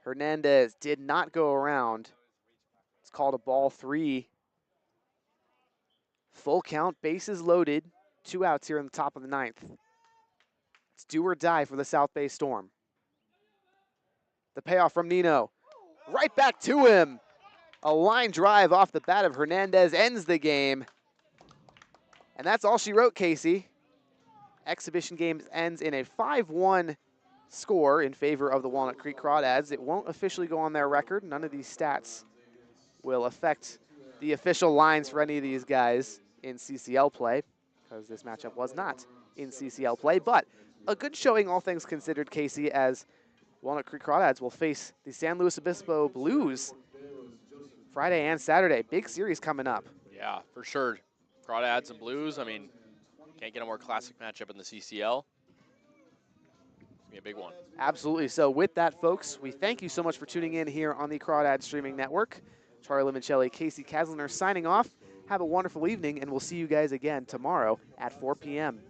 Hernandez did not go around. It's called a ball 3. Full count, bases loaded. 2 outs here in the top of the 9th. It's do or die for the South Bay Storm. The payoff from Nino. Right back to him. A line drive off the bat of Hernandez ends the game. And that's all she wrote, Casey. Exhibition game ends in a 5-1 score in favor of the Walnut Creek Crawdads. It won't officially go on their record. None of these stats will affect the official lines for any of these guys in CCL play, because this matchup was not in CCL play. But a good showing, all things considered, Casey, as Walnut Creek Crawdads will face the San Luis Obispo Blues Friday and Saturday. Big series coming up. Yeah, Yeah, for sure. Crawdads and Blues, I mean, can't get a more classic matchup in the CCL. It's going to be a big one. Absolutely. So with that, folks, we thank you so much for tuning in here on the Crawdad Streaming Network. Charlie Limoncelli, Kasey Kazliner signing off. Have a wonderful evening, and we'll see you guys again tomorrow at 4 p.m.